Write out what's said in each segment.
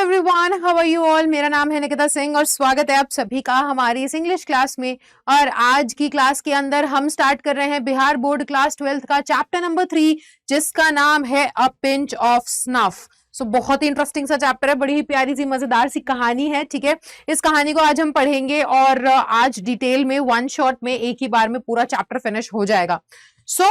Everyone, how are you all. मेरा नाम है निकिता सिंह और स्वागत है आप सभी का हमारी इस इंग्लिश क्लास में। और आज की क्लास के अंदर हम स्टार्ट कर रहे हैं बिहार बोर्ड क्लास 12th का चैप्टर नंबर 3, जिसका नाम है अ पिंच ऑफ स्नफ। बहुत ही इंटरेस्टिंग सा चैप्टर है, बड़ी ही प्यारी सी मजेदार सी कहानी है। ठीक है, इस कहानी को आज हम पढ़ेंगे और आज डिटेल में वन शॉट में एक ही बार में पूरा चैप्टर फिनिश हो जाएगा।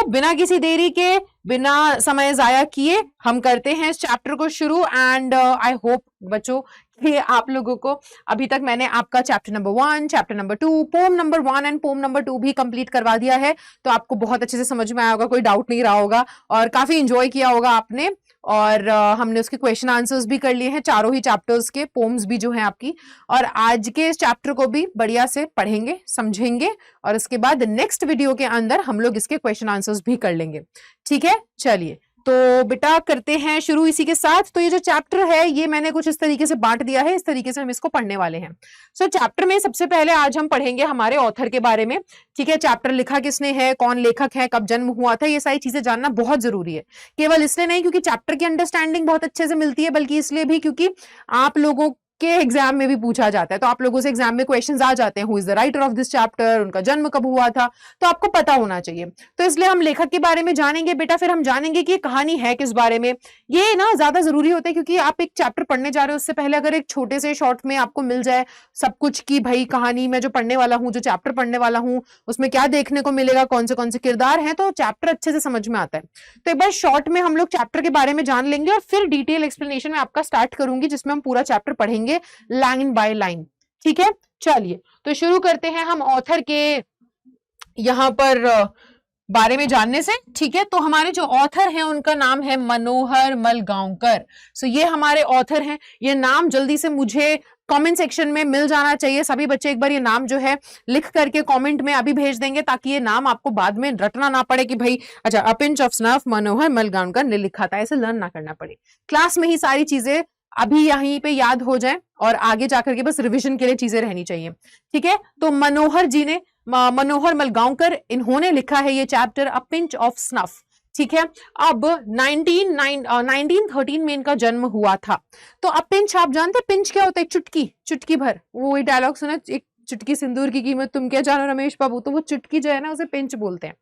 बिना किसी देरी के, बिना समय जाया किए हम करते हैं इस चैप्टर को शुरू। एंड आई होप बच्चों कि आप लोगों को अभी तक मैंने आपका chapter number 1, chapter number 2, poem number 1 and poem number 2 भी कंप्लीट करवा दिया है, तो आपको बहुत अच्छे से समझ में आया होगा, कोई डाउट नहीं रहा होगा और काफी इंजॉय किया होगा आपने। और हमने उसके क्वेश्चन आंसर्स भी कर लिए हैं, चारों ही चैप्टर्स के पोम्स भी जो हैं आपकी। और आज के इस चैप्टर को भी बढ़िया से पढ़ेंगे, समझेंगे और उसके बाद नेक्स्ट वीडियो के अंदर हम लोग इसके क्वेश्चन आंसर्स भी कर लेंगे। ठीक है, चलिए तो बेटा करते हैं शुरू इसी के साथ। तो ये जो चैप्टर है ये मैंने कुछ इस तरीके से बांट दिया है, इस तरीके से हम इसको पढ़ने वाले हैं। चैप्टर में सबसे पहले आज हम पढ़ेंगे हमारे ऑथर के बारे में। ठीक है, चैप्टर लिखा किसने है, कौन लेखक है, कब जन्म हुआ था, ये सारी चीजें जानना बहुत जरूरी है। केवल इसलिए नहीं क्योंकि चैप्टर की अंडरस्टैंडिंग बहुत अच्छे से मिलती है, बल्कि इसलिए भी क्योंकि आप लोगों के एग्जाम में भी पूछा जाता है। तो आप लोगों से एग्जाम में क्वेश्चंस आ जाते हैं, who is the writer of this chapter, उनका जन्म कब हुआ था, तो आपको पता होना चाहिए। तो इसलिए हम लेखक के बारे में जानेंगे बेटा, फिर हम जानेंगे कि ये कहानी है किस बारे में। ये ना ज्यादा जरूरी होता है क्योंकि आप एक चैप्टर पढ़ने जा रहे हो, उससे पहले अगर एक छोटे से शॉर्ट में आपको मिल जाए सब कुछ कि भाई कहानी में जो पढ़ने वाला हूँ, जो चैप्टर पढ़ने वाला हूँ, उसमें क्या देखने को मिलेगा, कौन से किरदार हैं, तो चैप्टर अच्छे से समझ में आता है। तो एक बार शॉर्ट में हम लोग चैप्टर के बारे में जान लेंगे और फिर डिटेल एक्सप्लेनेशन में आपका स्टार्ट करूंगी, जिसमें हम पूरा चैप्टर पढ़ेंगे लाइन बाय लाइन। ठीक है, चलिए तो शुरू करते हैं हम ऑथर के यहां पर बारे में जानने से। ठीक है, तो हमारे जो ऑथर हैं उनका नाम है मनोहर मलगांवकर। ये हमारे ऑथर हैं। ये नाम जल्दी से मुझे कमेंट सेक्शन में मिल जाना चाहिए। सभी बच्चे एक बार ये नाम जो है लिख करके कमेंट में अभी भेज देंगे, ताकि ये नाम आपको बाद में रटना ना पड़े कि भाई अच्छा अ पिंच ऑफ स्नफ मनोहर मलगांवकर ने लिखा था, ऐसे लर्न ना करना पड़े। क्लास में ही सारी चीजें अभी यहीं पे याद हो जाए और आगे जाकर के बस रिवीजन के लिए चीजें रहनी चाहिए। ठीक है, तो मनोहर जी ने, मनोहर मलगांवकर, इन्होंने लिखा है ये chapter a pinch of snuff. ठीक है, अब 1913 में इनका जन्म हुआ था। तो अब पिंच आप जानते हैं पिंच क्या होता है? चुटकी, चुटकी भर। वो डायलॉग सुना, एक चुटकी सिंदूर की कीमत तुम क्या जानो रमेश बाबू, तो वो चुटकी जो है ना उसे पिंच बोलते हैं।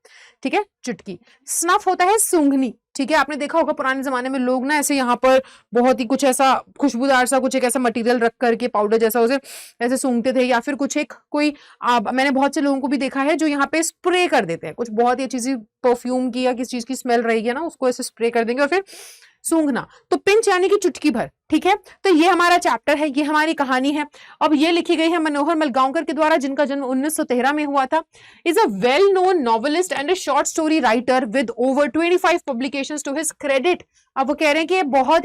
ठीक है, चुटकी। स्नफ होता है सूंघनी। ठीक है, आपने देखा होगा पुराने जमाने में लोग ना ऐसे यहाँ पर बहुत ही कुछ ऐसा खुशबूदार सा कुछ एक ऐसा मटेरियल रख करके पाउडर जैसा उसे ऐसे सूंघते थे, या फिर कुछ एक कोई मैंने बहुत से लोगों को भी देखा है जो यहाँ पे स्प्रे कर देते हैं, कुछ बहुत ही अच्छी सी परफ्यूम की या किस चीज की स्मेल रहेगी ना, उसको ऐसे स्प्रे कर देंगे और फिर सूंघना। तो पिंच यानी कि चुटकी भर। ठीक है, तो ये हमारा चैप्टर है, ये हमारी कहानी है। अब ये लिखी गई है मनोहर मलगांवकर के द्वारा, जिनका जन्म 1913 में हुआ था। Is a well known novelist and a short story writer with over 25 publications to his credit. अब वो कह रहे हैं कि बहुत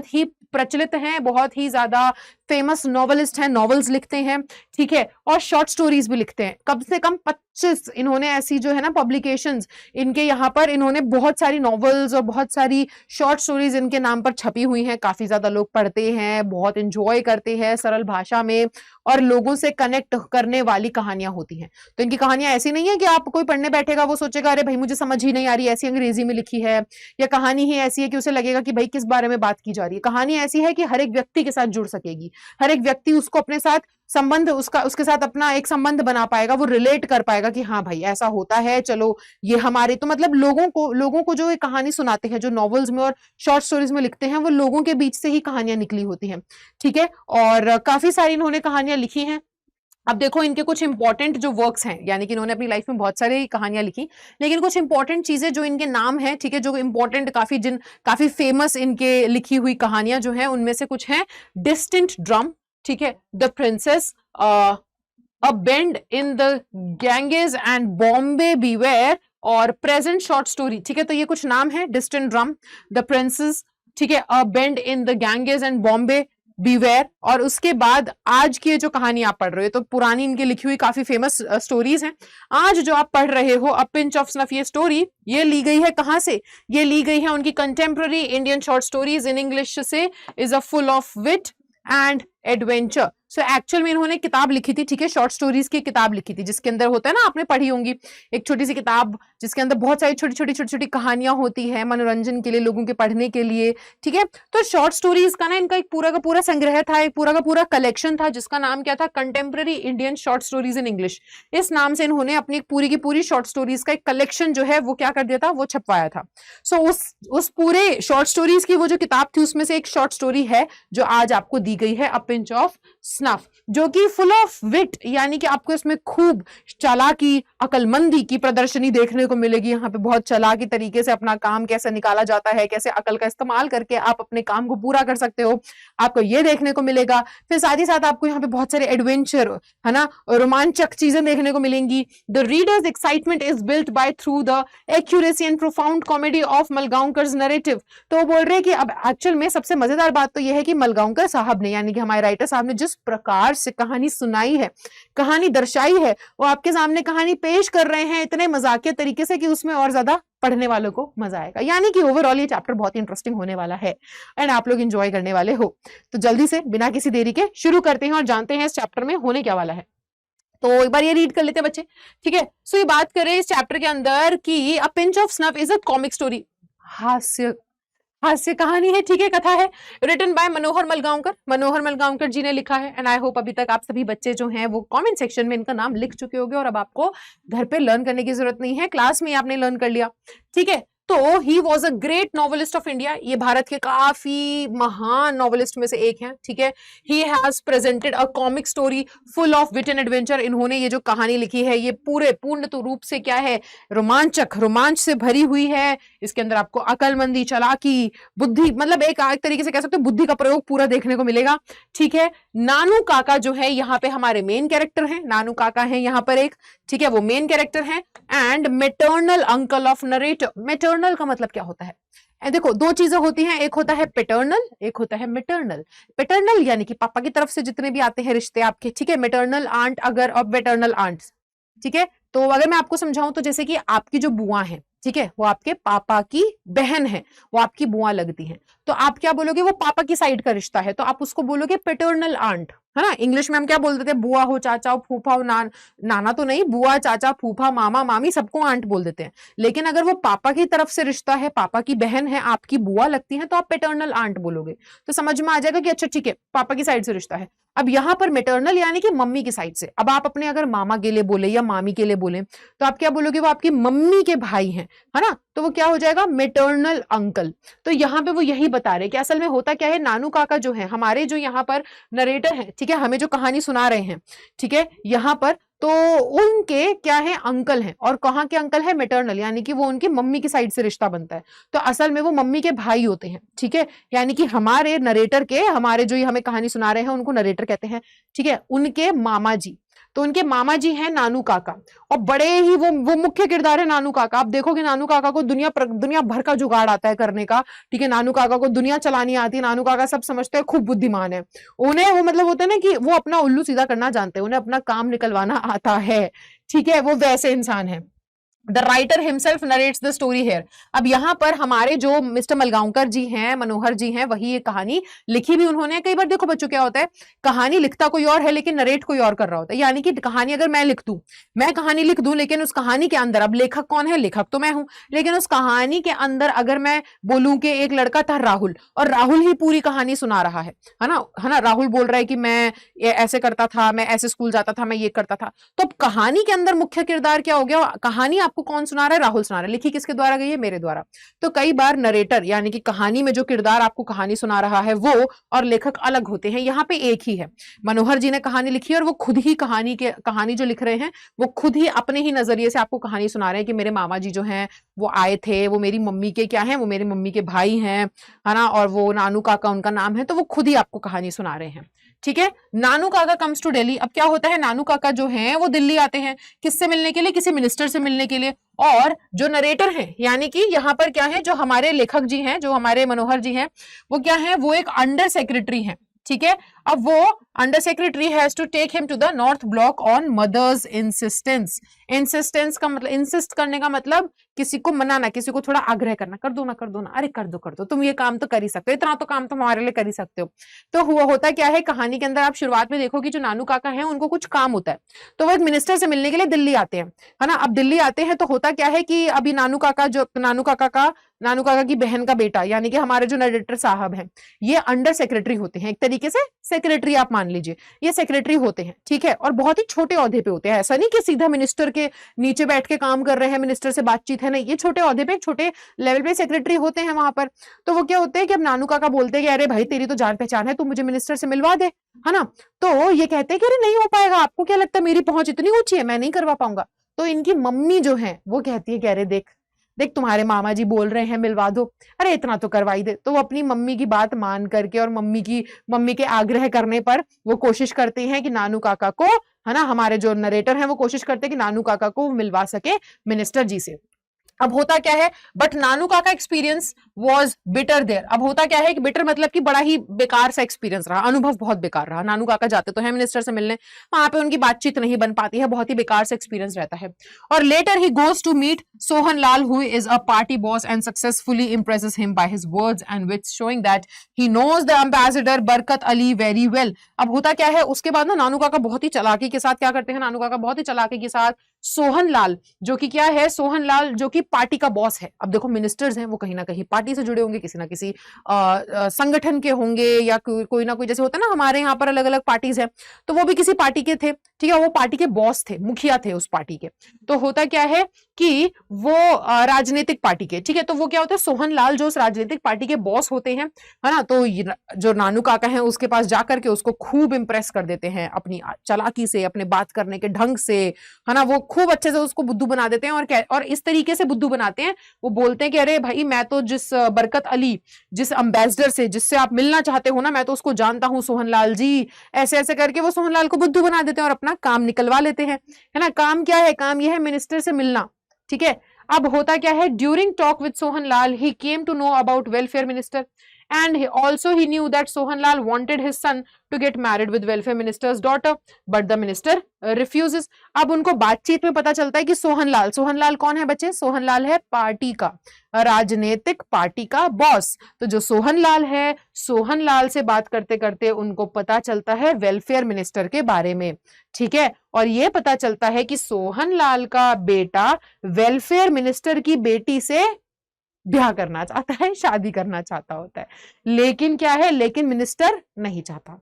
ही प्रचलित हैं, बहुत ही ज्यादा फेमस नॉवेलिस्ट हैं, नॉवेल्स लिखते हैं। ठीक है, और शॉर्ट स्टोरीज भी लिखते हैं। कम से कम 25 इन्होंने ऐसी जो है ना पब्लिकेशंस, इनके यहाँ पर इन्होंने बहुत सारी नॉवेल्स और बहुत सारी शॉर्ट स्टोरीज इनके नाम पर छपी हुई हैं। काफी ज्यादा लोग पढ़ते हैं, बहुत एंजॉय करते हैं, सरल भाषा में और लोगों से कनेक्ट करने वाली कहानियां होती हैं। तो इनकी कहानियां ऐसी नहीं है कि आप कोई पढ़ने बैठेगा वो सोचेगा अरे भाई मुझे समझ ही नहीं आ रही, ऐसी अंग्रेजी में लिखी है, या कहानी ही ऐसी है कि उसे लगेगा कि भाई किस बारे में बात की जा रही है। कहानी ऐसी है कि हर एक व्यक्ति के साथ जुड़ सकेगी, हर एक व्यक्ति उसको अपने साथ संबंध, उसके साथ अपना एक संबंध बना पाएगा, वो रिलेट कर पाएगा कि हाँ भाई ऐसा होता है, चलो ये हमारे, तो मतलब लोगों को जो एक कहानी सुनाते हैं, जो नॉवेल्स में और शॉर्ट स्टोरीज में लिखते हैं, वो लोगों के बीच से ही कहानियां निकली होती हैं। ठीक है, और काफी सारी इन्होंने कहानियां लिखी हैं। अब देखो इनके कुछ इंपॉर्टेंट जो वर्क्स हैं, यानी कि इन्होंने अपनी लाइफ में बहुत सारी कहानियां लिखी, लेकिन कुछ इंपॉर्टेंट चीजें जो इनके नाम है, ठीक है, जो इंपॉर्टेंट काफी फेमस इनके लिखी हुई कहानियां जो हैं, उनमें से कुछ हैं डिस्टेंट ड्रम, ठीक है, the princes, a bend in the Ganges and Bombay beware और प्रेजेंट शॉर्ट स्टोरी। ठीक है, तो ये कुछ नाम है, डिस्टेंट ड्रम, द प्रिंसेस, ठीक है, a bend in the Ganges and Bombay beware. और उसके बाद आज की जो कहानी आप पढ़ रहे हो, तो पुरानी इनकी लिखी हुई काफी फेमस स्टोरीज हैं। आज जो आप पढ़ रहे हो अ पिंच ऑफ स्नफ, ये स्टोरी ये ली गई है कहां से? ये ली गई है उनकी contemporary Indian short stories in English से, is a full of wit and adventure. So actual में इन्होंने किताब लिखी थी, ठीक है, शॉर्ट स्टोरीज की किताब लिखी थी, जिसके अंदर होता है ना, आपने पढ़ी होंगी एक छोटी सी किताब जिसके अंदर बहुत सारी छोटी छोटी कहानियां होती है मनोरंजन के लिए, लोगों के पढ़ने के लिए, ठीक है। तो शॉर्ट स्टोरीज का ना इनका एक पूरा का पूरा संग्रह था, एक पूरा का पूरा कलेक्शन था, जिसका नाम क्या था, contemporary Indian short stories in English. इस नाम से इन्होंने अपनी पूरी की पूरी शॉर्ट स्टोरीज का एक कलेक्शन जो है वो क्या कर दिया था, वो छपवाया था। सो उस पूरे शॉर्ट स्टोरीज की वो जो किताब थी उसमें से एक शॉर्ट स्टोरी है जो आज आपको दी गई है, अ पिंच ऑफ स्नफ, जो कि फुल ऑफ विट, यानी कि आपको इसमें खूब चालाकी, अकलमंदी की प्रदर्शनी देखने को मिलेगी। यहाँ पे बहुत चालाकी तरीके से अपना काम कैसे निकाला जाता है, कैसे अकल का इस्तेमाल करके आप अपने काम को पूरा कर सकते हो, आपको ये देखने को मिलेगा। फिर साथ ही साथ आपको यहाँ पे बहुत सारे एडवेंचर, है ना, रोमांचक चीजें देखने को मिलेंगी। The readers excitement is built by through the accuracy and profound comedy of Malgonkar's narrative. तो वो बोल रहे हैं कि अब एक्चुअल में सबसे मजेदार बात तो यह है कि मलगांवकर साहब ने, यानी कि हमारे राइटर साहब ने जिस प्रकार से कहानी सुनाई है, कहानी दर्शाई है, वो आपके सामने कहानी पेश कर रहे हैं इतने मजाकिया तरीके से कि उसमें और ज्यादा पढ़ने वालों को मजा आएगा। यानी कि ओवरऑल ये चैप्टर बहुत ही इंटरेस्टिंग होने वाला है एंड आप लोग एंजॉय करने वाले हो। तो जल्दी से बिना किसी देरी के शुरू करते हैं और जानते हैं इस चैप्टर में होने क्या वाला है। तो एक बार ये रीड कर लेते हैं बच्चे, ठीक है। सो ये बात करें इस चैप्टर के अंदर कि अ pinch of snuff is a comic story, हास्य कहानी है, ठीक है, कथा है, रिटन बाय मनोहर मलगांवकर जी ने लिखा है। एंड आई होप अभी तक आप सभी बच्चे जो हैं वो कमेंट सेक्शन में इनका नाम लिख चुके होंगे और अब आपको घर पे लर्न करने की जरूरत नहीं है, क्लास में आपने लर्न कर लिया, ठीक है। तो he was a great novelist of India, ये भारत के काफी महान नॉवेलिस्ट में से एक हैं, ठीक है। He has presented a comic story full of wit and adventure, इन्होंने ये जो कहानी लिखी है ये पूर्ण रूप से क्या है, रोमांच से भरी हुई है। इसके अंदर आपको अकलमंदी, चालाकी, बुद्धि, मतलब एक तरीके से कह सकते हो बुद्धि का प्रयोग पूरा देखने को मिलेगा, ठीक है। नानू काका जो है यहाँ पे हमारे मेन कैरेक्टर हैं, नानू काका है यहाँ पर एक, ठीक है, वो मेन कैरेक्टर हैं। And maternal uncle of narrator, maternal का मतलब क्या होता है, देखो दो चीजें होती हैं, एक होता है पेटर्नल, एक होता है मेटर्नल। पेटर्नल यानी कि पापा की तरफ से जितने भी आते हैं रिश्ते आपके, ठीक है, मेटर्नल आंट अगर और मेटर्नल आंट, ठीक है। तो अगर मैं आपको समझाऊं तो जैसे कि आपकी जो बुआ है, ठीक है, वो आपके पापा की बहन है, वो आपकी बुआ लगती है, तो आप क्या बोलोगे, वो पापा की साइड का रिश्ता है, तो आप उसको बोलोगे पेटर्नल आंट, है ना। इंग्लिश में हम क्या बोल देते हैं, बुआ हो, चाचा हो, फूफा हो, नाना तो नहीं, बुआ, चाचा, फूफा, मामा, मामी, सबको आंट बोल देते हैं। लेकिन अगर वो पापा की तरफ से रिश्ता है, पापा की बहन है, आपकी बुआ लगती है, तो आप पेटर्नल आंट बोलोगे। तो समझ में आ जाएगा कि अच्छा ठीक है, पापा की साइड से रिश्ता है। अब यहाँ पर मेटर्नल यानी कि मम्मी की साइड से, अब आप अपने अगर मामा के लिए बोले या मामी के लिए बोले तो आप क्या बोलोगे, वो आपकी मम्मी के भाई हैं, है ना, तो वो क्या हो जाएगा, मेटर्नल अंकल। तो यहाँ पे वो यही बता रहे कि असल में होता क्या है, नानू काका जो है हमारे, जो यहाँ पर नरेटर है, ठीक है, हमें जो कहानी सुना रहे हैं, ठीक है, यहाँ पर तो उनके क्या है, अंकल हैं, और कहाँ के अंकल है, मेटर्नल, यानी कि वो उनकी मम्मी की साइड से रिश्ता बनता है, तो असल में वो मम्मी के भाई होते हैं, ठीक है। यानी कि हमारे नरेटर के, हमारे जो ये हमें कहानी सुना रहे हैं उनको नरेटर कहते हैं, ठीक है, उनके मामा जी, तो उनके मामा जी हैं नानू काका, और बड़े ही वो मुख्य किरदार है नानू काका। आप देखोगे नानू काका को दुनिया भर का जुगाड़ आता है करने का, ठीक है, नानू काका को दुनिया चलानी आती है, नानू काका सब समझते हैं, खूब बुद्धिमान है, उन्हें वो मतलब होता है ना कि वो अपना उल्लू सीधा करना जानते हैं, उन्हें अपना काम निकलवाना आता है, ठीक है, वो वैसे इंसान है। The writer himself narrates the story here। अब यहाँ पर हमारे जो मिस्टर मलगांवकर जी हैं, मनोहर जी हैं, वही ये कहानी लिखी भी उन्होंने। कई बार देखो बच्चों क्या होता है, कहानी लिखता कोई और है लेकिन नरेट कोई और कर रहा होता है। यानी कि कहानी अगर मैं लिख दूं, मैं कहानी लिख दूं, लेकिन उस कहानी के अंदर, अब लेखक कौन है, लेखक तो मैं हूं, लेकिन उस कहानी के अंदर अगर मैं बोलूं कि एक लड़का था राहुल, और राहुल ही पूरी कहानी सुना रहा है ना, राहुल बोल रहा है कि मैं ऐसे करता था, मैं ऐसे स्कूल जाता था, मैं ये करता था, तो कहानी के अंदर मुख्य किरदार क्या हो गया, कहानी आपको कौन सुना रहा है, राहुल सुना रहा है। लिखी किसके द्वारा गई है, मेरे द्वारा। तो कई बार नरेटर यानी कि कहानी में जो किरदार आपको कहानी सुना रहा है वो और लेखक अलग होते हैं, यहाँ पे एक ही है। मनोहर जी ने कहानी लिखी है और वो खुद ही कहानी जो लिख रहे हैं वो खुद ही अपने ही नजरिए से आपको कहानी सुना रहे हैं कि मेरे मामा जी जो हैं वो आए थे, वो मेरी मम्मी के क्या है, वो मेरी मम्मी के भाई हैं, है ना, और वो नानू काका उनका नाम है, तो वो खुद ही आपको कहानी सुना रहे हैं, ठीक है। नानू काका कम्स टू दिल्ली। अब क्या होता है, नानू काका जो हैं वो दिल्ली आते हैं, किससे मिलने के लिए, किसी मिनिस्टर से मिलने के लिए। और जो नरेटर हैं यानी कि यहाँ पर क्या है, जो हमारे लेखक जी हैं, जो हमारे मनोहर जी हैं, वो क्या है, वो एक अंडर सेक्रेटरी हैं, ठीक है। अब वो under secretary has to take him to the North Block on mother's insistence. Insistence का मतलब, इंसिस्ट करने का मतलब किसी को मनाना, किसी को थोड़ा आग्रह करना, कर दो ना, कर दो ना, अरे कर दो, तुम ये काम तो कर ही सकते हो, इतना तो काम तुम हमारे लिए कर ही सकते हो। तो हुआ होता क्या है कहानी के अंदर, आप शुरुआत में देखो कि जो नानू काका है उनको कुछ काम होता है, तो वो एक मिनिस्टर से मिलने के लिए दिल्ली आते हैं, है ना। अब दिल्ली आते हैं तो होता क्या है कि अभी नानू काका की बहन का बेटा, यानी कि हमारे जो नरेटर साहब हैं, ये अंडर सेक्रेटरी होते हैं, एक तरीके से सेक्रेटरी आप मान लीजिए, ये सेक्रेटरी होते हैं, ठीक है, और बहुत ही छोटे ओहदे पे होते हैं, ऐसा नहीं कि सीधा मिनिस्टर के नीचे बैठ के काम कर रहे हैं, मिनिस्टर से बातचीत है, नहीं, ये छोटे ओहदे पे, छोटे लेवल पे सेक्रेटरी होते हैं वहां पर। तो वो क्या होते हैं कि अब नानू काका बोलते हैं कि अरे भाई तेरी तो जान पहचान है, तू मुझे मिनिस्टर से मिलवा दे, है ना। तो ये कहते हैं कि अरे नहीं हो पाएगा, आपको क्या लगता है मेरी पहुंच इतनी ऊंची है, मैं नहीं करवा पाऊंगा। तो इनकी मम्मी जो है वो कहती है कि अरे देख देख तुम्हारे मामा जी बोल रहे हैं मिलवा दो, अरे इतना तो करवाई दे। तो वो अपनी मम्मी की बात मान करके और मम्मी के आग्रह करने पर वो कोशिश करते हैं कि नानू काका को, है ना, हमारे जो नरेटर हैं वो कोशिश करते हैं कि नानू काका को मिलवा सके मिनिस्टर जी से। अब होता क्या है, बट नानू काका एक्सपीरियंस वॉज बिटर देयर। अब होता क्या है कि बिटर मतलब कि बड़ा ही बेकार सा एक्सपीरियंस रहा, अनुभव बहुत बेकार रहा। नानू काका जाते तो है मिनिस्टर से मिलने, वहां पे उनकी बातचीत नहीं बन पाती है, बहुत ही बेकार सा एक्सपीरियंस रहता है। और later he goes to meet Sohan Lal who is a party boss and successfully impresses him by his words and which showing that he knows the ambassador Barkat Ali very well. अब होता क्या है, उसके बाद ना नानू काका बहुत ही चालाकी के साथ क्या करते हैं, नानू काका बहुत ही चालाकी के साथ सोहन लाल जो कि क्या है, सोहन लाल जो कि पार्टी का बॉस है। अब देखो मिनिस्टर्स हैं वो कहीं ना कहीं पार्टी से जुड़े होंगे, किसी ना किसी संगठन के होंगे, या कोई ना कोई, जैसे होता है ना हमारे यहाँ पर अलग अलग पार्टीज हैं, तो वो भी किसी पार्टी के थे, ठीक है, वो पार्टी के बॉस थे, मुखिया थे उस पार्टी के। तो होता क्या है कि वो राजनीतिक पार्टी के, ठीक है, तो वो क्या होता है, सोहन लाल जो उस राजनीतिक पार्टी के बॉस होते हैं, है ना, तो जो नानू काका है उसके पास जाकर के उसको खूब इंप्रेस कर देते हैं अपनी चालाकी से, अपने बात करने के ढंग से, है ना, वो खूब अच्छे से उसको बुद्धू बना देते हैं। और इस तरीके से बुद्धू बनाते हैं, वो बोलते हैं कि अरे भाई मैं तो जिस बरकत अली, जिस एम्बेसडर से जिससे आप मिलना चाहते हो ना, मैं तो उसको जानता हूँ सोहन लाल जी, ऐसे ऐसे करके वो सोहन लाल को बुद्धू बना देते हैं और अपना काम निकलवा लेते हैं, है ना। काम क्या है, काम यह है मिनिस्टर से मिलना, ठीक है। अब होता क्या है, during talk with Sohan Lal he came to know about welfare minister and he knew that Sohan Lal wanted his son to get married with welfare minister's daughter, but the minister refuses. अब उनको बातचीत में पता चलता है कि सोहन लाल कौन है बच्चे, सोहन लाल है पार्टी का, राजनीतिक पार्टी का बॉस। तो जो सोहन लाल है, सोहन लाल से बात करते करते उनको पता चलता है वेलफेयर मिनिस्टर के बारे में, ठीक है, और ये पता चलता है कि सोहन लाल का बेटा वेलफेयर मिनिस्टर की बेटी से ब्याह करना चाहता है, शादी करना चाहता होता है, लेकिन क्या है, लेकिन मिनिस्टर नहीं चाहता,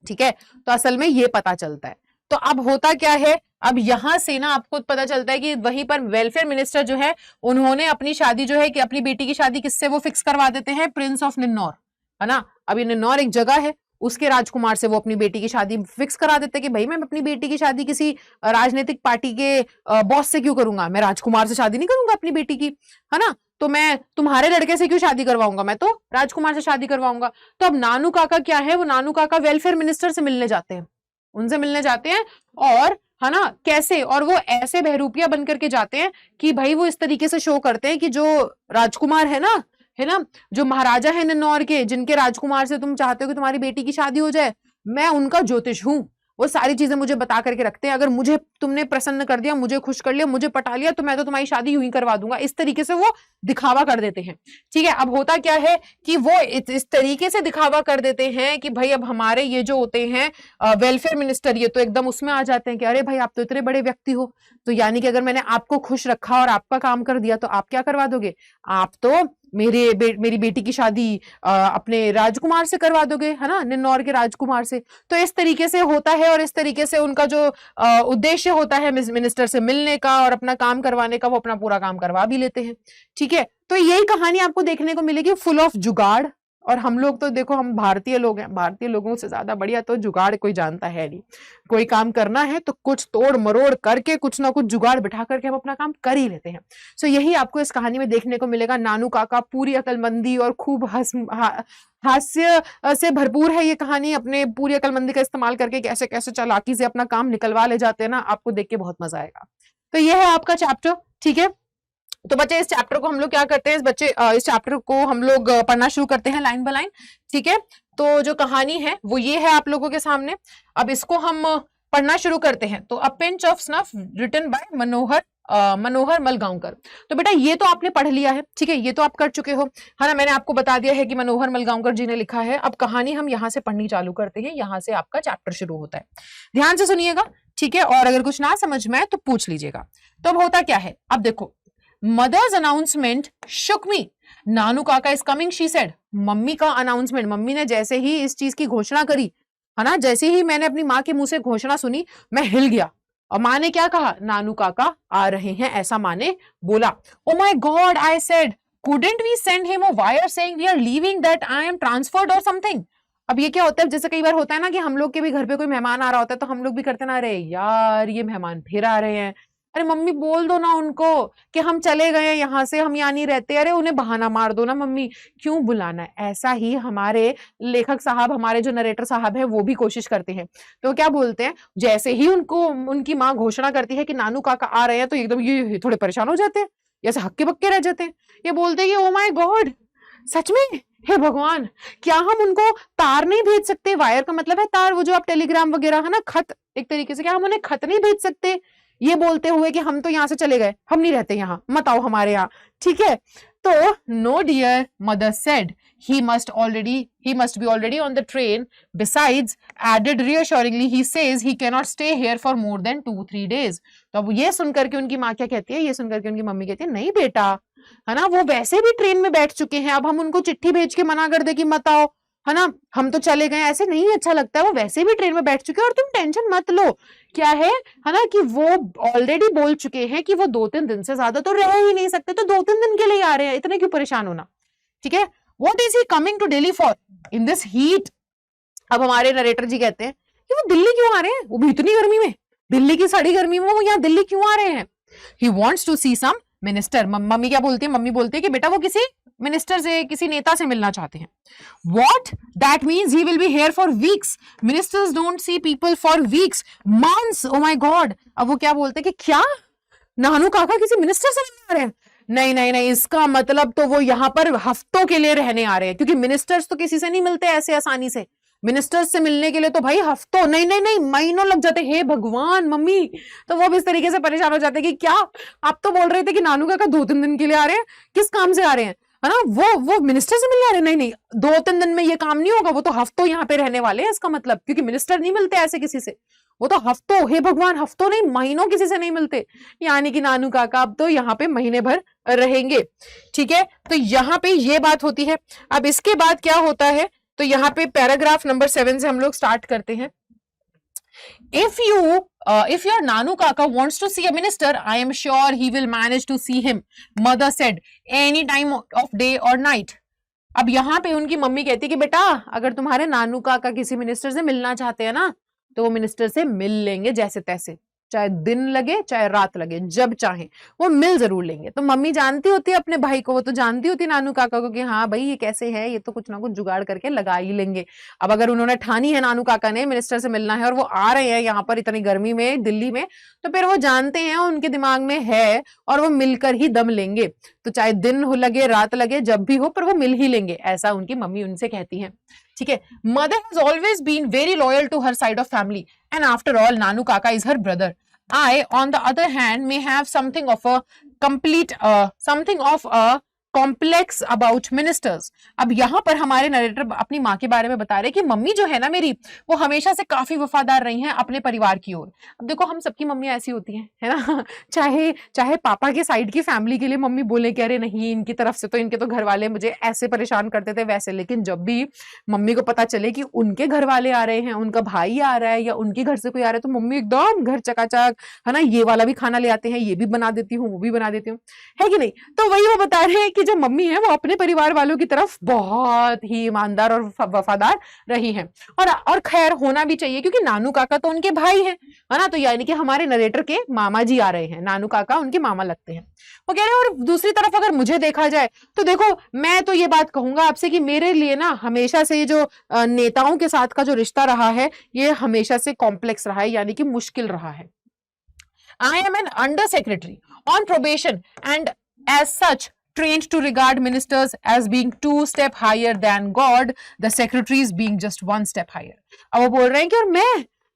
ठीक है। तो असल में ये पता चलता है। तो अब होता क्या है, अब यहां से ना आपको पता चलता है कि वहीं पर वेलफेयर मिनिस्टर जो है उन्होंने अपनी शादी जो है कि अपनी बेटी की शादी किससे वो फिक्स करवा देते हैं, प्रिंस ऑफ निन्नौर, है ना। अब ये निन्नौर एक जगह है, उसके राजकुमार से वो अपनी बेटी की शादी फिक्स करा देते कि भाई मैं अपनी बेटी की शादी किसी राजनीतिक पार्टी के बॉस से क्यों करूंगा, मैं राजकुमार से शादी नहीं करूंगा अपनी बेटी की, है ना, तो मैं तुम्हारे लड़के से क्यों शादी करवाऊंगा, मैं तो राजकुमार से शादी करवाऊंगा। तो अब नानू काका क्या है, वो नानू काका वेलफेयर मिनिस्टर से मिलने जाते हैं, उनसे मिलने जाते हैं, और है ना कैसे, और वो ऐसे बहरूपिया बन करके जाते हैं कि भाई वो इस तरीके से शो करते हैं कि जो राजकुमार है ना, जो महाराजा है निन्नौर के, जिनके राजकुमार से तुम चाहते हो कि तुम्हारी बेटी की शादी हो जाए, मैं उनका ज्योतिष हूं, वो सारी चीजें मुझे बता करके रखते हैं, अगर मुझे तुमने प्रसन्न कर दिया, मुझे खुश कर लिया, मुझे पटा लिया, तो मैं तो तुम्हारी शादी यूं ही करवा दूंगा। इस तरीके से वो दिखावा कर देते हैं, ठीक है। अब होता क्या है कि वो इस तरीके से दिखावा कर देते हैं कि भाई अब हमारे ये जो होते हैं वेलफेयर मिनिस्टर, ये तो एकदम उसमें आ जाते हैं कि अरे भाई आप तो इतने बड़े व्यक्ति हो, तो यानी कि अगर मैंने आपको खुश रखा और आपका काम कर दिया तो आप क्या करवा दोगे, आप तो मेरी बेटी की शादी अपने राजकुमार से करवा दोगे, है ना, निन्नौर के राजकुमार से। तो इस तरीके से होता है, और इस तरीके से उनका जो उद्देश्य होता है मिनिस्टर से मिलने का और अपना काम करवाने का, वो अपना पूरा काम करवा भी लेते हैं, ठीक है। तो यही कहानी आपको देखने को मिलेगी, फुल ऑफ जुगाड़। और हम लोग तो देखो, हम भारतीय लोग हैं, भारतीय लोगों से ज्यादा बढ़िया तो जुगाड़ कोई जानता है नहीं। कोई काम करना है तो कुछ तोड़ मरोड़ करके, कुछ ना कुछ जुगाड़ बिठा करके हम अपना काम कर ही लेते हैं। सो यही आपको इस कहानी में देखने को मिलेगा। नानू काका पूरी अकलमंदी और खूब हास्य से भरपूर है ये कहानी, अपने पूरी अकलमंदी का इस्तेमाल करके कैसे कैसे चालाकी से अपना काम निकलवा ले जाते हैं ना, आपको देख के बहुत मजा आएगा। तो ये है आपका चैप्टर, ठीक है। तो बच्चे इस चैप्टर को हम लोग क्या करते हैं, इस चैप्टर को हम लोग पढ़ना शुरू करते हैं लाइन बाय लाइन, ठीक है। तो जो कहानी है वो ये है आप लोगों के सामने। अब इसको हम पढ़ना शुरू करते हैं। तो a pinch of snuff written by Manohar Malgonkar. तो बेटा ये तो आपने पढ़ लिया है, ठीक है, ये तो आप कर चुके हो, है ना। मैंने आपको बता दिया है कि मनोहर मलगांवकर जी ने लिखा है। अब कहानी हम यहाँ से पढ़नी चालू करते हैं, यहाँ से आपका चैप्टर शुरू होता है। ध्यान से सुनिएगा, ठीक है, और अगर कुछ ना समझ में आए तो पूछ लीजिएगा। तो अब होता क्या है, अब देखो, mother's announcement Shuk me, Nanu Kaka is coming she said. Mummy का अनाउंसमेंट, मम्मी ने जैसे ही इस चीज की घोषणा करी, है ना, जैसे ही मैंने अपनी माँ के मुंह से घोषणा सुनी, मैं हिल गया। और माँ ने क्या कहा, नानू काका आ रहे हैं, ऐसा माँ ने बोला। Oh my God, I said, couldn't we send him a wire saying we are leaving, that I am transferred or something? अब ये क्या होता है, जैसे कई बार होता है ना कि हम लोग के भी घर पे कोई मेहमान आ रहा होता है, तो हम लोग भी करते ना, अरे यार ये मेहमान फिर आ रहे हैं, अरे मम्मी बोल दो ना उनको कि हम चले गए हैं यहाँ से, हम यहाँ नहीं रहते, अरे उन्हें बहाना मार दो ना मम्मी, क्यों बुलाना है। ऐसा ही हमारे लेखक साहब, हमारे जो नरेटर साहब हैं, वो भी कोशिश करते हैं। तो क्या बोलते हैं, जैसे ही उनको उनकी माँ घोषणा करती है कि नानू काका आ रहे हैं, तो एकदम ये थोड़े परेशान हो जाते हैं, जैसे हक्के बक्के रह जाते हैं। ये बोलते हैं कि ओ माय गॉड, सच में, हे भगवान, क्या हम उनको तार नहीं भेज सकते? वायर का मतलब है तार, वो जो आप टेलीग्राम वगैरह, है ना, खत एक तरीके से, क्या हम उन्हें खत नहीं भेज सकते? ये बोलते हुए कि हम तो यहाँ से चले गए, हम नहीं रहते यहाँ, मत आओ हमारे यहाँ, ठीक है। तो no dear, mother said, he must be already on the train. Besides, added reassuringly, he says he cannot stay here for more than 2-3 days. तो अब ये सुनकर के उनकी माँ क्या कहती है, ये सुनकर के उनकी मम्मी कहती है, नहीं बेटा, है ना, वो वैसे भी ट्रेन में बैठ चुके हैं, अब हम उनको चिट्ठी भेज के मना कर दे कि मत आओ, है ना, हम तो चले गए, ऐसे नहीं अच्छा लगता है, वो वैसे भी ट्रेन में बैठ चुके हैं और तुम टेंशन मत लो। क्या है ना, कि वो ऑलरेडी बोल चुके हैं कि वो 2-3 दिन से ज्यादा तो रह ही नहीं सकते, तो 2-3 दिन के लिए आ रहे हैं, इतने क्यों परेशान होना, ठीक है। What is he coming to Delhi for in this heat? अब हमारे नरेटर जी कहते हैं कि वो दिल्ली क्यों आ रहे हैं, वो भी इतनी गर्मी में, दिल्ली की साड़ी गर्मी में वो यहाँ दिल्ली क्यों आ रहे हैं? He wants to see some minister. Mummy क्या बोलती है, मम्मी बोलती है कि बेटा वो किसी मिनिस्टर से, किसी नेता से मिलना चाहते हैं। What? That means he will be here for weeks. Ministers don't see people for weeks, months. Oh my God. अब वो क्या बोलते हैं कि क्या नानू काका किसी मिनिस्टर से मिलने आ रहे हैं? नहीं नहीं नहीं, इसका मतलब तो वो यहाँ पर हफ्तों के लिए रहने आ रहे हैं, क्योंकि मिनिस्टर्स तो किसी से नहीं मिलते ऐसे आसानी से। मिनिस्टर्स से मिलने के लिए तो भाई हफ्तों, नहीं नहीं नहीं, महीनों लग जाते। हे भगवान मम्मी, तो वो भी इस तरीके से परेशान हो जाते कि क्या आप तो बोल रहे थे कि नानू काका 2-3 दिन के लिए आ रहे हैं, किस काम से आ रहे हैं, है ना, वो मिनिस्टर से मिलने आ रहे हैं? नहीं नहीं, 2-3 दिन में ये काम नहीं होगा, वो तो हफ्तों यहाँ पे रहने वाले हैं, इसका मतलब, क्योंकि मिनिस्टर नहीं मिलते ऐसे किसी से, वो तो हफ्तों, हे भगवान, हफ्तों नहीं महीनों किसी से नहीं मिलते। यानी कि नानू काका अब तो यहाँ पे महीने भर रहेंगे, ठीक है। तो यहाँ पे ये बात होती है। अब इसके बाद क्या होता है, तो यहाँ पे पैराग्राफ नंबर 7 से हम लोग स्टार्ट करते हैं। If your Nanu Kaka wants to see a minister, I am sure he will manage to see him, mother said, any time of day or night. अब यहाँ पे उनकी मम्मी कहती है कि बेटा, अगर तुम्हारे नानू काका किसी मिनिस्टर से मिलना चाहते हैं ना, तो वो मिनिस्टर से मिल लेंगे जैसे तैसे, चाहे दिन लगे चाहे रात लगे, जब चाहे वो मिल जरूर लेंगे। तो मम्मी जानती होती है अपने भाई को, वो तो जानती होती नानू काका को कि हाँ भाई ये कैसे है, ये तो कुछ ना कुछ जुगाड़ करके लगा ही लेंगे। अब अगर उन्होंने ठानी है नानू काका ने मिनिस्टर से मिलना है और वो आ रहे हैं यहाँ पर इतनी गर्मी में दिल्ली में, तो फिर वो जानते हैं, उनके दिमाग में है, और वो मिलकर ही दम लेंगे। तो चाहे दिन हो लगे रात लगे जब भी हो, पर वो मिल ही लेंगे, ऐसा उनकी मम्मी उनसे कहती है, ठीक है। Mother has always been very loyal to her side of family and after all Nanu Kaka is her brother. I, on the other hand, may have something of a complex about ministers. अब यहाँ पर हमारे narrator अपनी माँ के बारे में बता रहे कि मम्मी जो है ना मेरी, वो हमेशा से काफी वफादार रही हैं अपने परिवार की ओर. अब देखो हम सबकी मम्मी ऐसी होती हैं, है ना, चाहे पापा के साइड की फैमिली के लिए मम्मी बोले कि अरे नहीं इनकी तरफ से तो, इनके तो घर वाले मुझे ऐसे परेशान करते थे वैसे, लेकिन जब भी मम्मी को पता चले कि उनके घर वाले आ रहे हैं, उनका भाई आ रहा है या उनके घर से कोई आ रहा है, तो मम्मी एकदम घर चकाचक, है ना, ये वाला भी खाना ले आते हैं, ये भी बना देती हूँ, वो भी बना देती हूँ, है कि नहीं. तो वही वो बता रहे हैं कि जो मम्मी है वो अपने परिवार वालों की तरफ बहुत ही ईमानदार और वफादार रही हैं. और खैर होना भी चाहिए, क्योंकि नानू काका तो उनके भाई हैं, है ना. तो यानी कि हमारे नरेटर के मामा जी आ रहे हैं, नानू काका उनके मामा लगते हैं. वो कह रहे हैं, और दूसरी तरफ अगर मुझे देखा जाए तो देखो मैं तो ये बात कहूंगा आपसे कि मेरे लिए ना हमेशा से ये जो नेताओं के साथ का जो रिश्ता रहा है, ये हमेशा से कॉम्प्लेक्स रहा है, यानी कि मुश्किल रहा है. I am an under secretary on probation and as such trained to regard ministers as being 2 steps higher than God, the secretaries being just 1 step higher. अब वो बोल रहे हैं कि और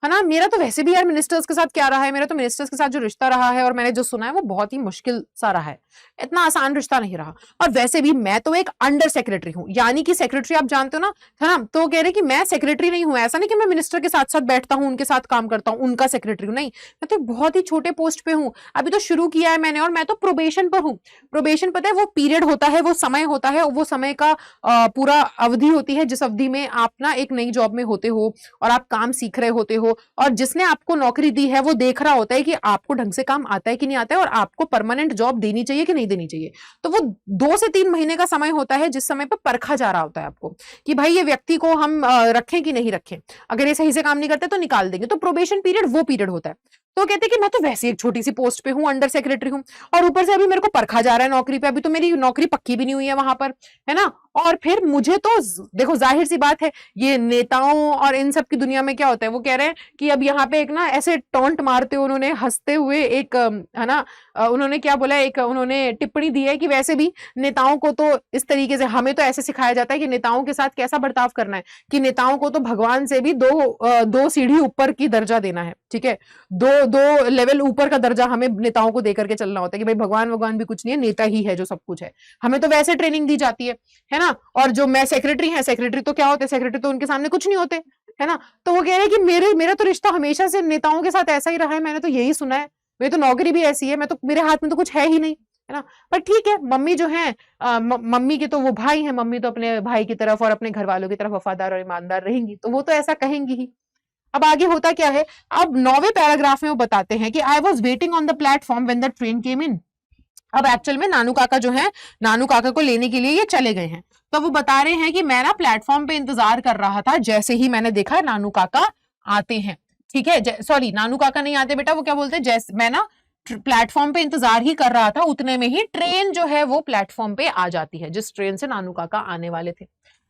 है ना, मेरा तो वैसे भी यार मिनिस्टर्स के साथ क्या रहा है, मेरा तो मिनिस्टर्स के साथ जो रिश्ता रहा है और मैंने जो सुना है वो बहुत ही मुश्किल सा रहा है, इतना आसान रिश्ता नहीं रहा। और वैसे भी मैं तो एक अंडर सेक्रेटरी हूँ, यानी कि सेक्रेटरी आप जानते हो ना, है ना, तो कह रहे कि मैं सेक्रेटरी नहीं हूँ, ऐसा नहीं कि मैं मिनिस्टर के साथ साथ बैठता हूँ, उनके साथ काम करता हूँ, उनका सेक्रेटरी हूँ, नहीं, मैं तो बहुत ही छोटे पोस्ट पे हूँ, अभी तो शुरू किया है मैंने, और मैं तो प्रोबेशन पर हूँ। प्रोबेशन पता है वो पीरियड होता है, वो समय होता है, वो समय का पूरा अवधि होती है जिस अवधि में आप ना एक नई जॉब में होते हो और आप काम सीख रहे होते हो, और जिसने आपको नौकरी दी है वो देख रहा होता है कि आपको ढंग से काम आता है कि नहीं आता है और आपको परमानेंट जॉब देनी चाहिए कि नहीं देनी चाहिए। तो वो 2 से 3 महीने का समय होता है जिस समय पर परखा जा रहा होता है आपको कि भाई ये व्यक्ति को हम रखें कि नहीं रखें, अगर ये सही से काम नहीं करते तो निकाल देंगे। तो प्रोबेशन पीरियड वो पीरियड होता है। तो कहते हैं कि मैं तो वैसे एक छोटी सी पोस्ट पे हूँ, अंडर सेक्रेटरी हूँ, और ऊपर से अभी मेरे को परखा जा रहा है नौकरी पे, अभी तो मेरी नौकरी पक्की भी नहीं हुई है वहां पर, है ना। और फिर मुझे तो देखो जाहिर सी बात है, ये नेताओं और इन सब की दुनिया में क्या होता है, वो कह रहे हैं कि अब यहाँ पे एक ना ऐसे टॉन्ट मारते हुए उन्होंने हंसते हुए एक है ना, उन्होंने क्या बोला, एक उन्होंने टिप्पणी दी है कि वैसे भी नेताओं को तो इस तरीके से हमें तो ऐसे सिखाया जाता है कि नेताओं के साथ कैसा बर्ताव करना है, कि नेताओं को तो भगवान से भी दो सीढ़ी ऊपर की दर्जा देना है, ठीक है, दो लेवल ऊपर का दर्जा हमें नेताओं को देकर के चलना होता है कि भाई भगवान भी कुछ नहीं है, नेता ही है जो सब कुछ है। हमें तो वैसे ट्रेनिंग दी जाती है ना। और जो मैं सेक्रेटरी है, सेक्रेटरी तो क्या होते हैं, सेक्रेटरी तो उनके सामने कुछ नहीं होते, है ना। तो वो कह रहे हैं कि मेरा तो रिश्ता हमेशा से नेताओं के साथ ऐसा ही रहा है, मैंने तो यही सुना है, मेरी तो नौकरी भी ऐसी है, मैं तो मेरे हाथ में तो कुछ है ही नहीं, है ना। पर ठीक है, मम्मी जो है मम्मी के तो वो भाई है, मम्मी तो अपने भाई की तरफ और अपने घर वालों की तरफ वफादार और ईमानदार रहेंगी, तो वो तो ऐसा कहेंगी ही। अब आगे होता क्या है, अब 9वें पैराग्राफ में वो बताते हैं कि I was waiting on the platform when the train came in. अब एक्चुअल में नानू काका जो है, नानू काका को लेने के लिए ये चले गए हैं, तो वो बता रहे हैं कि मैं ना प्लेटफॉर्म पे इंतजार कर रहा था, जैसे ही मैंने देखा नानू काका आते हैं, ठीक है, सॉरी नानू काका नहीं आते बेटा, वो क्या बोलते हैं, जैसे मैं ना प्लेटफॉर्म पे इंतजार ही कर रहा था, उतने में ही ट्रेन जो है वो प्लेटफॉर्म पे आ जाती है, जिस ट्रेन से नानू काका आने वाले थे।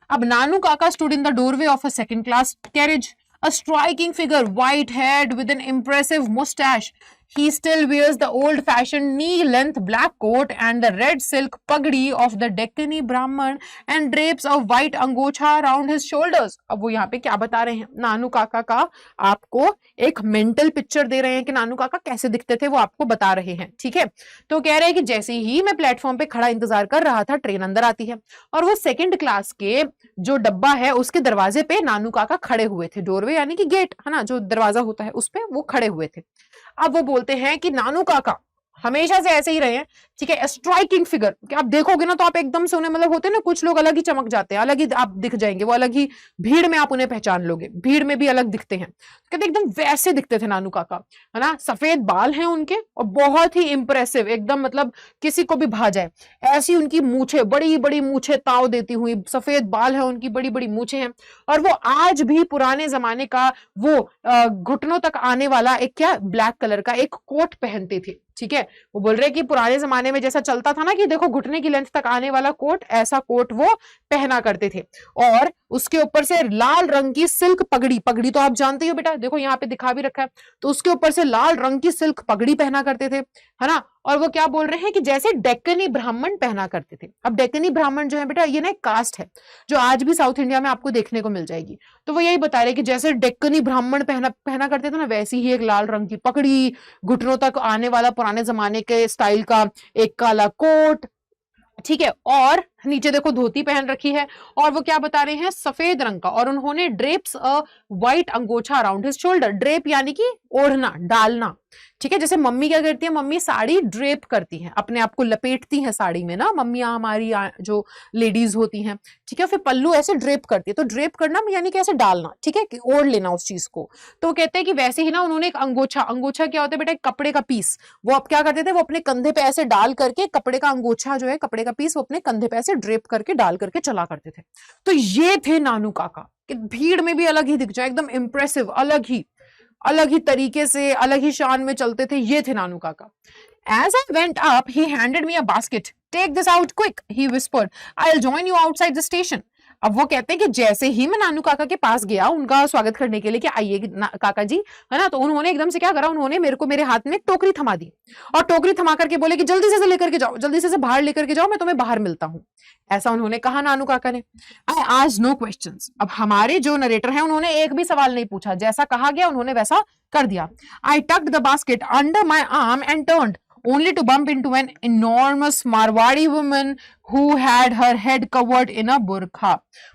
अब नानू काका stood in the doorway of a second class carriage, a striking figure, white haired with an impressive mustache. He still wears the old-fashioned knee-length black coat and the red silk pagdi of the Deccani Brahman and drapes a white angocha around his shoulders. अब वो यहाँ पे क्या बता रहे हैं, नानू काका का आपको एक मेंटल पिक्चर दे रहे हैं कि नानू काका कैसे दिखते थे, वो आपको बता रहे हैं, ठीक है। तो कह रहे हैं कि जैसे ही मैं प्लेटफॉर्म पे खड़ा इंतजार कर रहा था, ट्रेन अंदर आती है और वो सेकंड क्लास के जो डब्बा है उसके दरवाजे पे नानू काका खड़े हुए थे, डोरवे यानी कि गेट है ना, जो दरवाजा होता है उस पे वो खड़े हुए थे। अब वो बोलते हैं कि नानू काका हमेशा से ऐसे ही रहे हैं, ठीक है, स्ट्राइकिंग फिगर, कि आप देखोगे ना तो आप एकदम से उन्हें, मतलब होते हैं ना कुछ लोग अलग ही चमक जाते हैं, अलग ही आप दिख जाएंगे, वो अलग ही भीड़ में आप उन्हें पहचान लोगे, भीड़ में भी अलग दिखते हैं, कहते एकदम वैसे दिखते थे नानू काका, है ना। सफेद बाल हैं उनके और बहुत ही इंप्रेसिव, एकदम मतलब किसी को भी भा जाए ऐसी उनकी मूछें, बड़ी बड़ी मूछें ताव देती हुई, सफेद बाल है उनकी, बड़ी बड़ी मूछें हैं, और वो आज भी पुराने जमाने का वो घुटनों तक आने वाला एक क्या ब्लैक कलर का एक कोट पहनते थे, ठीक है। वो बोल रहे कि पुराने जमाने में जैसा चलता था ना कि देखो घुटने की लेंथ तक आने वाला कोट, ऐसा कोट वो पहना करते थे, और उसके ऊपर से लाल रंग की सिल्क पगड़ी, पगड़ी तो आप जानते हो बेटा, देखो यहाँ पे दिखा भी रखा है, तो उसके ऊपर से लाल रंग की सिल्क पगड़ी पहना करते थे, है ना। और वो क्या बोल रहे हैं कि जैसे डेक्कनी ब्राह्मण पहना करते थे। अब डेक्कनी ब्राह्मण जो है बेटा, ये ना एक कास्ट है जो आज भी साउथ इंडिया में आपको देखने को मिल जाएगी। तो वो यही बता रहे कि जैसे डेक्कनी ब्राह्मण पहना करते थे ना, वैसी ही एक लाल रंग की पगड़ी, घुटनों तक आने वाला पुराने जमाने के स्टाइल का एक काला कोट, ठीक है, और नीचे देखो धोती पहन रखी है, और वो क्या बता रहे हैं, सफेद रंग का, और उन्होंने drapes a white angocha around his shoulder, drape यानी कि ओढ़ना, डालना, ठीक है। जैसे मम्मी क्या करती है, मम्मी साड़ी ड्रेप करती है, अपने आप को लपेटती है साड़ी में ना, मम्मियां हमारी जो लेडीज होती हैं, ठीक है, फिर पल्लू ऐसे ड्रेप करती है, तो ड्रेप करना यानी कि ऐसे डालना, ठीक है, कि ओढ़ लेना उस चीज को। तो कहते हैं कि वैसे ही ना उन्होंने एक अंगोछा, अंगोछा क्या होता है बेटा, एक कपड़े का पीस, वो अब क्या करते थे, वो अपने कंधे पे ऐसे डाल करके, कपड़े का अंगोछा जो है, कपड़े का पीस, वो अपने कंधे पे ऐसे ड्रेप करके डाल करके चला करते थे। तो ये थे नानू काका, कि भीड़ में भी अलग ही दिख जाए, एकदम इंप्रेसिव, अलग ही तरीके से, अलग ही शान में चलते थे, ये थे नानू काका। As I went up, he handed me a basket. Take this out quick, he whispered. I'll join you outside the station. अब वो कहते हैं कि जैसे ही मैं नानू काका के पास गया उनका स्वागत करने के लिए कि आइए काका जी, है ना, तो उन्होंने एकदम से क्या करा, उन्होंने मेरे को मेरे हाथ में एक टोकरी थमा दी और टोकरी थमा करके बोले कि जल्दी से लेकर के जाओ, जल्दी से बाहर लेकर के जाओ, मैं तुम्हें बाहर मिलता हूँ। ऐसा उन्होंने कहा नानू काका ने। I asked no questions. अब हमारे जो नरेटर हैं उन्होंने एक भी सवाल नहीं पूछा, जैसा कहा गया उन्होंने वैसा कर दिया। I tucked the basket under my arm and turned only to bump into an enormous Marwadi woman who had her head covered in a burqa।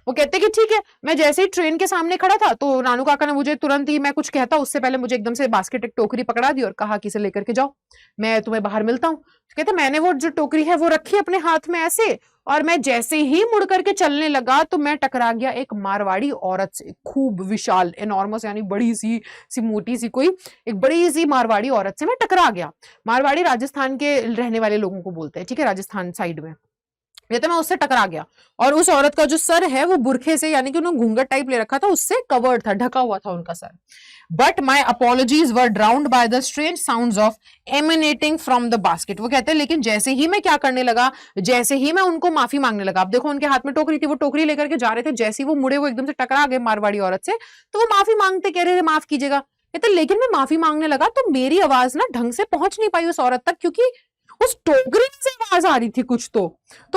वो कहते कि ठीक है, मैं जैसे ही ट्रेन के सामने खड़ा था तो नानू काका ने मुझे तुरंत ही, मैं कुछ कहता उससे पहले मुझे एकदम से बास्केट एक टोकरी पकड़ा दी और कहा कि इसे लेकर के जाओ, मैं तुम्हें बाहर मिलता हूँ। कहते मैंने वो जो टोकरी है वो रखी अपने हाथ में ऐसे, और मैं जैसे ही मुड़ करके चलने लगा तो मैं टकरा गया एक मारवाड़ी औरत से, खूब विशाल, एनॉर्मस, यानी बड़ी सी मोटी सी, कोई एक बड़ी सी मारवाड़ी औरत से मैं टकरा गया। मारवाड़ी राजस्थान के रहने वाले लोगों को बोलते हैं, ठीक है, राजस्थान साइड में। कहते मैं उससे टकरा गया और उस औरत का जो सर है वो बुरखे से, यानी कि उन्होंने घूंघट टाइप ले रखा था, उससे कवर्ड था, ढका हुआ था उनका sir. But my apologies were ड्राउन्ड by the strange sounds of emanating from the basket. वो कहते हैं लेकिन जैसे ही मैं क्या करने लगा, जैसे ही मैं उनको माफी मांगने लगा, अब देखो उनके हाथ में टोकरी थी, वो टोकरी लेकर के जा रहे थे, जैसे ही वो मुड़े, वो एकदम से टकरा गए मारवाड़ी औरत से, तो वो माफी मांगते कह रहे थे माफ कीजिएगा। कहते लेकिन मैं माफी मांगने लगा तो मेरी आवाज ना ढंग से पहुंच नहीं पाई उस औरत तक, क्योंकि उस टोकरी से आवाज आ रही थी कुछ तो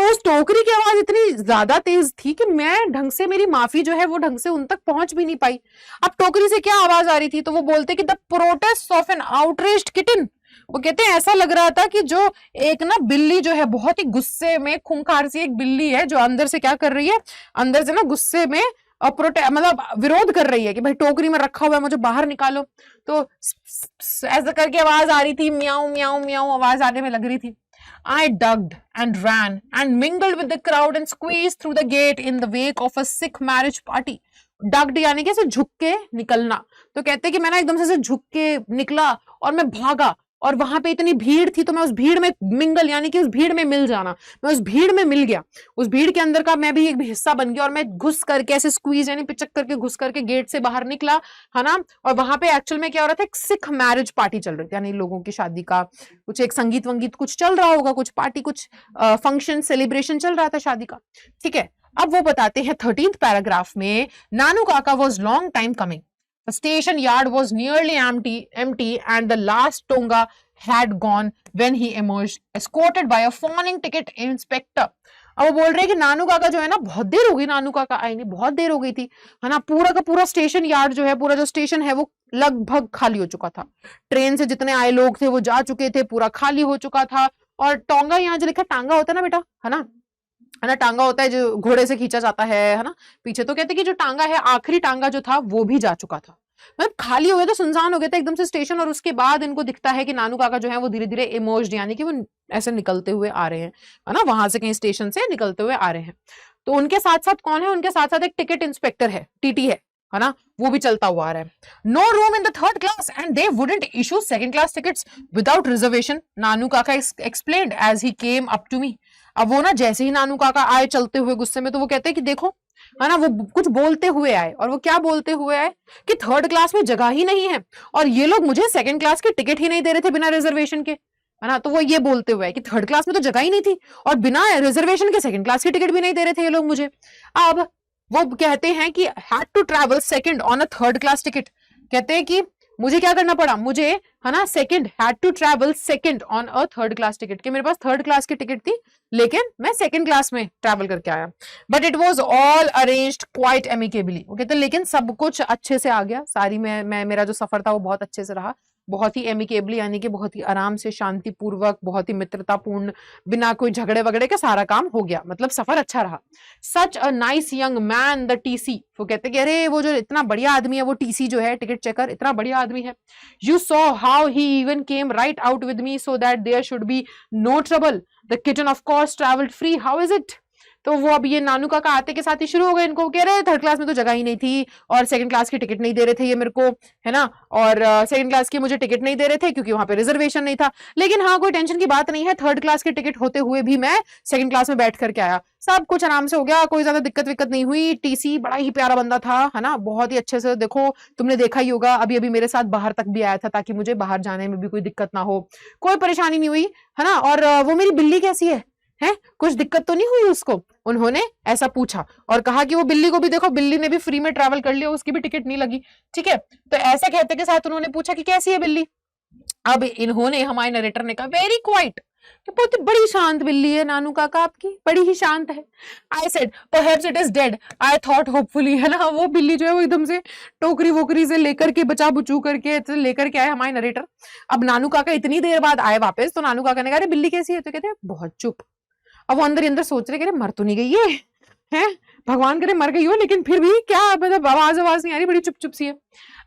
उस टोकरी की आवाज इतनी ज्यादा तेज थी कि मैं ढंग से, मेरी माफी जो है वो ढंग से उन तक पहुंच भी नहीं पाई। अब टोकरी से क्या आवाज आ रही थी, तो वो बोलते कि the protest of an outraged kitten. वो कहते हैं ऐसा लग रहा था कि जो एक ना बिल्ली जो है, बहुत ही गुस्से में, खूंखार सी एक बिल्ली है जो अंदर से क्या कर रही है, अंदर से ना गुस्से में मतलब विरोध कर रही है कि भाई टोकरी में रखा हुआ है, मुझे बाहर निकालो। तो ऐसा करके आवाज आ रही थी, म्याऊ म्याऊ म्याऊ आवाज आने में लग रही थी। I ducked and ran and mingled with the crowd and squeezed through the gate in the wake of a Sikh marriage party। Ducked यानी कि ऐसे झुक के निकलना, तो कहते कि मैं ना एकदम से झुक के निकला और मैं भागा, और वहां पे इतनी भीड़ थी तो मैं उस भीड़ में मिंगल, यानी कि उस भीड़ में मिल जाना, मैं उस भीड़ में मिल गया, उस भीड़ के अंदर का मैं भी एक हिस्सा बन गया, और मैं घुस करके ऐसे स्क्वीज यानी पिचक करके घुस करके गेट से बाहर निकला, है ना। और वहां पे एक्चुअल में क्या हो रहा था, एक सिख मैरिज पार्टी चल रही थी, यानी लोगों की शादी का कुछ एक संगीत वंगीत कुछ चल रहा होगा, कुछ पार्टी, कुछ फंक्शन सेलिब्रेशन चल रहा था शादी का, ठीक है। अब वो बताते हैं 13th पैराग्राफ में, नानू काका was long time coming, the station yard was nearly empty and the last tonga had gone when he emerged escorted by a fawning ticket inspector। अब वो बोल रहे हैं कि नानू काका जो है ना, बहुत देर हो गई, नानू काका आए नहीं, बहुत देर हो गई थी, है ना। पूरा का पूरा स्टेशन यार्ड जो है, पूरा जो स्टेशन है वो लगभग खाली हो चुका था, ट्रेन से जितने आए लोग थे वो जा चुके थे, पूरा खाली हो चुका था। और टोंगा, यहाँ जो लिखा टांगा होता है ना बेटा, है ना, टांगा होता है जो घोड़े से खींचा जाता है ना पीछे, तो कहते कि जो टांगा है, आखिरी टांगा जो था वो भी जा चुका था, मतलब खाली हो गया था, सुनसान हो गया था एकदम से स्टेशन। और उसके बाद इनको दिखता है कि नानू काका जो है वो धीरे धीरे इमर्ज्ड, यानी कि वो ऐसे निकलते हुए आ रहे हैं, है ना, वहां से कहीं स्टेशन से निकलते हुए आ रहे हैं। तो उनके साथ साथ कौन है, उनके साथ साथ एक टिकट इंस्पेक्टर है, टीटी है ना, वो भी चलता हुआ आ रहा है। No room in the third class and they wouldn't issue second class tickets without reservation, Nanu Kaka explained as he came up to me. अब वो ना जैसे ही नानू काका आए चलते हुए गुस्से में, तो वो कहते हैं कि देखो, है ना, वो कुछ बोलते हुए आए, और वो क्या बोलते हुए आए कि थर्ड क्लास में जगह ही नहीं है, और ये लोग मुझे सेकंड क्लास की टिकट ही नहीं दे रहे थे बिना रिजर्वेशन के, है ना। तो वो ये बोलते हुए कि थर्ड क्लास में तो जगह ही नहीं थी, और बिना रिजर्वेशन के सेकंड क्लास की टिकट भी नहीं दे रहे थे ये लोग मुझे। अब वो कहते हैं कि had to travel second on a third class ticket, कहते हैं कि मुझे क्या करना पड़ा, मुझे, है ना, second, had to travel second on a third class ticket, कि मेरे पास थर्ड क्लास की टिकट थी लेकिन मैं सेकंड क्लास में ट्रैवल करके आया। But it was all arranged quite amicably, वो कहते लेकिन सब कुछ अच्छे से आ गया, सारी मैं मेरा जो सफर था वो बहुत अच्छे से रहा, बहुत ही एमिकेबली, यानी कि बहुत ही आराम से, शांतिपूर्वक, बहुत ही मित्रतापूर्ण, बिना कोई झगड़े वगड़े के सारा काम हो गया, मतलब सफर अच्छा रहा। Such a nice young man the TC, वो कहते कि अरे वो जो इतना बढ़िया आदमी है, वो टीसी जो है, टिकट चेकर, इतना बढ़िया आदमी है। You saw how he even came right out with me so that there should be no trouble, the kitten of course travelled free, how is it. तो वो अब ये नानू काका आते के साथ ही शुरू हो गए, इनको कह रहे थर्ड क्लास में तो जगह ही नहीं थी, और सेकंड क्लास की टिकट नहीं दे रहे थे ये मेरे को, है ना, और सेकंड क्लास की मुझे टिकट नहीं दे रहे थे क्योंकि वहां पे रिजर्वेशन नहीं था। लेकिन हाँ, कोई टेंशन की बात नहीं है, थर्ड क्लास की टिकट होते हुए भी मैं सेकंड क्लास में बैठ करके आया, सब कुछ आराम से हो गया, कोई ज्यादा दिक्कत विक्कत नहीं हुई। टीसी बड़ा ही प्यारा बंदा था, है ना, बहुत ही अच्छे से, देखो तुमने देखा ही होगा, अभी अभी मेरे साथ बाहर तक भी आया था ताकि मुझे बाहर जाने में भी कोई दिक्कत ना हो, कोई परेशानी नहीं हुई, है ना। और वो मेरी बिल्ली कैसी है, है, कुछ दिक्कत तो नहीं हुई उसको? उन्होंने ऐसा पूछा और कहा कि वो बिल्ली को भी देखो, बिल्ली ने भी फ्री में ट्रैवल कर लिया, उसकी भी टिकट नहीं लगी। ठीक है, तो ऐसा कहते के साथ उन्होंने पूछा कि कैसी है बिल्ली। अब इन्होंने, हमारे नरेटर ने कहा वेरी क्वाइट, तो बहुत बड़ी शांत बिल्ली है नानू काका आपकी, बड़ी ही शांत है। I said perhaps it is dead, I thought hopefully, है ना। वो बिल्ली जो है वो एकदम से टोकरी वोकरी से लेकर के, बचा बुचू करके लेकर के आए हमारे नरेटर। अब नानू काका इतनी देर बाद आए वापस, तो नानू काका ने कहा अरे बिल्ली कैसी है? तो कहते हैं बहुत चुप। अब वो अंदर अंदर सोच रहे, मर तो नहीं गई है, भगवान करे मर गई हो, लेकिन फिर भी क्या मतलब आवाज नहीं आ रही, बड़ी चुप चुप सी है।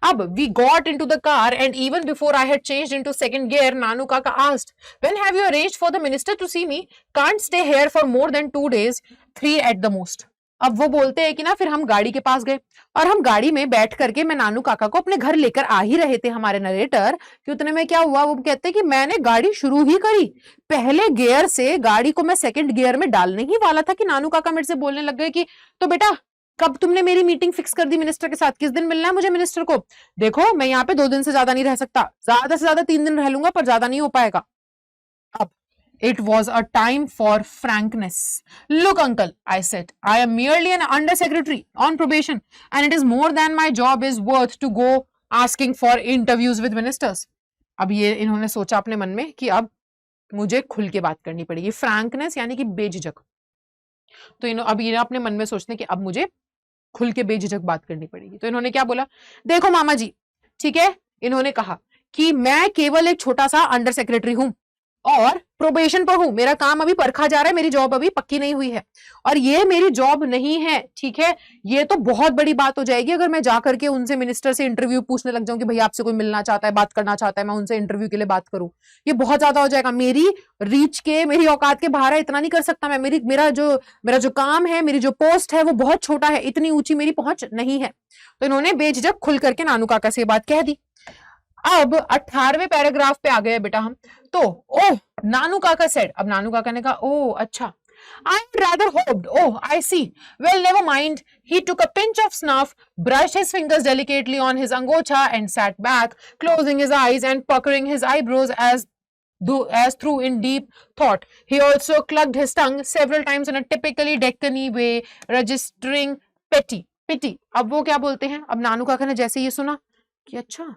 अब we got into the car and even before I had changed into second gear, Nanu Kaka asked, when have you arranged for the minister to see me? Can't stay here for more than 2 days, 3 at the most. अब वो बोलते हैं कि ना, फिर हम गाड़ी के पास गए और हम गाड़ी में बैठ करके, मैं नानू काका को अपने घर लेकर आ ही रहे थे हमारे नरेटर, कि उतने में क्या हुआ, वो कहते हैं कि मैंने गाड़ी शुरू ही करी, पहले गियर से गाड़ी को मैं सेकंड गियर में डालने ही वाला था कि नानू काका मेरे से बोलने लग गए कि तो बेटा कब तुमने मेरी मीटिंग फिक्स कर दी मिनिस्टर के साथ, किस दिन मिलना है मुझे मिनिस्टर को? देखो मैं यहाँ पे 2 दिन से ज्यादा नहीं रह सकता, ज्यादा से ज्यादा 3 दिन रह लूंगा, पर ज्यादा नहीं हो पाएगा। अब it was a time for frankness. Look uncle, I said, I am merely an under secretary on probation and it is more than my job is worth to go asking for interviews with ministers. अब ये इन्होंने सोचा अपने मन में कि अब मुझे खुल के बात करनी पड़ेगी, फ्रैंकनेस यानी कि बेझिझक। तो अब ये अपने मन में सोचते कि अब मुझे खुल के बेझिझक बात करनी पड़ेगी। तो इन्होंने क्या बोला, देखो मामा जी, ठीक है, इन्होंने कहा कि मैं केवल एक छोटा सा अंडर सेक्रेटरी हूं और प्रोबेशन पर हूं, मेरा काम अभी परखा जा रहा है, मेरी जॉब अभी पक्की नहीं हुई है और ये मेरी जॉब नहीं है। ठीक है, ये तो बहुत बड़ी बात हो जाएगी अगर मैं जाकर के उनसे मिनिस्टर से इंटरव्यू पूछने लग जाऊं कि भैया आपसे कोई मिलना चाहता है, बात करना चाहता है, मैं उनसे इंटरव्यू के लिए बात करूं, ये बहुत ज्यादा हो जाएगा, मेरी रीच के, मेरी औकात के बाहर है, इतना नहीं कर सकता मैं। मेरा जो काम है, मेरी जो पोस्ट है वो बहुत छोटा है, इतनी ऊंची मेरी पहुंच नहीं है। तो इन्होंने बेझिझक खुल करके नानू काका से बात कह दी। अब 18वें पैराग्राफ पे आ गए बेटा हम। तो ओह नानू काका सेड, अब नानू काका ने कहा ओह अच्छा, I rather hoped, oh I see, well never mind. He took a pinch of snuff, brushed his fingers delicately on his angocha and sat back, closing his eyes and puckering his eyebrows as through in deep thought. He also clucked his tongue several times in a typically Deccani way, registering pity. अब वो क्या बोलते हैं, अब नानू काका ने जैसे ये सुना कि अच्छा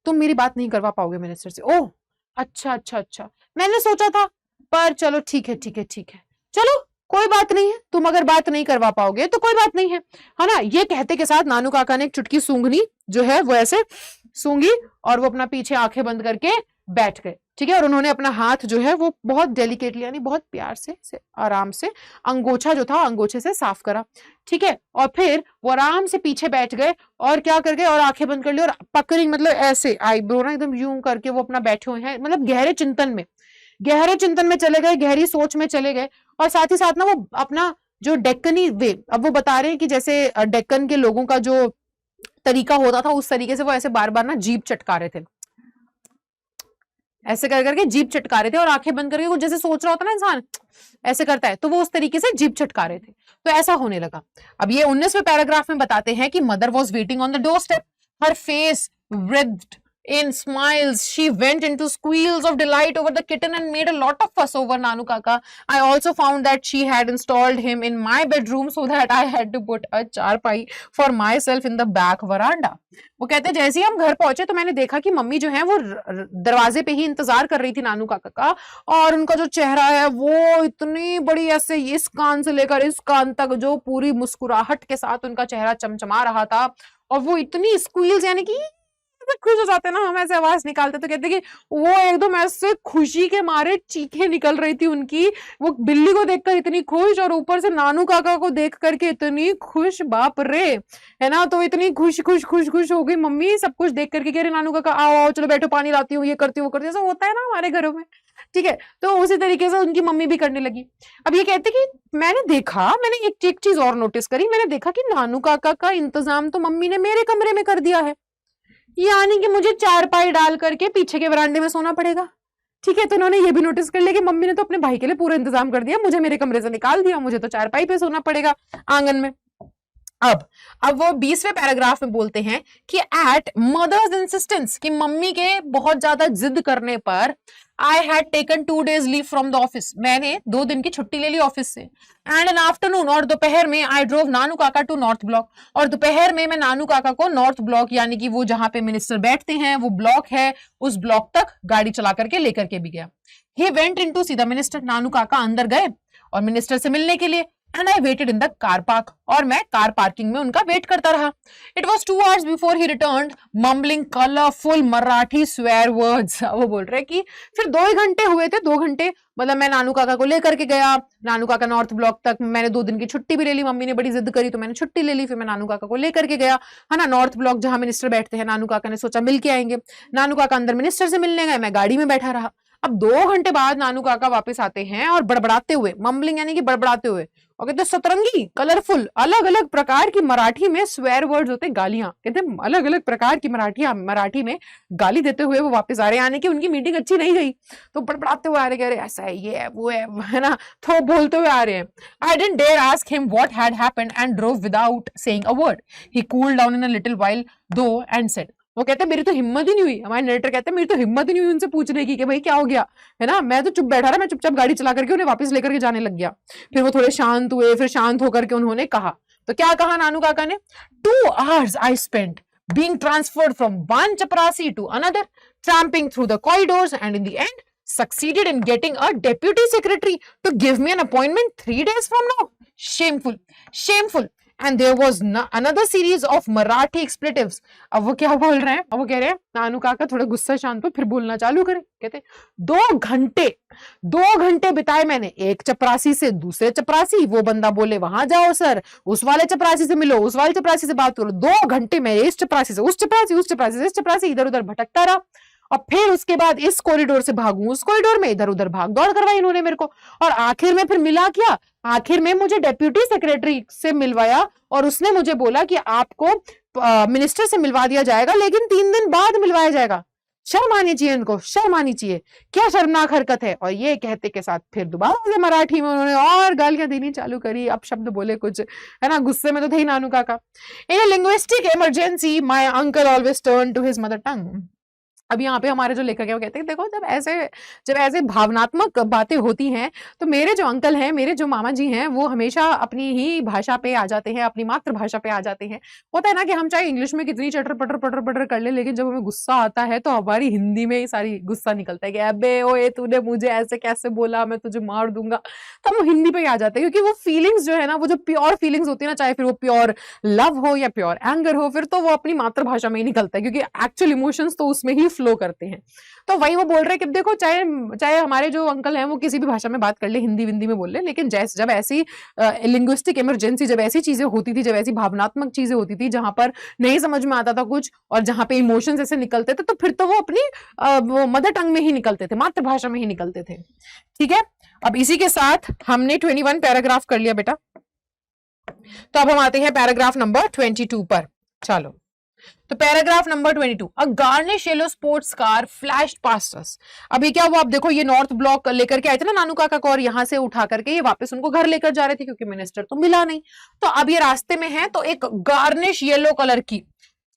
तुम मेरी बात नहीं करवा पाओगे मिनिस्टर से, ओह अच्छा, मैंने सोचा था, पर चलो ठीक है, चलो कोई बात नहीं है, तुम अगर बात नहीं करवा पाओगे तो कोई बात नहीं है ना। ये कहते के साथ नानू काका ने एक चुटकी सूंघनी जो है वो ऐसे सूंघी और वो अपना पीछे आंखें बंद करके बैठ गए। ठीक है, और उन्होंने अपना हाथ जो है वो बहुत डेलिकेटली यानी बहुत प्यार से आराम से अंगोछा जो था अंगोछे से साफ करा। ठीक है, और फिर वो आराम से पीछे बैठ गए और क्या कर गए और आंखें बंद कर ली और पकड़िंग मतलब ऐसे आईब्रो ना एकदम यूं करके वो अपना बैठे हुए हैं, मतलब गहरे चिंतन में चले गए, गहरी सोच में चले गए। और साथ ही साथ ना वो अपना जो डेक्कनी वे, अब वो बता रहे हैं कि जैसे डेक्कन के लोगों का जो तरीका होता था उस तरीके से वो ऐसे बार बार ना जीभ चटका रहे थे, ऐसे कर करके जीभ चटका रहे थे और आंखें बंद करके, वो जैसे सोच रहा होता ना इंसान ऐसे करता है, तो वो उस तरीके से जीभ चटका रहे थे, तो ऐसा होने लगा। अब ये 19वें पैराग्राफ में बताते हैं कि mother was waiting on the door step, her face writhed in smiles. She went into squeals of delight over the kitten and made a lot of fuss over Nanu Kaka. I also found that she had installed him in my bedroom so that I had to put a charpai for myself in the back veranda. वो कहते हैं जैसे ही हम घर पहुंचे तो मैंने देखा कि मम्मी जो है वो दरवाजे पे ही इंतजार कर रही थी नानू काका का, और उनका जो चेहरा है वो इतनी बड़ी ऐसे इस कान से लेकर इस कान तक जो पूरी मुस्कुराहट के साथ उनका चेहरा चमचमा रहा था, और वो इतनी स्क्वील्स यानी कि खुश हो जाते ना हम ऐसे आवाज निकालते, तो कहते कि वो एकदम ऐसे खुशी के मारे चीखें निकल रही थी उनकी, वो बिल्ली को देखकर इतनी खुश और ऊपर से नानू काका को देख करके इतनी खुश, बाप रे, है ना। तो इतनी खुश हो गई मम्मी सब कुछ देख करके, कह रहे नानू काका आओ चलो बैठो, पानी लाती हूँ, ये करती हूँ वो करती हूँ, ऐसा होता है ना हमारे घरों में। ठीक है, तो उसी तरीके से उनकी मम्मी भी करने लगी। अब ये कहते कि मैंने एक चीज और नोटिस करी, मैंने देखा कि नानू काका का इंतजाम तो मम्मी ने मेरे कमरे में कर दिया है, यानी कि मुझे चारपाई डाल करके पीछे के बरामदे में सोना पड़ेगा। ठीक है, तो उन्होंने ये भी नोटिस कर लिया कि मम्मी ने तो अपने भाई के लिए पूरा इंतजाम कर दिया, मुझे मेरे कमरे से निकाल दिया, मुझे तो चारपाई पे सोना पड़ेगा आंगन में। अब वो 20वें पैराग्राफ में बोलते हैं कि एट मदर्स इंसिस्टेंस, कि मम्मी के बहुत ज्यादा जिद करने पर I had taken 2 days leave from the office, मैंने 2 दिन की छुट्टी ले ली ऑफिस से। एंड इन आफ्टरनून, और दोपहर में आई ड्रोव नानू काका टू नॉर्थ ब्लॉक, और दोपहर में मैं नानू काका को नॉर्थ ब्लॉक, यानी कि वो जहां पे मिनिस्टर बैठते हैं वो ब्लॉक है, उस ब्लॉक तक गाड़ी चला करके लेकर के भी गया। He went in to see the minister, Nanu Kaka अंदर गए और मिनिस्टर से मिलने के लिए। And I waited in the car park, और मैं कार पार्किंग में उनका वेट करता रहा। It was 2 hours before he return mumbling colourful Marathi swear words. वो बोल रहे कि फिर 2 ही घंटे हुए थे, 2 घंटे, मतलब मैं नानू काका को लेकर के गया, नानू काका नॉर्थ ब्लॉक तक, मैंने 2 दिन की छुट्टी भी ले ली, मम्मी ने बड़ी जिद करी तो मैंने छुट्टी ले ली, फिर मैं नानू काका को लेकर के गया, है ना, नॉर्थ ब्लॉक जहां मिनिस्टर बैठते हैं। नानू काका ने सोचा मिल के आएंगे, नानू काका अंदर मिनिस्टर से मिलने गए, मैं गाड़ी में बैठा रहा। अब 2 घंटे बाद नानू काका वापस आते हैं और बड़बड़ाते हुए, मम्बलिंग यानी कि बड़बड़ाते हुए, और कहते सतरंगी कलरफुल अलग अलग प्रकार की मराठी में स्वेयर वर्ड्स होते, गालियां, कहते अलग अलग प्रकार की मराठी में गाली देते हुए वो वापस आ रहे हैं, यानी कि उनकी मीटिंग अच्छी नहीं गई तो बड़बड़ाते हुए आ रहे, कह रहे ऐसा है, ये है, वो है ना, तो बोलते हुए आ रहे हैं। I didn't dare ask him what had happened and drove without saying a word. He cooled down in a little while though and said, वो कहते मेरी तो हिम्मत ही नहीं हुई, हमारे नरेटर कहते हैं मेरी तो हिम्मत ही नहीं हुई उनसे पूछने की कि भाई क्या हो गया, है ना, मैं तो चुप बैठा रहा, मैं चुपचाप गाड़ी चला करके उन्हें वापस लेकर के जाने लग गया। फिर वो थोड़े शांत हुए, फिर शांत होकर के उन्होंने कहा, तो क्या कहा नानू काका ने, 2 hours I spent being transferred from one chaprasi to another, tramping through the corridors, and in the end succeeded in getting a deputy secretary to give me an appointment 3 days from now. Shameful, shameful. And there was another series of Marathi expletives. अब वो क्या बोल रहे हैं, अब वो कह रहे हैं नानू काका थोड़ा गुस्सा शांत हो, फिर बोलना चालू करें, कहते 2 घंटे बिताए मैंने एक चपरासी से दूसरे चपरासी, वो बंदा बोले वहां जाओ सर, उस वाले चपरासी से मिलो, उस वाले चपरासी से बात करो, 2 घंटे में इस चपरासी से उस चपरासी, उस चपरासी से इस चपरासी, इधर उधर भटकता रहा, और फिर उसके बाद इस कॉरिडोर से भागूं उस कॉरिडोर में, इधर उधर भाग दौड़ करवाई इन्होंने मेरे को, और आखिर में फिर मिला क्या, आखिर में मुझे डेप्यूटी सेक्रेटरी से मिलवाया और उसने मुझे बोला कि आपको मिनिस्टर से मिलवा दिया जाएगा, लेकिन 3 दिन बाद मिलवाया जाएगा। शर्म आनी चाहिए इनको, शर्म आनी चाहिए, क्या शर्मनाक हरकत है। और ये कहते के साथ फिर दोबारा से मराठी में उन्होंने और गालियां देनी चालू करी, अब शब्द बोले कुछ, है ना, गुस्से में तो थे ही Nanu Kaka. In a linguistic emergency my uncle always turn to his mother tongue. अब यहाँ पे हमारे जो लेखक है वो कहते हैं देखो जब ऐसे भावनात्मक बातें होती हैं तो मेरे जो अंकल हैं, मेरे जो मामा जी हैं, वो हमेशा अपनी ही भाषा पे आ जाते हैं, अपनी मातृभाषा पे आ जाते हैं। होता है ना कि हम चाहे इंग्लिश में कितनी चटर पटर पटर पटर कर ले, लेकिन जब हमें गुस्सा आता है तो हमारी हिंदी में ही सारी गुस्सा निकलता है कि अबे ओए तूने मुझे ऐसे कैसे बोला, मैं तुझे मार दूंगा, तो हम हिंदी पे ही आ जाते हैं, क्योंकि वो फीलिंग्स जो है ना, वो जो प्योर फीलिंग्स होती है ना, चाहे फिर वो प्योर लव हो या प्योर एंगर हो, फिर तो वो अपनी मातृभाषा में ही निकलता है, क्योंकि एक्चुअल इमोशंस तो उसमें ही फ्लो करते हैं। तो वही वो बोल रहे हैं कि देखो चाहे हमारे जो अंकल हैं वो किसी भी भाषा में बात कर ले, हिंदी विंदी में बोल ले, लेकिन जब ऐसी लिंग्विस्टिक इमरजेंसी, जब ऐसी चीजें होती थी, जब ऐसी भावनात्मक चीजें होती थी जहां पर नहीं समझ में आता था कुछ और जहां पे इमोशंस ऐसे निकलते थे, तो फिर तो वो अपनी वो मदर टंग में ही निकलते थे, मातृभाषा में ही निकलते थे। ठीक है, अब इसी के साथ हमने 21 पैराग्राफ कर लिया बेटा, तो अब हम आते हैं पैराग्राफ नंबर 22 पर। चलो, तो paragraph number 22, a garnish yellow sports car flashed past us. अभी क्या हुआ, आप देखो ये नॉर्थ ब्लॉक लेकर के आए थे ना नानू काका को, और यहाँ से उठा करके ये वापस उनको घर लेकर जा रहे थे, क्योंकि मिनिस्टर तो मिला नहीं। तो अब ये रास्ते में है, तो एक गार्निश येलो कलर की,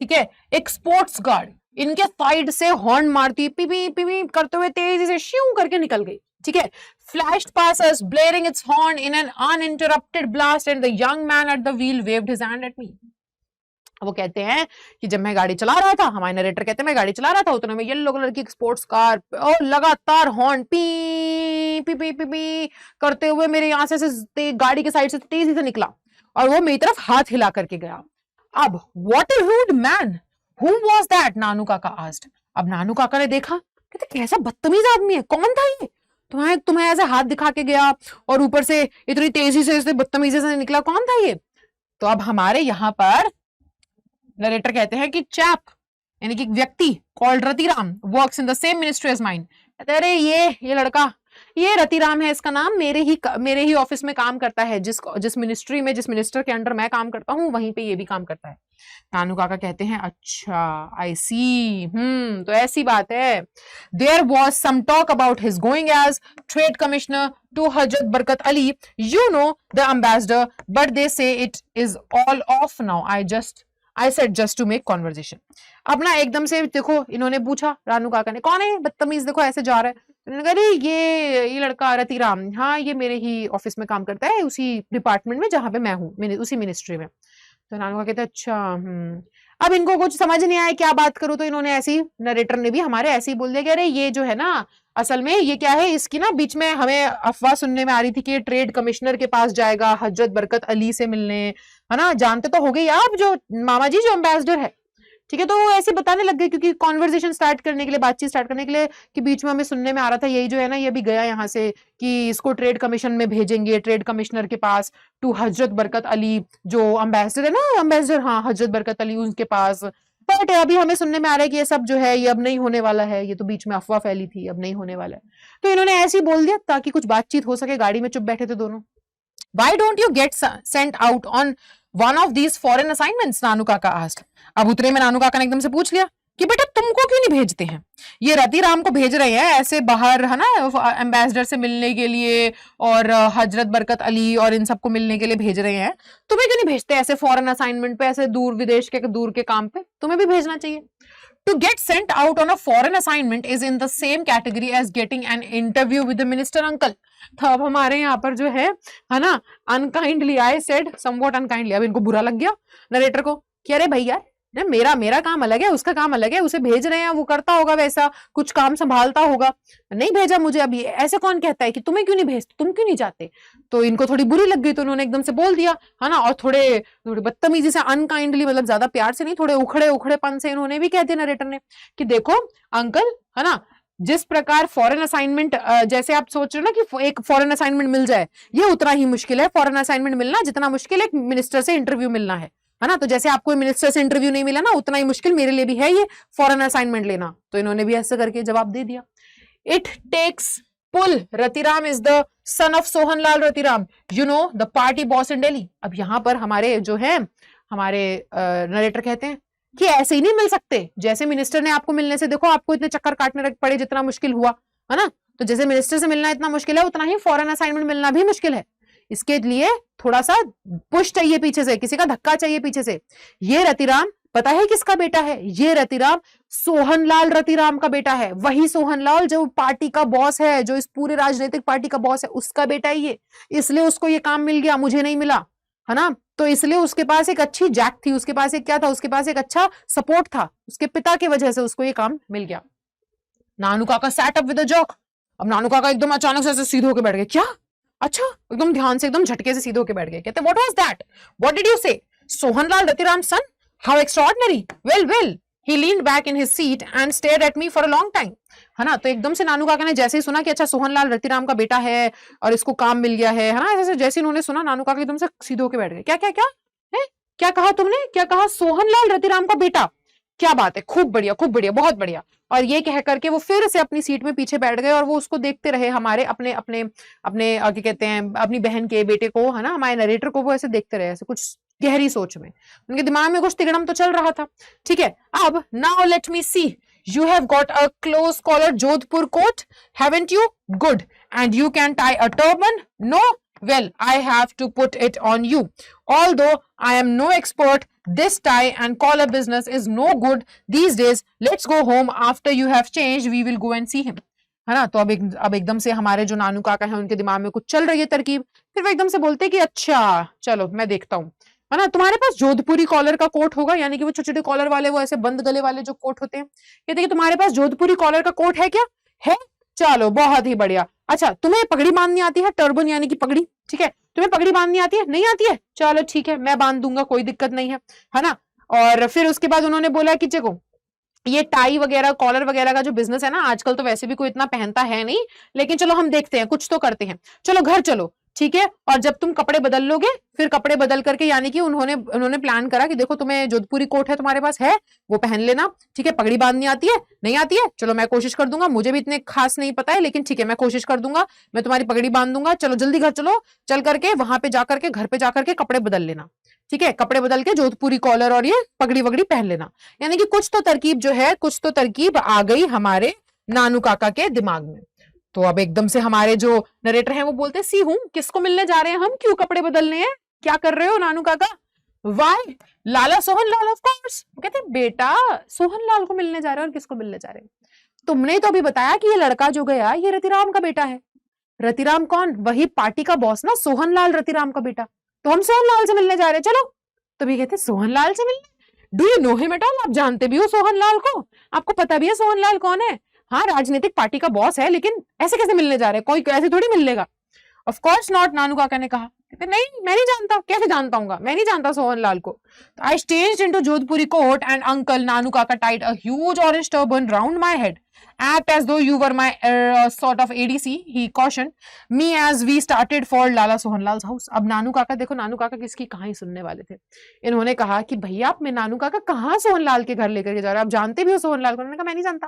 ठीक है, एक स्पोर्ट्स गार्ड इनके साइड से हॉर्न मारती पीपी पीपी करते हुए तेजी से श्यू करके निकल गई। ठीक है, flashed past us, blaring its horn in an uninterrupted blast, and the young man at the wheel waved his hand at me. वो कहते हैं कि जब मैं गाड़ी चला रहा था, हमारे नरेटर कहते हैं मैं गाड़ी चला रहा था, उतने में येलो कलर की स्पोर्ट्स कार और लगातार horn P P P P P करते हुए मेरे यहाँ से गाड़ी के साइड से तेजी से निकला और वो मेरी तरफ हाथ हिला करके गया। अब what a rude man, who was that, Nanu Kaka asked. अब नानू काका ने देखा, कहते कैसा बदतमीज आदमी है, कौन था ये, तुम्हें ऐसे हाथ दिखा के गया और ऊपर से इतनी तेजी से बदतमीजी से निकला, कौन था ये। तो अब हमारे यहाँ पर नरेटर कहते हैं कि चैप यानी कि व्यक्ति called Ratiram works in the same ministry as mine. अरे ये लड़का, ये रतिराम है इसका नाम, मेरे ही ऑफिस में काम करता है, जिस मिनिस्ट्री में, जिस मिनिस्टर के अंडर मैं काम करता हूँ वहीं पे ये भी काम करता है। नानू काका कहते हैं अच्छा आई सी, तो ऐसी बात है। There was some talk about his going as trade commissioner to Hazrat Barkat Ali, you know the ambassador, but they say it is all off now. I said just to make conversation. अब ना एकदम से देखो इन्होंने पूछा, रानू काका ने, कौन है बदतमीज, देखो ऐसे जा रहा है। उन्होंने कहा अरे ये लड़का रतिराम, हाँ ये मेरे ही ऑफिस में काम करता है, उसी डिपार्टमेंट में जहां पे मैं हूँ, उसी मिनिस्ट्री में। तो नानू का कहते अच्छा अब इनको कुछ समझ नहीं आया क्या बात करूं, तो इन्होंने ऐसी, नरेटर ने भी हमारे ऐसे ही बोल दिया कि अरे ये जो है ना असल में ये क्या है, इसकी ना बीच में हमें अफवाह सुनने में आ रही थी कि ये ट्रेड कमिश्नर के पास जाएगा हजरत बरकत अली से मिलने, है ना, जानते तो हो गई आप जो मामा जी जो एम्बेसडर है, ठीक है। तो वो ऐसे बताने लग गए क्योंकि कॉन्वर्जेशन स्टार्ट करने के लिए, बातचीत स्टार्ट करने के लिए, कि बीच में हमें सुनने में आ रहा था यही जो है ना ये भी गया यहाँ से कि इसको ट्रेड कमीशन में भेजेंगे, ट्रेड कमिश्नर के पास, टू हजरत बरकत अली जो एम्बेसडर है ना, एम्बेसडर, हाँ हजरत बरकत अली उनके पास। बट अभी हमें सुनने में आ रहा है कि ये सब जो है ये अब नहीं होने वाला है, ये तो बीच में अफवाह फैली थी, अब नहीं होने वाला है। तो इन्होंने ऐसे ही बोल दिया ताकि कुछ बातचीत हो सके। गाड़ी में चुप बैठे थे दोनों। Why don't you get sent out on one of these foreign assignments? नानू काका asked. अब उतरे में नानू काका ने एकदम से पूछ लिया कि बेटा तुमको क्यों नहीं भेजते हैं, ये रतिराम को भेज रहे हैं ऐसे बाहर, है ना, एम्बेसडर से मिलने के लिए और हजरत बरकत अली और इन सबको मिलने के लिए भेज रहे हैं, तुम्हें क्यों नहीं भेजते ऐसे फॉरेन असाइनमेंट पे, ऐसे दूर विदेश के दूर के काम पे, तुम्हें भी भेजना चाहिए। To get sent out on a foreign assignment is in the same category as getting an interview with the minister uncle. तो अब हमारे यहाँ पर जो है ना, unkindly I said, somewhat unkindly, अब इनको बुरा लग गया नरेटर को कि अरे भैया मेरा काम अलग है, उसका काम अलग है, उसे भेज रहे हैं, वो करता होगा वैसा, कुछ काम संभालता होगा, नहीं भेजा मुझे अभी, ऐसे कौन कहता है कि तुम्हें क्यों नहीं भेजते, तुम क्यों नहीं जाते। तो इनको थोड़ी बुरी लग गई, तो उन्होंने एकदम से बोल दिया, है ना, और थोड़े बदतमीजी से, अनकाइंडली, मतलब ज्यादा प्यार से नहीं, थोड़े उखड़ेपन से इन्होंने भी कह दिया नरेटर ने कि देखो अंकल, है ना, जिस प्रकार फॉरेन असाइनमेंट, जैसे आप सोच रहे हो ना कि एक फॉरेन असाइनमेंट मिल जाए, ये उतना ही मुश्किल है फॉरेन असाइनमेंट मिलना जितना मुश्किल एक मिनिस्टर से इंटरव्यू मिलना है ना। तो जैसे आपको मिनिस्टर से इंटरव्यू नहीं मिला ना, उतना ही मुश्किल मेरे लिए भी है ये फॉरेन असाइनमेंट लेना। तो इन्होंने भी ऐसे करके जवाब दे दिया। It takes pull, Ratiram is the son of Sohanlal Ratiram, you know the party boss in Delhi. अब यहाँ पर हमारे जो है हमारे नरेटर कहते हैं कि ऐसे ही नहीं मिल सकते, जैसे मिनिस्टर ने आपको मिलने से, देखो आपको इतने चक्कर काटने पड़े जितना मुश्किल हुआ, है ना, तो जैसे मिनिस्टर से मिलना इतना मुश्किल है, उतना ही फॉरेन असाइनमेंट मिलना भी मुश्किल है। इसके लिए थोड़ा सा पुश चाहिए पीछे से, किसी का धक्का चाहिए पीछे से। ये रतिराम पता है किसका बेटा है? ये रतिराम सोहनलाल रतिराम का बेटा है, वही सोहनलाल जो पार्टी का बॉस है, जो इस पूरे राजनीतिक पार्टी का बॉस है, उसका बेटा ही ये। इसलिए उसको ये काम मिल गया, मुझे नहीं मिला, है ना। तो इसलिए उसके पास एक अच्छी जैक थी, उसके पास एक क्या था, उसके पास एक अच्छा सपोर्ट था, उसके पिता की वजह से उसको ये काम मिल गया। Nanu Kaka sat up with a jerk. अब नानू काका एकदम अचानक से सीधे होके बैठ गए। क्या? अच्छा, एकदम ध्यान से, एकदम झटके से सीधे होके बैठ गए। कहते what was that, what did you say, Sohanlal Ratiram son, how extraordinary, well he leaned back in his seat and stared at me for a long time, है ना। तो एकदम से नानू काका ने जैसे ही सुना कि अच्छा सोहनलाल रतिराम का बेटा है और इसको काम मिल गया है ना, ऐसे जैसे इन्होंने सुना, नानू काका एकदम से सीधे होके बैठ गए। क्या क्या क्या है, क्या कहा तुमने, क्या कहा? सोहनलाल रतिराम का बेटा, क्या बात है, खूब बढ़िया, बहुत बढ़िया। और ये कह करके वो फिर से अपनी सीट में पीछे बैठ गए और वो उसको देखते रहे, हमारे अपने अपने अपने क्या कहते हैं, अपनी बहन के बेटे को, है ना, हमारे नरेटर को, वो ऐसे देखते रहे, ऐसे कुछ गहरी सोच में, उनके दिमाग में कुछ तिगड़म तो चल रहा था। ठीक है, अब now let me see, you have got a close collar Jodhpur coat, haven't you? Good. And you can tie a turban? No? Well, I have to put it on you. Although I am no expert, this tie and collar business is no good these days. Let's go home. After you have changed, we will go and see him. है ना। तो अब एकदम से हमारे जो नानू काका हैं उनके दिमाग में कुछ चल रही है तरकीब, फिर वो एकदम से बोलते कि अच्छा चलो मैं देखता हूँ, है ना, तुम्हारे पास जोधपुरी कॉलर का कोट होगा, यानी कि वो छोटे छोटे कॉलर वाले, वो ऐसे बंद गले वाले जो कोट होते हैं। कहते कि तुम्हारे पास जोधपुरी कॉलर का कोट है क्या? है, चलो बहुत ही बढ़िया। अच्छा, तुम्हें पगड़ी बांधनी आती है, टर्बन यानी कि पगड़ी, ठीक है, तुम्हें पगड़ी बांधनी आती है? नहीं आती है, चलो ठीक है, मैं बांध दूंगा, कोई दिक्कत नहीं है ना। और फिर उसके बाद उन्होंने बोला कि देखो ये टाई वगैरह, कॉलर वगैरह का जो बिजनेस है ना, आजकल तो वैसे भी कोई इतना पहनता है नहीं, लेकिन चलो हम देखते हैं, कुछ तो करते हैं, चलो घर चलो, ठीक है। और जब तुम कपड़े बदल लोगे, फिर कपड़े बदल करके, यानी कि उन्होंने प्लान करा कि देखो तुम्हें जोधपुरी कोट है तुम्हारे पास है, वो पहन लेना, ठीक है। पगड़ी बांधनी आती है? नहीं आती है? चलो मैं कोशिश कर दूंगा, मुझे भी इतने खास नहीं पता है, लेकिन ठीक है मैं कोशिश कर दूंगा, मैं तुम्हारी पगड़ी बांध दूंगा। चलो जल्दी घर चलो, चल करके वहां पे जाकर के, घर पे जाकर के कपड़े बदल लेना, ठीक है। कपड़े बदल के जोधपुरी कॉलर और ये पगड़ी वगड़ी पहन लेना। यानी कि कुछ तो तरकीब जो है, कुछ तो तरकीब आ गई हमारे नानू काका के दिमाग में। तो अब एकदम से हमारे जो नरेटर हैं वो बोलते, सी हूं, किसको मिलने जा रहे हैं हम, क्यों कपड़े बदलने हैं, क्या कर रहे हो Nanu Kaka? Why Lala Sohan Lal of course. कहते बेटा सोहन लाल को मिलने जा रहे हो, और किसको मिलने जा रहे हो? तुमने तो अभी बताया कि ये लड़का जो गया ये रतिराम का बेटा है। रतिराम कौन? वही पार्टी का बॉस ना, सोहन लाल रतिराम का बेटा। तो हम सोहन लाल से मिलने जा रहे हैं, चलो। तो भी कहते सोहन लाल से मिलने? Do you know him at all? आप जानते भी हो सोहन लाल को? आपको पता भी है सोहन लाल कौन है? हाँ राजनीतिक पार्टी का बॉस है, लेकिन ऐसे कैसे मिलने जा रहे हैं? कोई ऐसे थोड़ी मिल लेगा। ऑफ कोर्स नॉट, नानू काका ने कहा। कहते नहीं मैं नहीं जानता। कैसे जानता हूँ, मैं नहीं जानता सोहन लाल को। तो I changed into Jodhpuri coat and uncle Nanu Kaka tied a huge orange turban round my head. Act as though you were my sort of ADC, he cautioned me as we started for Lala Sohanlal's house. अब नानू काका देखो, नानू काका किसकी कहानी सुनने वाले थे। इन्होंने कहा कि भैया आप मैं नानू काका कहाँ सोहनलाल के घर लेकर के जा रहे हो, आप जानते भी हो सोहनलाल को? उन्होंने कहा मैं नहीं जानता,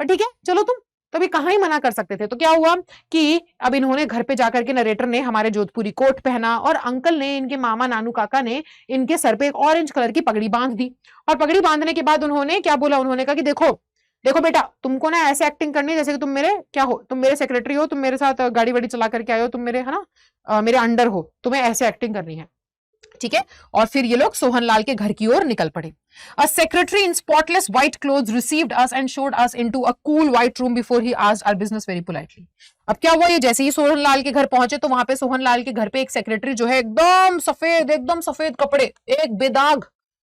पर ठीक है चलो तुम। तो अभी कहाँ ही मना कर सकते थे। तो क्या हुआ कि अब इन्होंने घर पे जाकर के नरेटर ने हमारे जोधपुरी कोट पहना, और अंकल ने, इनके मामा नानू काका ने इनके सर पे एक ऑरेंज कलर की पगड़ी बांध दी। और पगड़ी बांधने के बाद उन्होंने क्या बोला, उन्होंने कहा कि देखो देखो बेटा, तुमको ना ऐसे एक्टिंग करनी है जैसे कि तुम मेरे क्या हो, तुम मेरे सेक्रेटरी हो, तुम मेरे साथ गाड़ी वाड़ी चला करके आए हो, तुम मेरे है ना मेरे अंडर हो, तुम्हें ऐसे एक्टिंग करनी है, ठीक है। और फिर ये लोग सोहनलाल के घर की ओर निकल पड़े। A secretary in spotless white clothes received us and showed us into a cool white room before he asked our business very politely. अब क्या हुआ, ये जैसे ही सोहनलाल के घर पहुंचे तो वहां पे सोहनलाल के घर पे एक सेक्रेटरी जो है एकदम सफेद कपड़े,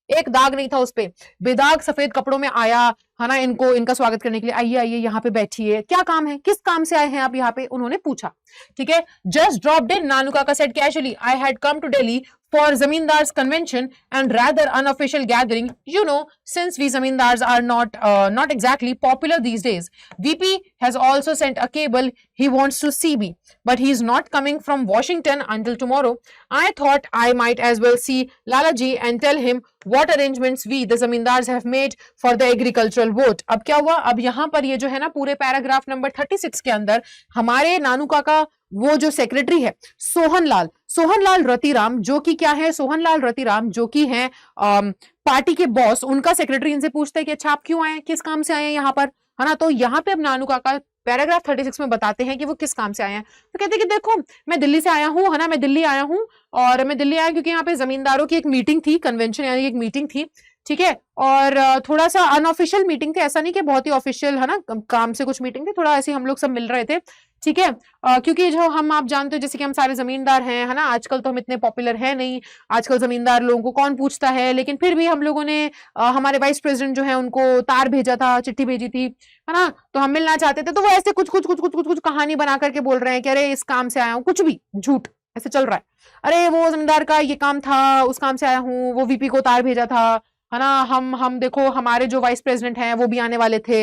एक दाग नहीं था उस पे, बेदाग सफेद कपड़ों में आया है ना, इनका स्वागत करने के लिए। आइए आइए यहाँ पे बैठिए, क्या काम है, किस काम से आए हैं आप यहाँ पे, उन्होंने पूछा, ठीक है। Just dropped in, Nanu Kaka said casually, I had come to Delhi for Zamindars convention and rather unofficial gathering. You know, since we Zamindars are not exactly popular these days. VP has also sent a cable. He wants to see me, but he is not coming from Washington until tomorrow. I thought I might as well see Lalaji and tell him what arrangements we the Zamindars have made for the agricultural vote. अब क्या हुआ, अब यहाँ पर ये जो है ना पूरे पैराग्राफ नंबर 36 के अंदर हमारे नानू काका वो जो सेक्रेटरी है सोहनलाल रतिराम, जो कि क्या है, सोहनलाल रतिराम जो कि है पार्टी के बॉस, उनका सेक्रेटरी इनसे पूछते हैं कि अच्छा आप क्यों आए, किस काम से आए हैं यहाँ पर, है ना। तो यहाँ पे अब नानू काका पैराग्राफ 36 में बताते हैं कि वो किस काम से आए हैं। तो कहते हैं कि देखो मैं दिल्ली से आया हूँ, है ना, मैं दिल्ली आया हूँ, और मैं दिल्ली आया क्योंकि यहाँ पे जमींदारों की एक मीटिंग थी, कन्वेंशन यानी एक मीटिंग थी, ठीक है। और थोड़ा सा अनऑफिशियल मीटिंग थी, ऐसा नहीं कि बहुत ही ऑफिशियल, है ना, काम से कुछ मीटिंग थी, थोड़ा ऐसे हम लोग सब मिल रहे थे, ठीक है। क्योंकि जो हम आप जानते हो जैसे कि हम सारे जमींदार हैं, है ना, आजकल तो हम इतने पॉपुलर है नहीं, आजकल जमींदार लोगों को कौन पूछता है, लेकिन फिर भी हम लोगों ने हमारे वाइस प्रेसिडेंट जो है उनको तार भेजा था, चिट्ठी भेजी थी, है ना, तो हम मिलना चाहते थे। तो वो ऐसे कुछ कहानी बना करके बोल रहे हैं कि अरे इस काम से आया हूँ, कुछ भी झूठ ऐसे चल रहा है, अरे वो जमींदार का ये काम था, उस काम से आया हूँ, वो वीपी को तार भेजा था, है ना, हम देखो हमारे जो वाइस प्रेसिडेंट हैं वो भी आने वाले थे,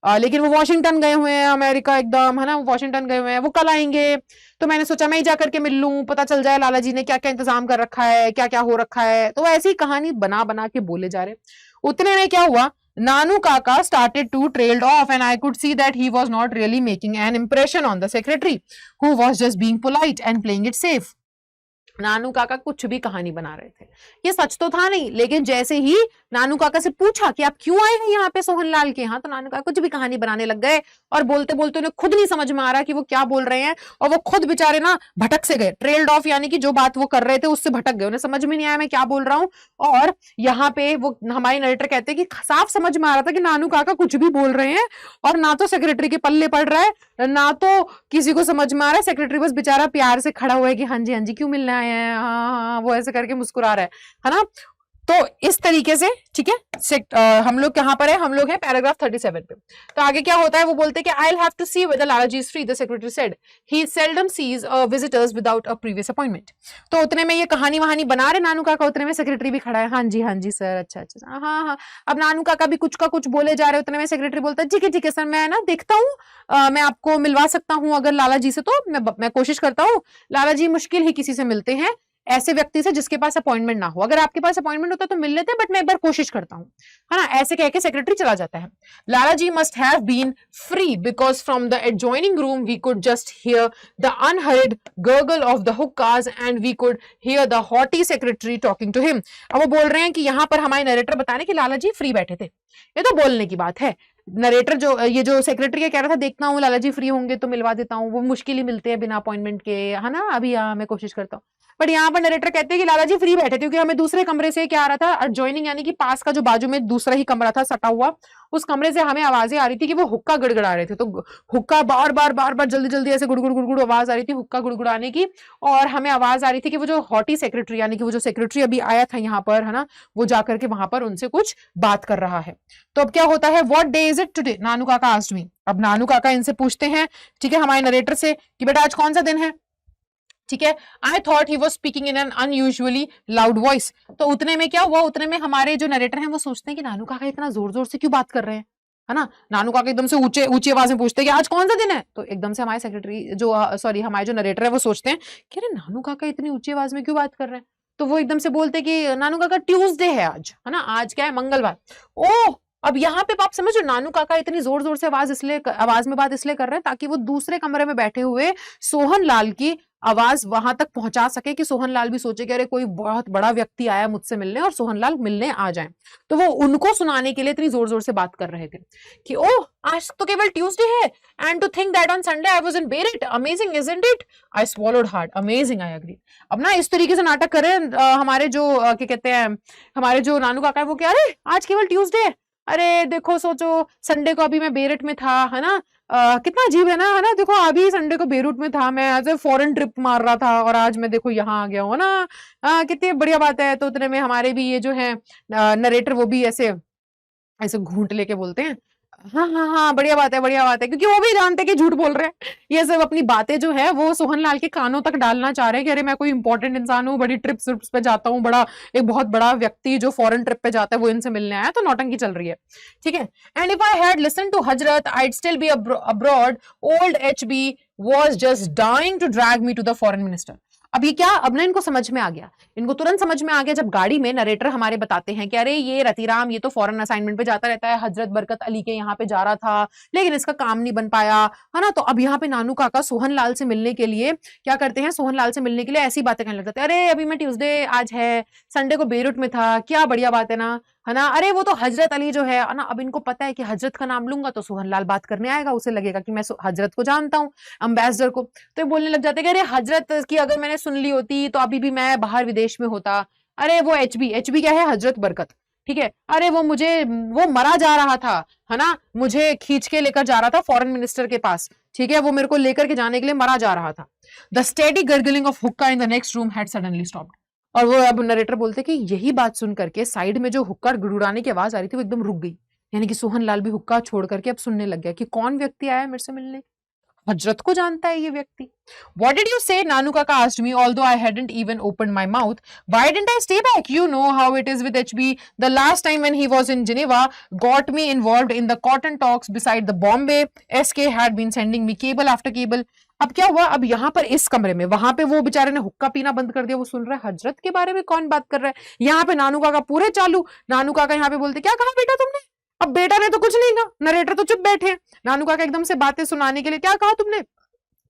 लेकिन वो वॉशिंगटन गए हुए हैं, अमेरिका एकदम, है ना, वो वॉशिंगटन गए हुए हैं, वो कल आएंगे। तो मैंने सोचा मैं ही जाकर के मिल लूं, पता चल जाए लाला जी ने क्या क्या इंतजाम कर रखा है, क्या क्या हो रखा है। तो ऐसी कहानी बना के बोले जा रहे। उतने में क्या हुआ, नानू काका started to trailed off and I could see that he was not really making an impression on the secretary who was just being polite and playing it safe. नानू काका कुछ भी कहानी बना रहे थे, ये सच तो था नहीं, लेकिन जैसे ही नानू काका से पूछा कि आप क्यों आए हैं यहाँ पे सोहनलाल के यहाँ, तो नानू काका कुछ भी कहानी बनाने लग गए, और बोलते बोलते उन्हें खुद नहीं समझ में आ रहा कि वो क्या बोल रहे हैं, और वो खुद बेचारे ना भटक से गए, ट्रेल्ड ऑफ, यानी कि जो बात वो कर रहे थे उससे भटक गए, उन्हें समझ में नहीं आया मैं क्या बोल रहा हूँ। और यहाँ पे वो हमारे नरेटर कहते हैं कि साफ समझ में आ रहा था कि नानू काका कुछ भी बोल रहे हैं, और ना तो सेक्रेटरी के पल्ले पड़ रहा है, ना तो किसी को समझ में आ रहा है। सेक्रेटरी बस बेचारा प्यार से खड़ा हुआ है कि हाँ जी क्यों मिलने आए हैं, हाँ, वो ऐसे करके मुस्कुरा रहा है ना। तो इस तरीके से, ठीक है, हम लोग कहां पर है, हम लोग है पैराग्राफ 37 पे। तो आगे क्या होता है, वो बोलते हैं कि I have to see whether Lala ji is free, the secretary said he seldom sees visitors without a previous appointment. तो उतने में ये कहानी वहानी बना रहे नानू काका, उतने में सेक्रेटरी भी खड़ा है, हाँ जी सर, अच्छा अच्छा, हाँ हाँ। अब नानू काका भी कुछ का कुछ बोले जा रहे, उतने में सेक्रेटरी बोलता है ठीक है सर, मैं ना देखता हूँ, मैं आपको मिलवा सकता हूँ अगर लाला जी से, तो मैं कोशिश करता हूँ। लाला जी मुश्किल ही किसी से मिलते हैं, ऐसे व्यक्ति से जिसके पास अपॉइंटमेंट ना हो, अगर आपके पास अपॉइंटमेंट होता तो मिल लेते, बट मैं एक बार कोशिश करता हूं, है ना, ऐसे कह के सेक्रेटरी चला जाता है। Lala ji must have been free because from the adjoining room we could just hear the unheard gargle of the hookahs and we could hear the haughty secretary talking to him. अब वो बोल रहे हैं कि यहाँ पर हमारे नरेटर बता रहे कि लाला जी फ्री बैठे थे, ये तो बोलने की बात है। नरेटर जो ये जो सेक्रेटरी कह रहा था, देखता हूँ लाला जी फ्री होंगे तो मिलवा देता हूँ, वो मुश्किल ही मिलते हैं बिना अपॉइंटमेंट के, है ना, अभी मैं कोशिश करता हूँ। बट यहाँ पर नरेटर कहते हैं कि लाला जी फ्री बैठे थे क्योंकि हमें दूसरे कमरे से क्या आ रहा था, एडजॉइनिंग यानी कि पास का जो बाजू में दूसरा ही कमरा था सटा हुआ, उस कमरे से हमें आवाजें आ रही थी कि वो हुक्का गड़गड़ा रहे थे। तो हुक्का बार बार जल्दी जल्दी ऐसे गुड़गुड़ आवाज आ रही थी हुक्का गुड़गुड़ाने की, और हमें आवाज आ रही थी कि वो जो हॉटी सेक्रेटरी यानी कि वो जो सेक्रेटरी अभी आया था यहाँ पर, है ना, वो जाकर के वहां पर उनसे कुछ बात कर रहा है। तो अब क्या होता है, what day is it today, Nanu Kaka asked मी। अब नानू काका इनसे पूछते हैं, ठीक है, हमारे नरेटर से कि बेटा आज कौन सा दिन है, ठीक है। I thought he was speaking in an unusually loud voice. तो उतने में क्या हुआ, उतने में हमारे जो नरेटर हैं वो सोचते हैं कि नानू काका इतना जोर जोर से क्यों बात कर रहे हैं, है ना। नानू काका एकदम से ऊंचे ऊंची आवाज में पूछते हैं कि आज कौन सा दिन है। तो एकदम से हमारे सेक्रेटरी जो सॉरी हमारे जो नरेटर है वो सोचते हैं कि अरे नानू काका इतनी ऊंची आवाज में क्यों बात कर रहे हैं। तो वो एकदम से बोलते हैं कि नानू काका ट्यूसडे है आज, है ना, आज क्या है, मंगलवार। ओह, अब यहाँ पे आप समझो नानू काका इतनी जोर जोर से आवाज में बात इसलिए कर रहे हैं ताकि वो दूसरे कमरे में बैठे हुए सोहन लाल की आवाज वहां तक पहुंचा सके कि सोहन लाल भी सोचे कि अरे कोई बहुत बड़ा व्यक्ति आया मुझसे मिलने, और सोहन लाल मिलने आ जाए। तो वो उनको सुनाने के लिए इतनी जोर जोर से बात कर रहे थे कि ओह आज तो केवल ट्यूसडे है, and to think that on Sunday I was in बेरिट, amazing isn't it, I swallowed hard, amazing, I agree. अब ना इस तरीके से नाटक कर रहे हैं हमारे जो क्या कहते हैं, हमारे जो नानू काका है वो क्या, अरे आज केवल ट्यूसडे है, अरे देखो सोचो संडे को अभी मैं बेरठ में था, है ना, कितना अजीब है ना, देखो अभी संडे को बेरूट में था मैं, ऐसे फॉरेन ट्रिप मार रहा था और आज मैं देखो यहाँ आ गया हूँ ना, कितनी बढ़िया बात है। तो उतने में हमारे भी ये जो है नरेटर वो भी ऐसे ऐसे घूंट लेके बोलते हैं, हाँ बढ़िया बात है, क्योंकि वो भी जानते हैं कि झूठ बोल रहे हैं। ये सब अपनी बातें जो है वो सोहन लाल के कानों तक डालना चाह रहे हैं कि अरे मैं कोई इंपॉर्टेंट इंसान हूँ, बड़ी ट्रिप्स पे जाता हूँ, बड़ा एक बहुत बड़ा व्यक्ति जो फॉरेन ट्रिप पे जाता है वो इनसे मिलने आया, तो नौटंकी चल रही है, ठीक है। And if I had listen to हजरत I'd still be abroad, old HB was just dying to drag me to the foreign minister। अब ये क्या, अब ना इनको समझ में आ गया, इनको तुरंत समझ में आ गया जब गाड़ी में नरेटर हमारे बताते हैं कि अरे ये रतिराम ये तो फॉरेन असाइनमेंट पे जाता रहता है, हजरत बरकत अली के यहाँ पे जा रहा था लेकिन इसका काम नहीं बन पाया, है ना। तो अब यहाँ पे नानू काका सोहन लाल से मिलने के लिए क्या करते हैं, सोहन लाल से मिलने के लिए ऐसी बातें कहने लग जाते हैं, अरे अभी मैं ट्यूसडे आज है, संडे को बेरूट में था, क्या बढ़िया बात है ना, अरे वो तो हजरत अली जो है ना। अब इनको पता है कि हजरत का नाम लूंगा तो सोहन लाल बात करने आएगा, उसे लगेगा कि मैं हजरत को जानता हूँ, अम्बेसडर को। तो बोलने लग जाते हैं कि अरे हजरत की अगर मैंने सुन ली होती तो अभी भी मैं बाहर विदेश में होता, अरे वो एचबी क्या है, हजरत बरकत, ठीक है, अरे वो मरा जा रहा था, है ना, मुझे खींच के लेकर जा रहा था फॉरेन मिनिस्टर के पास, ठीक है, वो मेरे को लेकर के जाने के लिए मरा जा रहा था। द स्टेडी गर्गलिंग ऑफ हुक्का in the next room had suddenly stopped. और वो अब नरेटर बोलते कि यही बात सुन करके साइड में जो हुक्का गुड़गुड़ाने की आवाज आ रही थी वो एकदम रुक गई, यानी कि सोहन लाल भी हुक्का छोड़ करके अब सुनने लग गया कि कौन व्यक्ति आया मेरे से मिलने, हजरत को जानता है ये व्यक्ति। What did you say? Nanu Kaka asked me, although I hadn't even opened my mouth. Why didn't I stay back? You know how it is with HB. The last time when he was in Geneva, got me involved in the cotton talks beside the Bombay. SK had been sending me cable after cable. अब क्या हुआ, अब यहाँ पर इस कमरे में, वहां पे वो बेचारे ने हुक्का पीना बंद कर दिया, वो सुन रहा है हजरत के बारे में कौन बात कर रहा है। यहाँ पे नानू काका पूरे चालू, नानू काका यहाँ पे बोलते क्या कहा बेटा तुमने, अब बेटा ने तो कुछ नहीं कहा, नरेटर तो चुप बैठे, नानू काका एकदम से बातें सुनाने के लिए क्या कहा तुमने,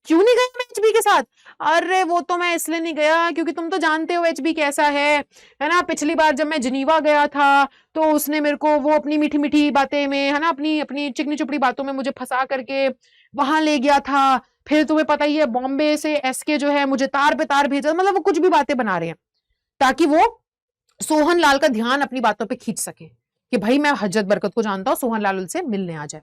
क्यों नहीं गया मैं एचबी के साथ, अरे वो तो मैं इसलिए नहीं गया क्योंकि तुम तो जानते हो एचबी कैसा है ना, पिछली बार जब मैं जिनीवा गया था तो उसने मेरे को वो अपनी मीठी मीठी बातें में, है ना, अपनी चिकनी चुपड़ी बातों में मुझे फंसा करके वहां ले गया था, फिर तुम्हें पता ही है बॉम्बे से एसके जो है मुझे तार पे तार भेजा, मतलब वो कुछ भी बातें बना रहे हैं ताकि वो सोहन लाल का ध्यान अपनी बातों पे खींच सके। कि भाई मैं हजरत बरकत को जानता हूं, सोहन लाल उनसे मिलने आ जाए।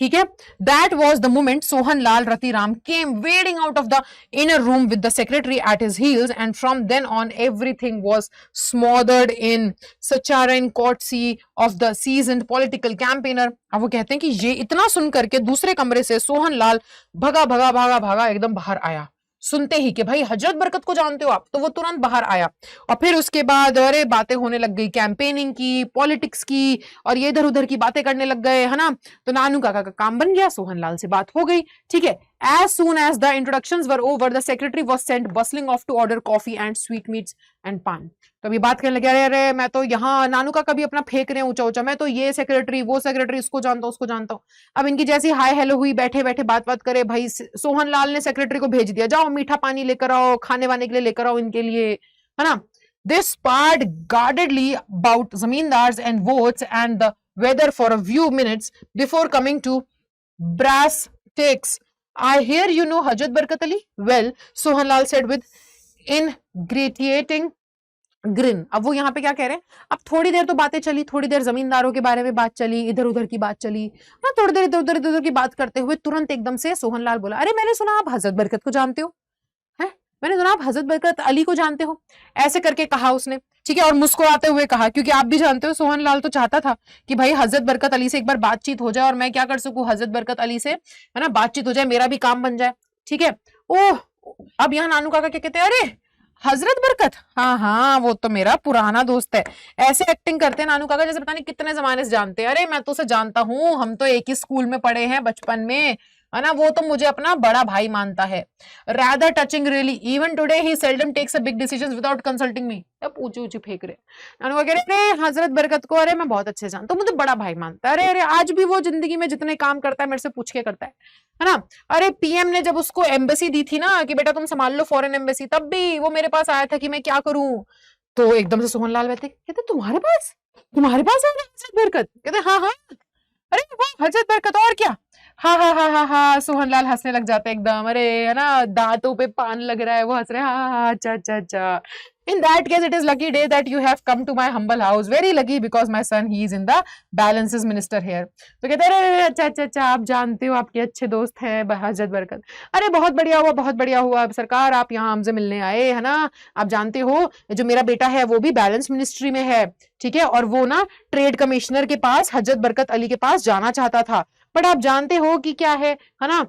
ठीक है, that was the moment Sohan Lal Ratiram came wedding out of the inner room with the secretary at his heels, and from then on everything was smothered in saccharine courtesy of the seasoned political campaigner। अब वो कहते हैं कि ये इतना सुन करके दूसरे कमरे से सोहन लाल भगा भगा भागा भागा एकदम बाहर आया, सुनते ही कि भाई हजरत बरकत को जानते हो आप, तो वो तुरंत बाहर आया। और फिर उसके बाद अरे बातें होने लग गई कैंपेनिंग की, पॉलिटिक्स की, और ये इधर उधर की बातें करने लग गए, है ना। तो नानू काका का काम बन गया, सोहन लाल से बात हो गई। ठीक है, as soon as the introductions were over, the secretary was sent bustling off to order coffee and sweetmeats and pan। तो अभी बात करने लगे, अरे अरे मैं तो यहाँ, नानू का कभी अपना फेंक रहे हैं ऊंचा ऊंचा, मैं तो ये सेक्रेटरी वो सेक्रेटरी, इसको जानता हूँ उसको जानता हूँ। अब इनकी जैसी हाय हेलो हुई, बैठे बैठे बात बात करे, भाई सोहन लाल ने सेक्रेटरी को भेज दिया, जाओ मीठा पानी लेकर आओ, खाने वाने के लिए लेकर आओ इनके लिए, है ना। This sparred guardedly about zamindars and votes and the weather for a few minutes before coming to brass tacks। I hear you know Hajrat Barkat Ali well, Sohanlal said with ingratiating grin। अब वो यहाँ पे क्या कह रहे हैं, अब थोड़ी देर तो बातें चली, थोड़ी देर जमींदारों के बारे में बात चली, इधर उधर की बात चली, हाँ थोड़ी देर इधर उधर की बात करते हुए तुरंत एकदम से सोहनलाल बोला, अरे मैंने सुना आप हजरत बरकत को जानते हो, है मैंने सुना आप हजरत बरकत अली को जानते हो, ऐसे करके कहा उसने। ठीक है, और मुस्कुराते हुए कहा, क्योंकि आप भी जानते हो सोहनलाल तो चाहता था कि भाई हजरत बरकत अली से एक बार बातचीत हो जाए और मैं क्या कर सकूं, हजरत बरकत अली से, है ना, बातचीत हो जाए, मेरा भी काम बन जाए। ठीक है, ओह अब यहाँ नानू काका क्या कहते हैं, अरे हजरत बरकत, हाँ हाँ वो तो मेरा पुराना दोस्त है। ऐसे एक्टिंग करते हैं नानू काका जैसे पता नहीं कितने जमाने से जानते हैं। अरे मैं तो उसे जानता हूँ, हम तो एक ही स्कूल में पढ़े हैं बचपन में, है ना, वो तो मुझे अपना बड़ा भाई मानता है। rather touching really, even today he seldom takes a big decisions without consulting me। अब ऊंची ऊंची फेंक रहे नानू का, कह रहे हजरत बरकत को अरे मैं बहुत अच्छे से जानता हूँ, मुझे बड़ा भाई मानता है। अरे अरे आज भी वो जिंदगी में जितने काम करता है मेरे से पूछ के करता है ना। अरे पीएम ने जब उसको एम्बेसी दी थी ना कि बेटा तुम संभाल लो फॉरेन एम्बेसी, तब भी वो मेरे पास आया था कि मैं क्या करूं। तो एकदम से सोहनलाल बैठे, कहते तुम्हारे पास है हजरत बरकत, कहते हाँ हाँ, अरे वो हजरत बरकत और क्या, हाँ हाँ हाँ हाँ हाँ। सोहनलाल हंसने लग जाते एकदम, अरे है ना दांतों पे पान लग रहा है, वो हंस रहे, हाँ हाँ अच्छा अच्छा अच्छा। In that case, it is lucky day that you have come to my humble house. Very lucky because my son he is in the balances minister here। तो कहते हैं अरे अच्छा अच्छा अच्छा, आप जानते हो आपके अच्छे दोस्त हैं हजरत बरकत। अरे बहुत बढ़िया हुआ, बहुत बढ़िया हुआ सरकार, आप यहाँ हमसे मिलने आए, है ना। आप जानते हो जो मेरा बेटा है वो भी बैलेंस मिनिस्ट्री में है, ठीक है, और वो ना ट्रेड कमिश्नर के पास हजरत बरकत अली के पास जाना चाहता था, बट आप जानते हो कि क्या है ना,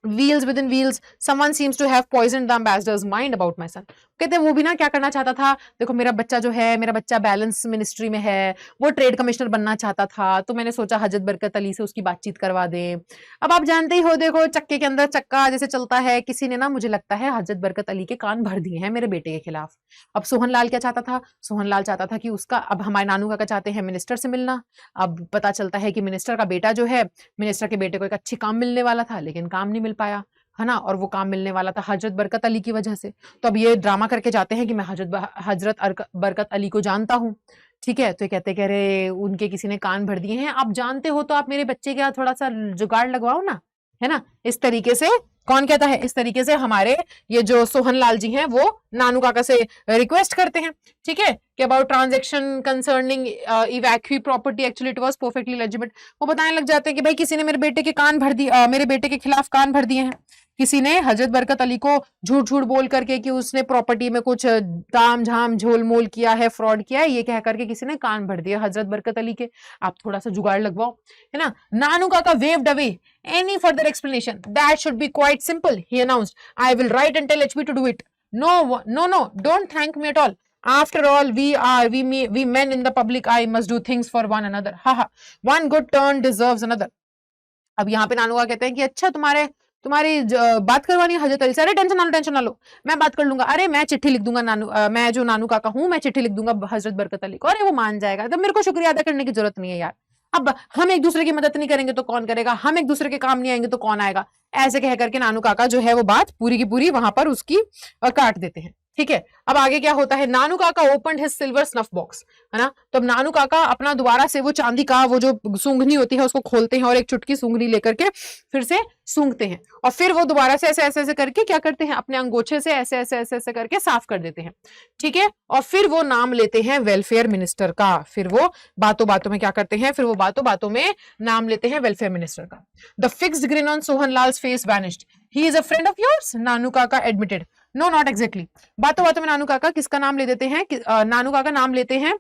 wheels within wheels, someone seems to have poisoned the ambassador's mind about my son। कहते हैं वो भी ना क्या करना चाहता था, देखो मेरा बच्चा जो है, मेरा बच्चा बैलेंस मिनिस्ट्री में है, वो ट्रेड कमिश्नर बनना चाहता था, तो मैंने सोचा हजरत बरकत अली से उसकी बातचीत करवा दें। अब आप जानते ही हो, देखो चक्के के अंदर चक्का जैसे चलता है, किसी ने ना मुझे लगता है हजरत बरकत अली के कान भर दिए हैं मेरे बेटे के खिलाफ। अब सोहनलाल क्या चाहता था, सोहनलाल चाहता था कि उसका, अब हमारे नानू काका चाहते हैं मिनिस्टर से मिलना। अब पता चलता है कि मिनिस्टर का बेटा जो है, मिनिस्टर के बेटे को एक अच्छी काम मिलने वाला था, लेकिन काम नहीं मिल पाया, है ना, और वो काम मिलने वाला था हजरत बरकत अली की वजह से। तो अब ये ड्रामा करके जाते हैं कि मैं हजरत बरकत अली को जानता हूँ। ठीक है, तो ये कहते कह रहे उनके किसी ने कान भर दिए हैं, आप जानते हो तो आप मेरे बच्चे का थोड़ा सा जुगाड़ लगवाओ ना, है ना। इस तरीके से कौन कहता है, इस तरीके से हमारे ये जो सोहनलाल जी हैं वो नानू काका से रिक्वेस्ट करते हैं। ठीक है, कि about transaction concerning evacuee property, actually it was perfectly legitimate. वो बताने लग जाते हैं कि भाई किसी ने मेरे बेटे के कान भर दिए, मेरे बेटे के खिलाफ कान भर दिए हैं, किसी ने हजरत बरकत अली को झूठ झूठ बोल करके कि उसने प्रॉपर्टी में कुछ ताम झाम झोल मोल किया है, फ्रॉड किया है, ये कह करके किसी ने कान भर दिया हजरत बरकत अली के, आप थोड़ा सा जुगाड़ लगवाओ, है ना। नानू काका waived away any further explanation, that should be quite simple, he announced। I will write and tell HP to do it। No, don't thank me at all। After all, we men in the public eye must do things for one another। ha, one good turn deserves another। अब यहाँ पे नानू का कहते हैं कि अच्छा तुम्हारी बात करवानी है हजरत अली से, अरे टेंशन ना लो, मैं बात कर लूंगा। अरे मैं चिट्ठी लिख दूंगा मैं जो नानू काका हूँ, मैं चिट्ठी लिख दूंगा हजरत बरकत अली को, अरे वो मान जाएगा, तो मेरे को शुक्रिया अदा करने की जरूरत नहीं है यार। अब हम एक दूसरे की मदद नहीं करेंगे तो कौन करेगा, हम एक दूसरे के काम नहीं आएंगे तो कौन आएगा। ऐसे कह करके नानू काका जो है वो बात पूरी की पूरी वहां पर उसकी काट देते हैं। ठीक है, अब आगे क्या होता है, नानू काका open his silver snuff box, है ना। तो अब नानू काका अपना दोबारा से वो चांदी का वो जो सूंघनी होती है उसको खोलते हैं और एक चुटकी सूंघनी लेकर के फिर से सूंघते हैं और फिर वो दोबारा से ऐसे ऐसे ऐसे करके क्या करते हैं, अपने अंगोछे से ऐसे ऐसे ऐसे ऐसे करके साफ कर देते हैं। ठीक है, और फिर वो नाम लेते हैं वेलफेयर मिनिस्टर का। फिर वो बातों बातों में क्या करते हैं, फिर वो बातों बातों में नाम लेते हैं वेलफेयर मिनिस्टर का। The fixed grin on Sohan Lal's face vanished. He is a friend of yours, Nanu Kaka admitted. No, not exactly. बातों बातों में नानू काका किसका नाम ले देते हैं, नानू काका नाम लेते हैं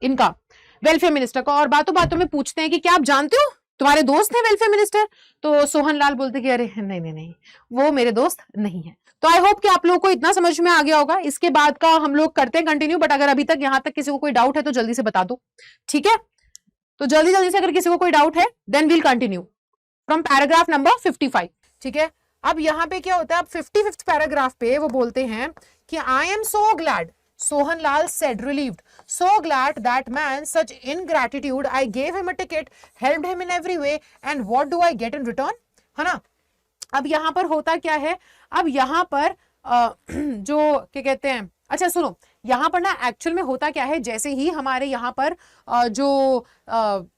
इनका वेलफेयर मिनिस्टर का, और बातों बातों में पूछते हैं कि क्या आप जानते हो तुम्हारे दोस्त हैं वेलफेयर मिनिस्टर। तो सोहन लाल बोलते कि अरे नहीं नहीं नहीं, वो मेरे दोस्त नहीं है। तो आई होप कि आप लोगों को इतना समझ में आ गया होगा। इसके बाद का हम लोग करते हैं कंटिन्यू, बट अगर अभी तक यहां तक किसी को कोई डाउट है तो जल्दी से बता दो। ठीक है, तो जल्दी जल्दी से अगर किसी को कोई डाउट है then we'll continue from paragraph number 55। ठीक है, अब यहां पे क्या होता है, अब 55th पैराग्राफ पे वो बोलते हैं कि I am so glad, Sohan Lal said relieved, so glad that man such ingratitude, I gave him a ticket, helped him in every way, and what do I get in return, है ना। अब यहां पर होता क्या है, अब यहां पर जो क्या कहते हैं, अच्छा सुनो, यहां पर ना एक्चुअल में होता क्या है, जैसे ही हमारे यहां पर जो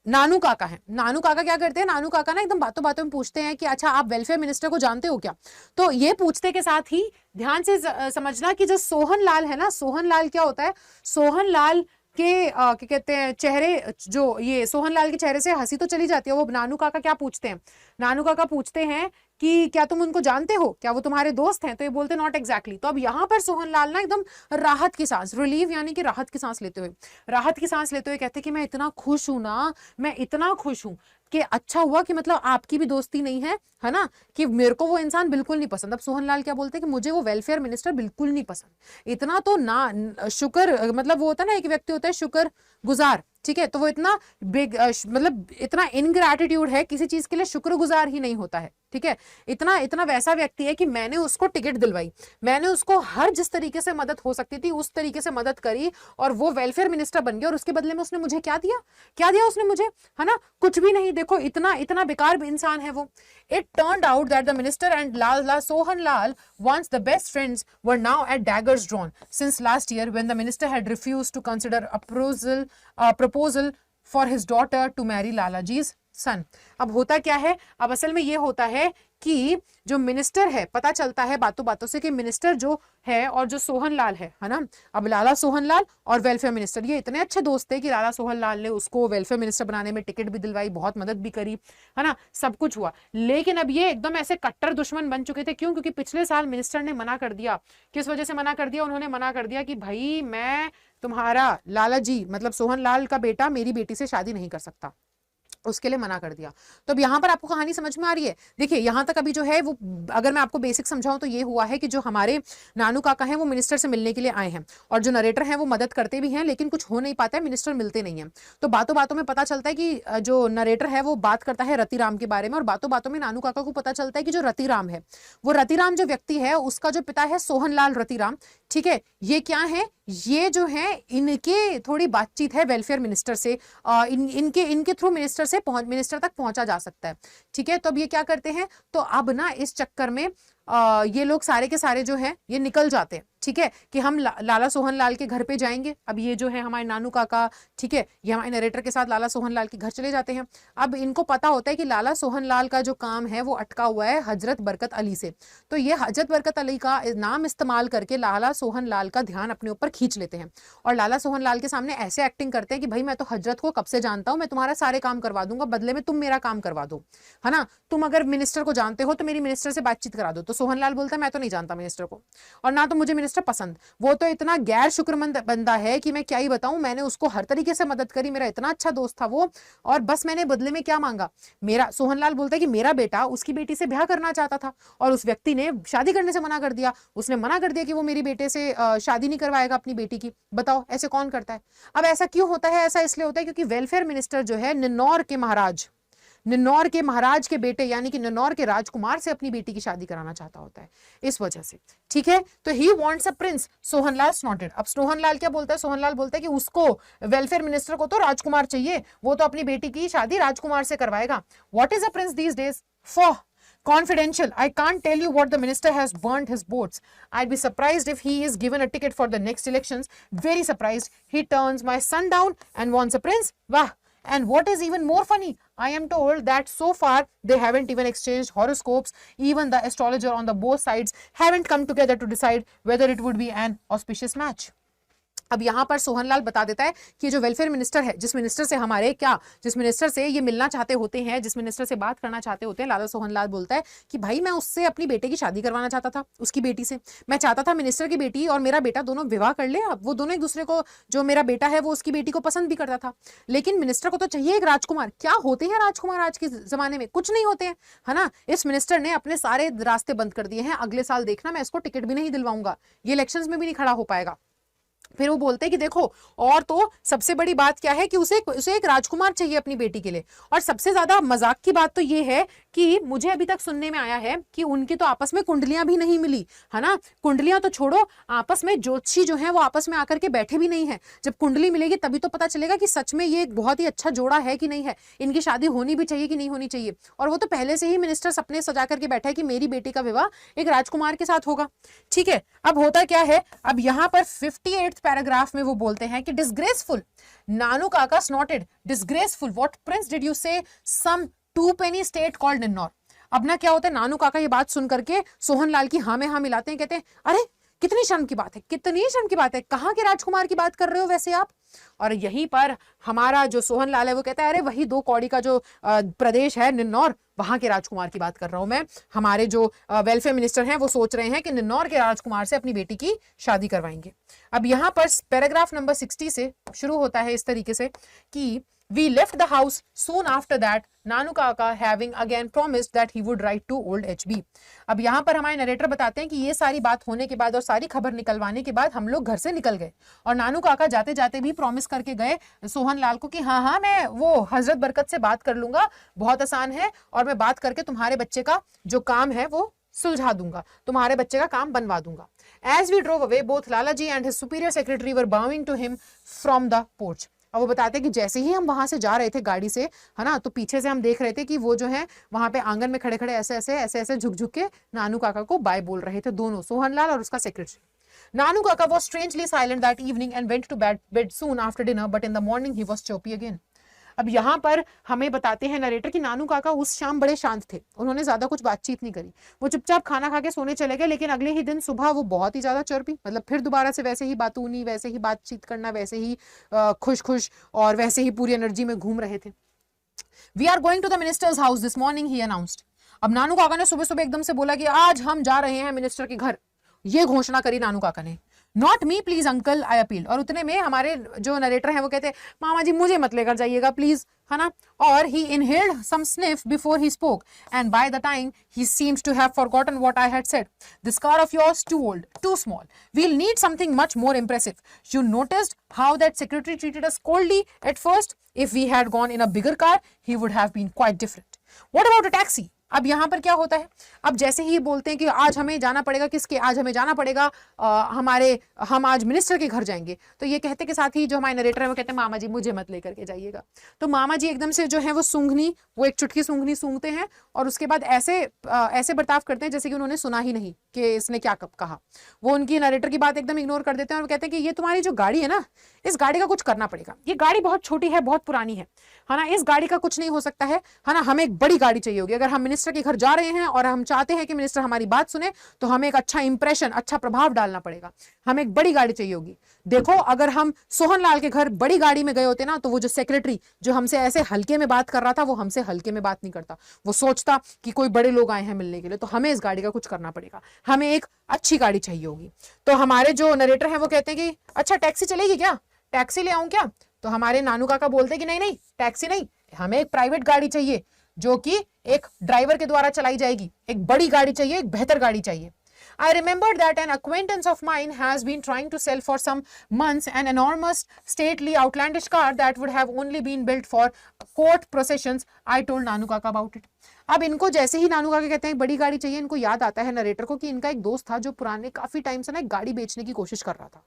नानू काका है, नानू काका क्या करते हैं, नानू काका ना एकदम बातों बातों में पूछते हैं कि अच्छा आप वेलफेयर मिनिस्टर को जानते हो क्या। तो ये पूछते के साथ ही ध्यान से समझना कि जो सोहन लाल है ना, सोहन लाल क्या होता है, सोहन लाल के क्या कहते हैं चेहरे, जो ये सोहन लाल के चेहरे से हंसी तो चली जाती है। वो नानू काका क्या पूछते हैं, नानू काका पूछते हैं कि क्या तुम उनको जानते हो, क्या वो तुम्हारे दोस्त हैं। तो ये बोलते नॉट एग्जैक्टली। तो अब यहाँ पर सोहन लाल ना एकदम राहत की सांस, रिलीव यानी कि राहत की सांस लेते हुए, राहत की सांस लेते हुए कहते कि मैं इतना खुश हूं ना, मैं इतना खुश हूं कि अच्छा हुआ कि मतलब आपकी भी दोस्ती नहीं है ना, कि मेरे को वो इंसान बिल्कुल नहीं पसंद। अब सोहन लाल क्या बोलते हैं कि मुझे वो वेलफेयर मिनिस्टर बिल्कुल नहीं पसंद। इतना तो ना शुक्र, मतलब वो होता है ना, एक व्यक्ति होता है शुक्र गुजार, ठीक है, तो वो इतना बिग मतलब इतना इनग्रैटिट्यूड है, किसी चीज के लिए शुक्रगुजार ही नहीं होता है। ठीक है, इतना इतना वैसा व्यक्ति है कि मैंने उसको टिकट दिलवाई, मैंने उसको हर जिस तरीके से मदद हो सकती थी उस तरीके से मदद करी और वो वेलफेयर मिनिस्टर बन गया, और उसके बदले में उसने मुझे क्या दिया, क्या दिया उसने मुझे, है ना, कुछ भी नहीं। देखो इतना इतना बेकार इंसान है वो। It turned out that the minister and Lal Sohan Lal, once the best friends, were now at daggers drawn since last year when the minister had refused to consider a proposal for his daughter to marry Lalaji's son। अब होता क्या है, अब असल में ये होता है कि जो मिनिस्टर है, पता चलता है बातों बातों से कि मिनिस्टर जो है और जो सोहन लाल है ना, अब लाला सोहन लाल और वेलफेयर मिनिस्टर ये इतने अच्छे दोस्त थे कि लाला सोहन लाल ने उसको वेलफेयर मिनिस्टर बनाने में टिकट भी दिलवाई, बहुत मदद भी करी, है ना, सब कुछ हुआ। लेकिन अब ये एकदम ऐसे कट्टर दुश्मन बन चुके थे। क्यों? क्योंकि पिछले साल मिनिस्टर ने मना कर दिया। किस वजह से मना कर दिया? उन्होंने मना कर दिया कि भाई मैं तुम्हारा लाला जी मतलब सोहन लाल का बेटा मेरी बेटी से शादी नहीं कर सकता, उसके लिए मना कर दिया। तो अब यहाँ पर आपको कहानी समझ में आ रही है। देखिए यहाँ तक अभी जो है वो, अगर मैं आपको बेसिक समझाऊं तो ये हुआ है कि जो हमारे नानू काका हैं वो मिनिस्टर से मिलने के लिए आए हैं, और जो नरेटर हैं वो मदद करते भी हैं, लेकिन कुछ हो नहीं पाता है, मिनिस्टर मिलते नहीं है। तो बातों बातों में पता चलता है कि जो नरेटर है वो बात करता है रतिराम के बारे में, और बातों बातों में नानू काका को पता चलता है कि जो रतिराम है, वो रतिराम जो व्यक्ति है उसका जो पिता है सोहन लाल रतिराम, ठीक है, ये क्या है, ये जो है इनके थोड़ी बातचीत है वेलफेयर मिनिस्टर से, इनके थ्रू मिनिस्टर तक पहुंचा जा सकता है। ठीक है, तो अब ये क्या करते हैं, तो अब ना इस चक्कर में ये लोग सारे के सारे जो है ये निकल जाते हैं। ठीक है, कि हम लाला सोहन लाल के घर पे जाएंगे। अब ये जो है हमारे नानू काका, ठीक है, ये हमारे नरेटर के साथ लाला सोहन लाल के घर चले जाते हैं। अब इनको पता होता है कि लाला सोहन लाल का जो काम है वो अटका हुआ है हजरत बरकत अली से। तो ये हजरत बरकत अली का नाम इस्तेमाल करके लाला सोहन लाल का ध्यान अपने ऊपर खींच लेते हैं, और लाला सोहन लाल के सामने ऐसे एक्टिंग करते हैं कि भाई मैं तो हजरत को कब से जानता हूं, मैं तुम्हारा सारे काम करवा दूंगा, बदले में तुम मेरा काम करवा दो, है ना, तुम अगर मिनिस्टर को जानते हो तो मेरी मिनिस्टर से बातचीत करा दो। तो सोहन लाल बोलता है मैं तो नहीं जानता मिनिस्टर को, और ना तो मुझे मिनिस्टर पसंद, वो तो इतना गैर शुक्रमंद बंदा है कि मैं क्या ही बताऊं, मैंने उसको हर तरीके से मदद करी, मेरा इतना अच्छा दोस्त था वो, और बस मैंने बदले में क्या मांगा, मेरा सोहन लाल बोलता है कि मेरा बेटा उसकी बेटी से ब्याह करना चाहता था और उस व्यक्ति ने शादी करने से मना कर दिया, उसने मना कर दिया कि वो मेरी बेटे से शादी नहीं करवाएगा अपनी बेटी की। बताओ ऐसे कौन करता है? अब ऐसा क्यों होता है? ऐसा इसलिए होता है क्योंकि वेलफेयर मिनिस्टर जो है निन्नौर के महाराज के बेटे यानी कि निन्नौर के राजकुमार से अपनी बेटी की शादी कराना चाहता होता है, इस वजह से। ठीक है, तो he wants a prince, Sohanlal स्नॉटेड। अब सोहनलाल क्या बोलता है? सोहनलाल बोलता है कि उसको वेलफेयर मिनिस्टर को तो राजकुमार चाहिए, वो तो अपनी बेटी की शादी राजकुमार से करवाएगा। What is a prince these days? For Confidential. I can't tell you what the minister has burnt his boats. I'd be surprised if he is given a ticket for the next elections. Very surprised. He turns my son down and wants a prince. Wah! And what is even more funny, I am told that so far they haven't even exchanged horoscopes. Even the astrologer on the both sides haven't come together to decide whether it would be an auspicious match. अब यहाँ पर सोहनलाल बता देता है कि जो welfare minister है, जिस मिनिस्टर से हमारे जिस मिनिस्टर से ये मिलना चाहते होते हैं, जिस मिनिस्टर से बात करना चाहते होते हैं, लाला सोहनलाल बोलता है कि भाई मैं उससे अपनी बेटे की शादी करवाना चाहता था, उसकी बेटी से। मैं चाहता था मिनिस्टर की बेटी और मेरा बेटा दोनों विवाह कर ले। अब वो दोनों एक दूसरे को, जो मेरा बेटा है वो उसकी बेटी को पसंद भी करता था, लेकिन मिनिस्टर को तो चाहिए एक राजकुमार। क्या होते हैं राजकुमार आज के जमाने में? कुछ नहीं होते हैं, है ना। इस मिनिस्टर ने अपने सारे रास्ते बंद कर दिए हैं। अगले साल देखना, मैं इसको टिकट भी नहीं दिलवाऊंगा, ये इलेक्शंस में भी नहीं खड़ा हो पाएगा। फिर वो बोलते हैं कि देखो, और तो सबसे बड़ी बात क्या है कि उसे एक राजकुमार चाहिए अपनी बेटी के लिए। और सबसे ज्यादा मजाक की बात तो ये है कि मुझे अभी तक सुनने में आया है कि उनकी तो आपस में कुंडलियां भी नहीं मिली, है ना। कुंडलियां तो छोड़ो, आपस में ज्योतिषी जो है वो आपस में आकर के बैठे भी नहीं है। जब कुंडली मिलेगी तभी तो पता चलेगा कि सच में ये एक बहुत ही अच्छा जोड़ा है कि नहीं है, इनकी शादी होनी भी चाहिए कि नहीं होनी चाहिए। और वो तो पहले से ही मिनिस्टर सपने सजा करके बैठा है कि मेरी बेटी का विवाह एक राजकुमार के साथ होगा। ठीक है, अब होता क्या है, अब यहाँ पर 58 पैराग्राफ में वो बोलते हैं कि डिसग्रेसफुल, नानू काका स्नॉटेड, disgraceful, what Prince did you से, सम 2 penny स्टेट कॉल्ड निन्नौर। अब ना क्या होता है, नानू काका ये बात सुन करके सोहनलाल की हाँ में हाँ मिलाते हैं, कहते हैं अरे कितनी शर्म की बात है, कितनी शर्म की बात है, कहाँ के राजकुमार की बात कर रहे हो वैसे आप। और यहीं पर हमारा जो सोहनलाल है वो कहता है अरे वही 2 कौड़ी का जो प्रदेश है निन्नौर, वहां के राजकुमार की बात कर रहा हूं मैं। हमारे जो वेलफेयर मिनिस्टर हैं वो सोच रहे हैं कि निन्नौर के राजकुमार से अपनी बेटी की शादी करवाएंगे। अब यहाँ पर पैराग्राफ नंबर 60 से शुरू होता है इस तरीके से कि We left the house soon after that, Nanu Kaka having again promised that he would write to old HB. अब यहाँ पर हमारे नरेटर बताते हैं कि ये सारी बात होने के बाद और सारी खबर निकलवाने के बाद हम लोग घर से निकल गए और नानू काका जाते जाते भी प्रॉमिस करके गए सोहनलाल को कि हाँ हाँ मैं वो हजरत बरकत से बात कर लूंगा, बहुत आसान है, और मैं बात करके तुम्हारे बच्चे का जो काम है वो सुलझा दूंगा, तुम्हारे बच्चे का काम बनवा दूंगा। As we drove away, both Lalaji and his superior secretary were bowing to him from the porch. अब वो बताते हैं कि जैसे ही हम वहां से जा रहे थे गाड़ी से, है ना, तो पीछे से हम देख रहे थे कि वो जो है वहां पे आंगन में खड़े खड़े ऐसे झुक झुक के नानू काका को बाय बोल रहे थे, दोनों, सोहनलाल और उसका सेक्रेटरी। नानू काका was strangely silent that evening and went to bed soon after dinner, but in the morning he was chirpy again. अब यहाँ पर हमें बताते हैं नरेटर कि नानू काका उस शाम बड़े शांत थे, उन्होंने ज्यादा कुछ बातचीत नहीं करी, वो चुपचाप खाना खा के सोने चले गए। लेकिन अगले ही दिन सुबह वो बहुत ही ज्यादा चर्पी, मतलब फिर दोबारा से वैसे ही बातूनी, वैसे ही बातचीत करना, वैसे ही खुश खुश और वैसे ही पूरी एनर्जी में घूम रहे थे। We are going to the minister's house this morning, he announced. अब नानू काका ने सुबह सुबह एकदम से बोला कि आज हम जा रहे हैं मिनिस्टर के घर, ये घोषणा करी नानू काका ने। Not me please uncle, I appeal. और उतने में हमारे जो नरेटर हैं वो कहते हैं मामा जी मुझे मत लेकर जाइएगा प्लीज, है ना। और he inhaled some sniff before he spoke, and by the time he seems to have forgotten what I had said. This car of yours too old, too small. We'll need something much more impressive. You noticed how that secretary treated us coldly at first? If we had gone in a bigger car, he would have been quite different. What about a taxi? अब यहाँ पर क्या होता है, अब जैसे ही बोलते हैं कि आज हमें जाना पड़ेगा, किसके, आज हमें जाना पड़ेगा हम आज मिनिस्टर के घर जाएंगे, तो ये कहते के साथ ही जो हमारे नरेटर है वो कहते हैं मामा जी मुझे मत लेकर के जाइएगा। तो मामा जी एकदम से जो है वो सूंघनी, वो एक चुटकी सूंघनी सूंघते हैं और उसके बाद ऐसे बर्ताव करते हैं जैसे कि उन्होंने सुना ही नहीं कि इसने क्या कब कहा। वो उनकी नरेटर की बात एकदम इग्नोर कर देते हैं और कहते हैं कि ये तुम्हारी जो गाड़ी है ना, इस गाड़ी का कुछ करना पड़ेगा, ये गाड़ी बहुत छोटी है, बहुत पुरानी है ना, इस गाड़ी का कुछ नहीं हो सकता है ना, हमें एक बड़ी गाड़ी चाहिए होगी। अगर हम मिनिस्टर के घर जा रहे हैं और हम चाहते हैं कि मिनिस्टर हमारी बात सुने तो हमें एक अच्छा इंप्रेशन, अच्छा प्रभाव डालना पड़ेगा, हमें एक बड़ी गाड़ी चाहिए होगी। देखो अगर हम सोहनलाल के घर बड़ी गाड़ी में गए होते ना, तो वो जो सेक्रेटरी जो हमसे ऐसे हल्के में बात कर रहा था, वो हमसे हल्के में बात नहीं करता, वो सोचता कि कोई बड़े लोग आए हैं मिलने के लिए, तो हमें इस गाड़ी का कुछ करना पड़ेगा, हमें एक अच्छी गाड़ी चाहिए होगी। तो हमारे जो नरेटर हैं वो कहते हैं कि अच्छा टैक्सी चलेगी क्या, टैक्सी ले आऊं क्या? तो हमारे नानू काका बोलते हैं कि नहीं नहीं टैक्सी नहीं, हमें एक प्राइवेट गाड़ी चाहिए जो कि एक ड्राइवर के द्वारा चलाई जाएगी, एक बड़ी गाड़ी चाहिए, एक बेहतर गाड़ी चाहिए। I remembered that an acquaintance of mine has been trying to sell for some months an enormous, stately, outlandish car that would have only been built for court processions. I told Nanu Kaka about it. अब इनको जैसे ही नानू काका कहते हैं बड़ी गाड़ी चाहिए, इनको याद आता है नरेटर को कि इनका एक दोस्त था जो पुराने काफी टाइम से ना एक गाड़ी बेचने की कोशिश कर रहा था।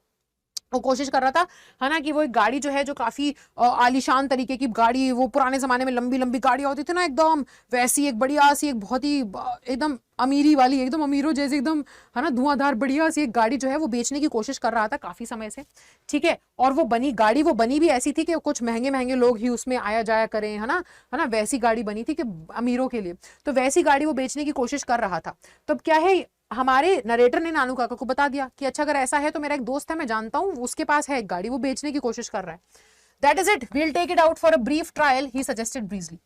वो कोशिश कर रहा था, है ना, कि वो एक गाड़ी जो है, जो काफी आलीशान तरीके की गाड़ी, वो पुराने जमाने में लंबी लंबी गाड़ियां होती थी ना एकदम, वैसी एक बढ़िया सी, एक बहुत ही एकदम अमीरी वाली, एकदम अमीरों जैसे एकदम, है ना, धुआंधार बढ़िया सी एक गाड़ी जो है वो बेचने की कोशिश कर रहा था काफी समय से। ठीक है, और वो बनी भी ऐसी थी कि कुछ महंगे महंगे लोग ही उसमें आया जाया करें, है ना, वैसी गाड़ी बनी थी कि अमीरों के लिए। तो वैसी गाड़ी वो बेचने की कोशिश कर रहा था। तो अब क्या है, हमारे नरेटर ने नानू काका को बता दिया कि अच्छा, अगर ऐसा है तो मेरा एक दोस्त है, मैं जानता हूं, उसके पास है एक गाड़ी, वो बेचने की कोशिश कर रहा है। That is it, we'll take it out for a brief trial, he suggested breezily.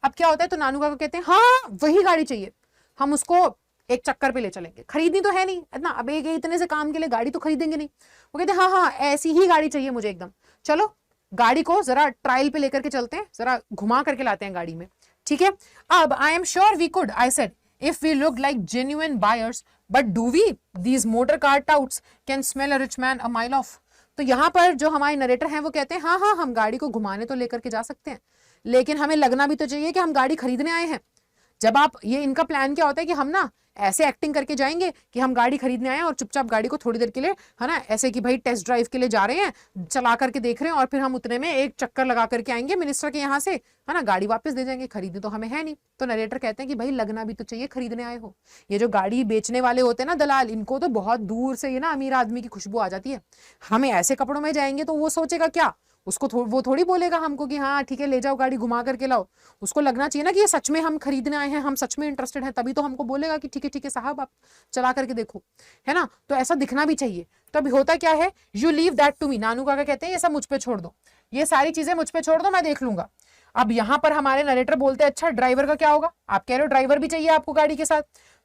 अब क्या होता है, तो नानू काका कहते हैं हाँ वही गाड़ी चाहिए, हम उसको एक चक्कर पे ले चलेंगे, खरीदनी तो है नहीं इतना, अब एक इतने से काम के लिए गाड़ी तो खरीदेंगे नहीं। वो कहते हैं हाँ हाँ ऐसी ही गाड़ी चाहिए मुझे एकदम, चलो गाड़ी को जरा ट्रायल पे लेकर के चलते हैं, जरा घुमा करके लाते हैं गाड़ी में। ठीक है, अब I am sure we could, I said, if we look like genuine buyers, but do we? These motor car touts can smell a rich man a mile off. तो यहाँ पर जो हमारे नरेटर हैं वो कहते हैं हाँ हाँ हम गाड़ी को घुमाने तो लेकर के जा सकते हैं, लेकिन हमें लगना भी तो चाहिए कि हम गाड़ी खरीदने आए हैं। जब आप ये, इनका प्लान क्या होता है कि हम ना ऐसे एक्टिंग करके जाएंगे कि हम गाड़ी खरीदने आए हैं और चुपचाप गाड़ी को थोड़ी देर के लिए, है ना, ऐसे कि भाई टेस्ट ड्राइव के लिए जा रहे हैं, चला करके देख रहे हैं, और फिर हम उतने में एक चक्कर लगा करके आएंगे मिनिस्टर के यहाँ से, है ना, गाड़ी वापस दे जाएंगे, खरीदनी तो हमें है नहीं। तो नरेटर कहते हैं कि भाई लगना भी तो चाहिए खरीदने आए हो। ये जो गाड़ी बेचने वाले होते हैं ना दलाल, इनको तो बहुत दूर से ये ना अमीर आदमी की खुशबू आ जाती है। हमें ऐसे कपड़ों में जाएंगे तो वो सोचेगा क्या, उसको वो थोड़ी बोलेगा हमको कि हाँ ठीक है ले जाओ गाड़ी घुमा करके लाओ। उसको लगना चाहिए ना कि ये सच में हम खरीदने आए हैं, हम सच में इंटरेस्टेड हैं, तभी तो हमको बोलेगा कि ठीक है साहब आप चला करके देखो, है ना। तो ऐसा दिखना भी चाहिए। तो अभी होता क्या है, you leave that to me, Nanu Kaka कहते हैं ये सब मुझ पे छोड़ दो, ये सारी चीजें मुझ पे छोड़ दो, मैं देख लूंगा। अब यहाँ पर हमारे नरेटर बोलते हैं अच्छा ड्राइवर का क्या होगा, आप कह रहे हो ड्राइवर भी चाहिए आपको गाड़ी के साथ।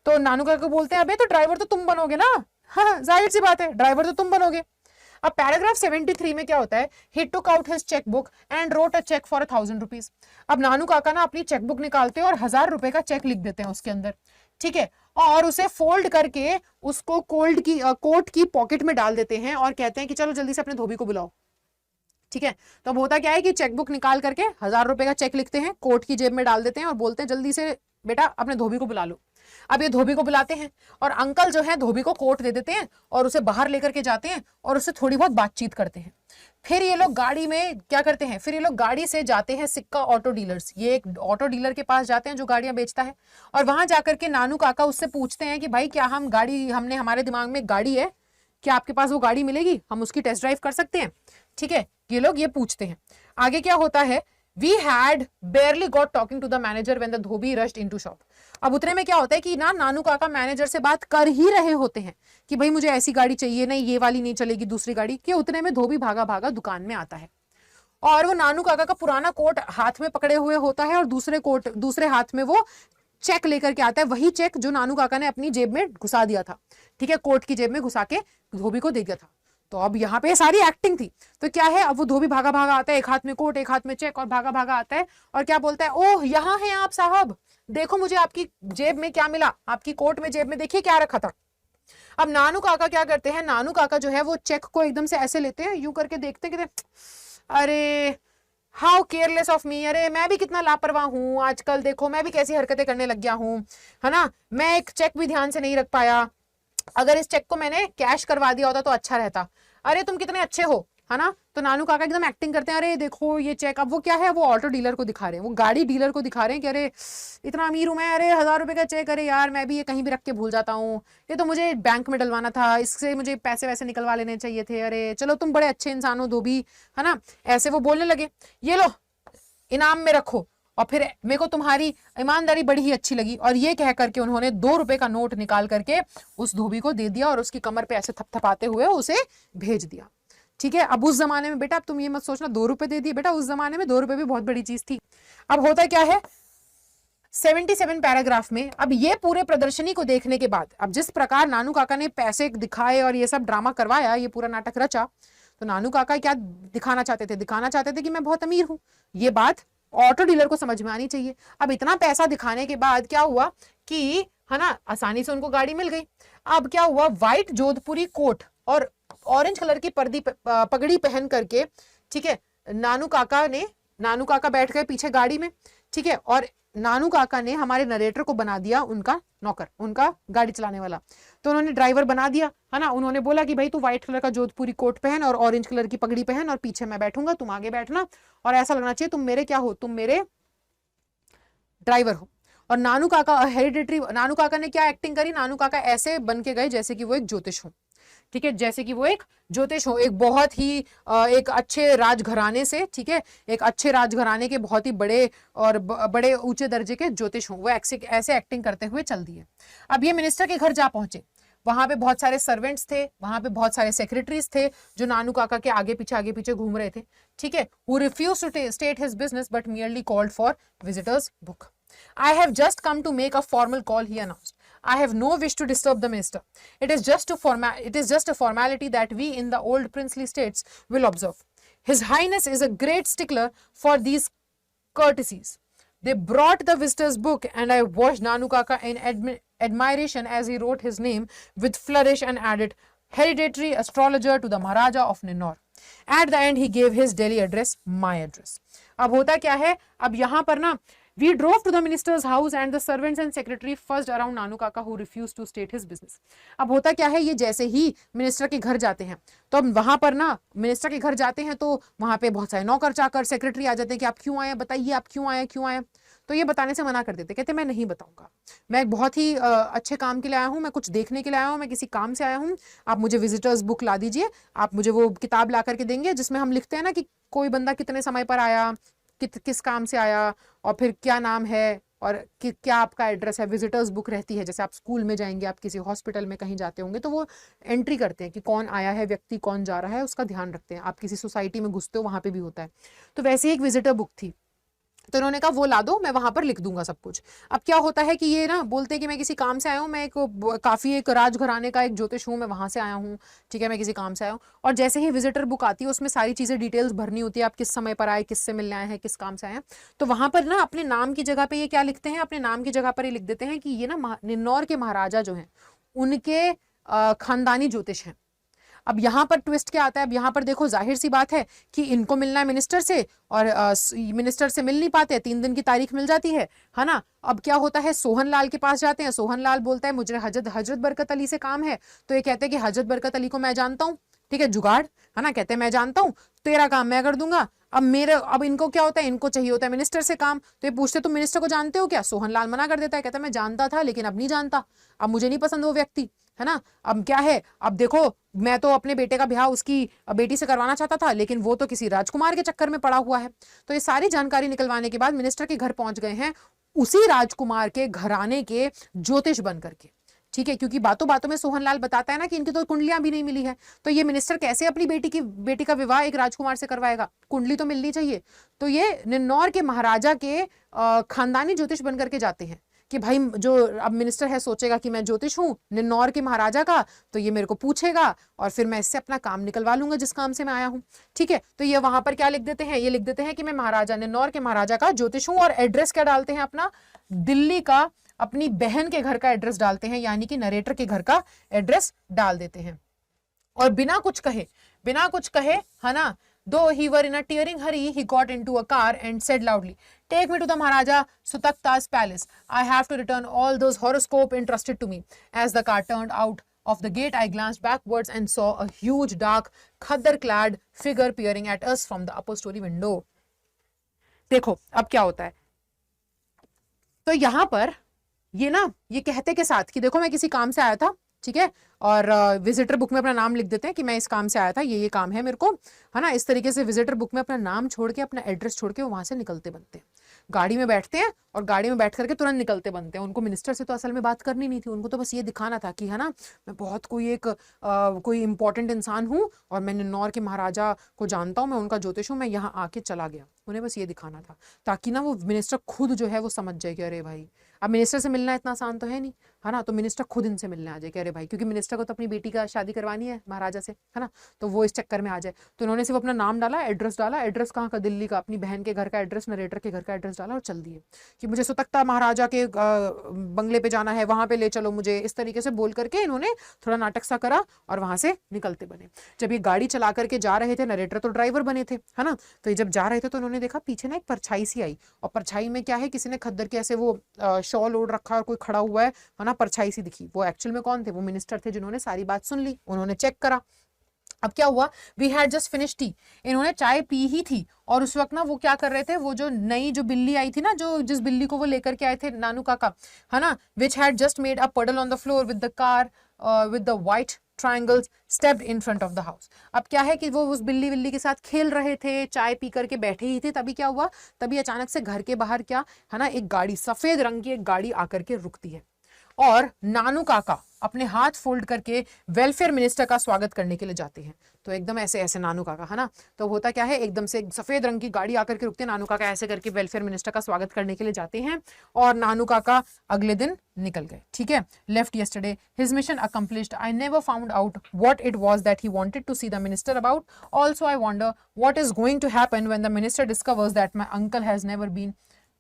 तो नानू काका बोलते हैं अबे तो ड्राइवर तो तुम बनोगे ना, हाँ जाहिर सी बात है ड्राइवर तो तुम बनोगे। अब पैराग्राफ 73 में क्या होता है, he took out his checkbook and wrote a check for 1,000 rupees। अब नानू काका ना अपनी चेकबुक निकालते हैं और 1,000 रुपए का चेक लिख देते हैं उसके अंदर। ठीक है, और उसे फोल्ड करके उसको कोट की पॉकेट में डाल देते हैं और कहते हैं कि चलो जल्दी से अपने धोबी को बुलाओ। ठीक है, तो अब होता क्या है कि चेकबुक निकाल करके 1,000 रुपए का चेक लिखते हैं, कोट की जेब में डाल देते हैं और बोलते हैं जल्दी से बेटा अपने धोबी को बुला लो। अब ये धोबी को बुलाते हैं और अंकल जो है धोबी को कोट दे देते हैं और उसे बाहर लेकर के जाते हैं और उससे थोड़ी बहुत बातचीत करते हैं। फिर ये लोग गाड़ी में क्या करते हैं, फिर ये लोग गाड़ी से जाते हैं सिक्का ऑटो डीलर्स, ये एक ऑटो डीलर के पास जाते हैं जो गाड़ियां बेचता है, और वहां जाकर के नानू काका उससे पूछते हैं कि भाई क्या हम गाड़ी, हमने हमारे दिमाग में गाड़ी है, क्या आपके पास वो गाड़ी मिलेगी, हम उसकी टेस्ट ड्राइव कर सकते हैं। ठीक है, ये लोग ये पूछते हैं। आगे क्या होता है, We had barely got talking to the manager when the Dhobi rushed into shop। अब उतने में क्या होता है कि ना नानू काका मैनेजर से बात कर ही रहे होते हैं कि भाई मुझे ऐसी गाड़ी चाहिए, नहीं ये वाली नहीं चलेगी, दूसरी गाड़ी, कि उतने में धोबी भागा भागा दुकान में आता है और वो नानू काका का पुराना कोट हाथ में पकड़े हुए होता है और दूसरे हाथ में वो चेक लेकर के आता है, वही चेक जो नानू काका ने अपनी जेब में घुसा दिया था। ठीक है, कोट की जेब में घुसा के धोबी को दे दिया था। तो अब यहाँ पे सारी एक्टिंग थी। तो क्या है, अब वो धोबी भागा भागा आता है, एक हाथ में कोट एक हाथ में चेक, और भागा भागा आता है और क्या बोलता है, ओह यहाँ हैं आप साहब, देखो मुझे आपकी जेब में क्या मिला, आपकी कोट में जेब में देखिए क्या रखा था। अब नानू काका क्या करते हैं, नानू काका जो है वो चेक को एकदम से ऐसे लेते हैं, यूं करके देखते हैं, अरे हाउ केयरलेस ऑफ मी, अरे मैं भी कितना लापरवाह हूं आजकल, देखो मैं भी कैसी हरकतें करने लग गया हूं, है ना, मैं एक चेक भी ध्यान से नहीं रख पाया, अगर इस चेक को मैंने कैश करवा दिया होता तो अच्छा रहता। अरे तुम कितने अच्छे हो, है ना। तो नानू काका एकदम एक्टिंग करते हैं, अरे देखो ये चेक, अब वो क्या है, वो ऑटो डीलर को दिखा रहे हैं, वो गाड़ी डीलर को दिखा रहे हैं कि अरे इतना अमीर हूं मैं, अरे 1,000 रुपए का चेक, अरे यार मैं भी ये कहीं भी रख के भूल जाता हूँ, ये तो मुझे बैंक में डलवाना था, इससे मुझे पैसे वैसे निकलवा लेने चाहिए थे, अरे चलो तुम बड़े अच्छे इंसान हो धोबी, है ना। ऐसे वो बोलने लगे, ये लो इनाम में रखो, और फिर मेरे को तुम्हारी ईमानदारी बड़ी ही अच्छी लगी, और ये कह करके उन्होंने 2 रुपए का नोट निकाल करके उस धोबी को दे दिया और उसकी कमर पे ऐसे थपथपाते हुए उसे भेज दिया। ठीक है, अब उस जमाने में बेटा अब तुम ये मत सोचना 2 रुपए दे दिए, बेटा उस जमाने में 2 रुपए भी बहुत बड़ी चीज थी। अब होता क्या है 77 पैराग्राफ में, अब ये पूरे प्रदर्शनी को देखने के बाद, अब जिस प्रकार नानू काका ने पैसे दिखाए और ये सब ड्रामा करवाया, ये पूरा नाटक रचा, तो नानू काका क्या दिखाना चाहते थे, दिखाना चाहते थे कि मैं बहुत अमीर हूं। ये बात ऑटो डीलर को समझ में आनी चाहिए। अब इतना पैसा दिखाने के बाद क्या हुआ कि, है ना, आसानी से उनको गाड़ी मिल गई। अब क्या हुआ, व्हाइट जोधपुरी कोट और ऑरेंज कलर की पगड़ी पहन करके, ठीक है, नानू काका बैठ गए पीछे गाड़ी में, ठीक है, और नानू काका ने हमारे नरेटर को बना दिया उनका नौकर, उनका गाड़ी चलाने वाला। तो उन्होंने ड्राइवर बना दिया, है ना। उन्होंने बोला कि भाई तू व्हाइट कलर का जोधपुरी कोट पहन और ऑरेंज कलर की पगड़ी पहन और पीछे मैं बैठूंगा, तुम आगे बैठना और ऐसा लगना चाहिए तुम मेरे क्या हो, तुम मेरे ड्राइवर हो। और नानू काका हेरिडेटरी, नानू काका ने क्या एक्टिंग करी, नानू काका ऐसे बन के गए जैसे कि वो एक ज्योतिष हो, ठीक है, जैसे कि वो एक ज्योतिष हो, एक बहुत ही एक अच्छे राजघराने से, ठीक है, एक अच्छे राजघराने के बहुत ही बड़े और बड़े ऊंचे दर्जे के ज्योतिष हो, वो ऐसे एक्टिंग करते हुए चल दिए। अब ये मिनिस्टर के घर जा पहुंचे, वहां पे बहुत सारे सर्वेंट्स थे, वहां पे बहुत सारे सेक्रेटरीज थे जो नानू काका के आगे पीछे घूम रहे थे, ठीक है। Who refused to state his business but merely called for visitors book. I have just come to make a formal call, he announced. I have no wish to disturb the minister. It is just a formality that we in the old princely states will observe. His Highness is a great stickler for these courtesies. They brought the visitor's book and I watched Nanu Kaka in admiration as he wrote his name with flourish and added, hereditary astrologer to the Maharaja of Ninor. At the end he gave his Delhi address, my address. अब होता क्या है, अब यहाँ पर ना We drove to the minister's house and the servants and secretary fussed around Nanu Kaka who refused to state his business. अब होता क्या है, ये जैसे ही मिनिस्टर के घर जाते हैं तो अब वहां पर ना मिनिस्टर के घर जाते हैं तो वहां पे बहुत सारे नौकर चाकर सेक्रेटरी आ जाते हैं कि आप क्यों आए, बताइए आप क्यों आए। तो ये बताने से मना कर देते, कहते मैं नहीं बताऊंगा, मैं एक बहुत ही अच्छे काम के लिए आया हूँ, मैं कुछ देखने के लिए आया हूँ, मैं किसी काम से आया हूँ, आप मुझे विजिटर्स बुक ला दीजिए, आप मुझे वो किताब ला करके देंगे जिसमें हम लिखते हैं ना कि कोई बंदा कितने समय पर आया, किस काम से आया और फिर क्या नाम है और क्या आपका एड्रेस है। विजिटर्स बुक रहती है, जैसे आप स्कूल में जाएंगे, आप किसी हॉस्पिटल में कहीं जाते होंगे तो वो एंट्री करते हैं कि कौन आया है व्यक्ति, कौन जा रहा है, उसका ध्यान रखते हैं। आप किसी सोसाइटी में घुसते हो वहां पे भी होता है। तो वैसे ही एक विजिटर बुक थी, तो उन्होंने कहा वो ला दो, मैं वहां पर लिख दूंगा सब कुछ। अब क्या होता है कि ये ना बोलते हैं कि मैं किसी काम से आया हूँ, मैं काफी एक राजघराने का एक ज्योतिष हूँ, मैं वहां से आया हूँ, ठीक है, मैं किसी काम से आया हूँ। और जैसे ही विजिटर बुक आती है उसमें सारी चीजें डिटेल्स भरनी होती है, आप किस समय पर आए, किससे मिलने आए हैं, किस काम से आए हैं। तो वहां पर ना अपने नाम की जगह पे ये क्या लिखते हैं, अपने नाम की जगह पर ये लिख देते हैं कि ये ना निन्नौर के महाराजा जो है उनके खानदानी ज्योतिष हैं। अब यहाँ पर ट्विस्ट क्या आता है, अब यहाँ पर देखो जाहिर सी बात है कि इनको मिलना है मिनिस्टर से और मिनिस्टर से मिल नहीं पाते, 3 दिन की तारीख मिल जाती है ना। अब क्या होता है, सोहन लाल के पास जाते हैं, सोहन लाल बोलता है मुझे हजरत बरकत अली से काम है। तो ये कहते हैं कि हजरत बरकत अली को मैं जानता हूँ, ठीक है, जुगाड़ है ना, कहते हैं मैं जानता हूँ, तेरा काम मैं कर दूंगा। अब इनको क्या होता है, इनको चाहिए होता है मिनिस्टर से काम। तो ये पूछते तुम मिनिस्टर को जानते हो क्या, सोहन लाल मना कर देता है, कहता है मैं जानता था लेकिन अब नहीं जानता, अब मुझे नहीं पसंद वो व्यक्ति, है ना। अब क्या है, अब देखो मैं तो अपने बेटे का ब्याह उसकी बेटी से करवाना चाहता था लेकिन वो तो किसी राजकुमार के चक्कर में पड़ा हुआ है। तो ये सारी जानकारी निकलवाने के बाद मिनिस्टर के घर पहुंच गए हैं उसी राजकुमार के घराने के ज्योतिष बन करके, ठीक है, क्योंकि बातों बातों में सोहनलाल बताता है ना कि इनकी तो कुंडलियां भी नहीं मिली है। तो ये मिनिस्टर कैसे अपनी बेटी का विवाह एक राजकुमार से करवाएगा, कुंडली तो मिलनी चाहिए। तो ये निन्नौर के महाराजा के खानदानी ज्योतिष बन करके जाते हैं कि भाई जो अब मिनिस्टर है सोचेगा कि मैं ज्योतिष हूं निन्नौर के महाराजा का, तो ये मेरे को पूछेगा और फिर मैं इससे अपना काम निकलवा लूंगा जिस काम से मैं आया हूं, ठीक है। तो ये वहां पर क्या लिख देते हैं, ये लिख देते हैं कि मैं महाराजा निन्नौर के महाराजा का ज्योतिष हूं। और एड्रेस क्या डालते हैं अपना, दिल्ली का अपनी बहन के घर का एड्रेस डालते हैं, यानी कि नरेटर के घर का एड्रेस डाल देते हैं। और बिना कुछ कहे है ना, though he were in a tearing hurry, he got into a car and said loudly, take me to the Maharaja Sutakta's palace. I have to return all those horoscope entrusted to me. As the car turned out of the gate, I glanced backwards and saw a huge dark khaddar-clad figure peering at us from the upper story window. देखो अब क्या होता है, तो यहाँ पर ये कहते के साथ कि देखो मैं किसी काम से आया था, ठीक है, और विजिटर बुक में अपना नाम लिख देते हैं कि मैं इस काम से आया था, ये काम है मेरे को, है ना। इस तरीके से विजिटर बुक में अपना नाम छोड़ के अपना एड्रेस छोड़ के वो वहां से निकलते बनते हैं, गाड़ी में बैठते हैं और गाड़ी में बैठ करके तुरंत निकलते बनते हैं। उनको मिनिस्टर से तो असल में बात करनी नहीं थी, उनको तो बस ये दिखाना था कि है ना मैं बहुत कोई इंपॉर्टेंट इंसान हूँ और मैं निन्नौर के महाराजा को जानता हूँ, मैं उनका ज्योतिष हूँ, मैं यहाँ आके चला गया। उन्हें बस ये दिखाना था ताकि ना वो मिनिस्टर खुद जो है वो समझ जाए कि अरे भाई अब मिनिस्टर से मिलना इतना आसान तो है नहीं, है ना। तो मिनिस्टर खुद इनसे मिलने आ जाए कि अरे भाई, क्योंकि मिनिस्टर को तो अपनी बेटी का शादी करवानी है महाराजा से, है ना, तो वो इस चक्कर में आ जाए। तो उन्होंने सिर्फ अपना नाम डाला, एड्रेस डाला, एड्रेस कहाँ का, दिल्ली का, अपनी बहन के घर का एड्रेस, नरेटर के घर का एड्रेस डाला और चल दिए। कि मुझे सुतकता महाराजा के बंगले पे जाना है, वहां पे ले चलो मुझे, इस तरीके से बोल करके इन्होंने थोड़ा नाटक सा करा और वहां से निकलते बने। जब ये गाड़ी चला करके जा रहे थे, नरेटर तो ड्राइवर बने थे, है ना, तो ये जब जा रहे थे तो उन्होंने देखा पीछे ना एक परछाई सी आई, और परछाई में क्या है, किसी ने खद्दर के ऐसे वो शॉल ओढ़ रखा और कोई खड़ा हुआ है ना, परछाई सी दिखी। वो एक्चुअल में कौन थे? वो मिनिस्टर थे जिन्होंने सारी बात सुन ली। उन्होंने चेक करा। अब क्या हुआ, we had just finish tea, इन्होंने चाय पी ही थी और उस वक्त ना वो क्या कर रहे थे, वो जो नई जो बिल्ली आई थी ना, जो जिस बिल्ली को वो लेकर के आए थे नानू काका, है ना, which had just made a puddle on the floor with the car with the white triangles stepped in front of the house. अब क्या है कि वो उस बिल्ली के साथ खेल रहे थे, चाय पी करके बैठे ही थे, तभी क्या हुआ, तभी अचानक से घर के बाहर क्या है ना, एक गाड़ी, सफेद रंग की एक गाड़ी आकर के रुकती है और नानू काका अपने हाथ फोल्ड करके वेलफेयर मिनिस्टर का स्वागत करने के लिए जाते हैं। तो एकदम ऐसे ऐसे नानू काका, है ना, तो होता क्या है, एकदम से सफेद रंग की गाड़ी आकर के रुकते, नानू काका ऐसे करके वेलफेयर मिनिस्टर का स्वागत करने के लिए जाते हैं और नानू काका अगले दिन निकल गए। ठीक है, left yesterday, his mission accomplished, I never found out what it was that he wanted to see the minister about, also I wonder what is going to happen when the minister discovers that my uncle has never been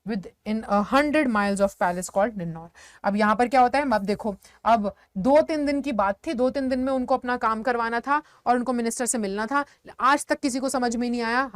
within 100 miles of palace called Ninnaur. अब यहाँ पर क्या होता है, अब देखो, अब 2-3 दिन की बात थी, 2-3 दिन में उनको अपना काम करवाना था और उनको मिनिस्टर से मिलना था। आज तक किसी को समझ में नहीं आया,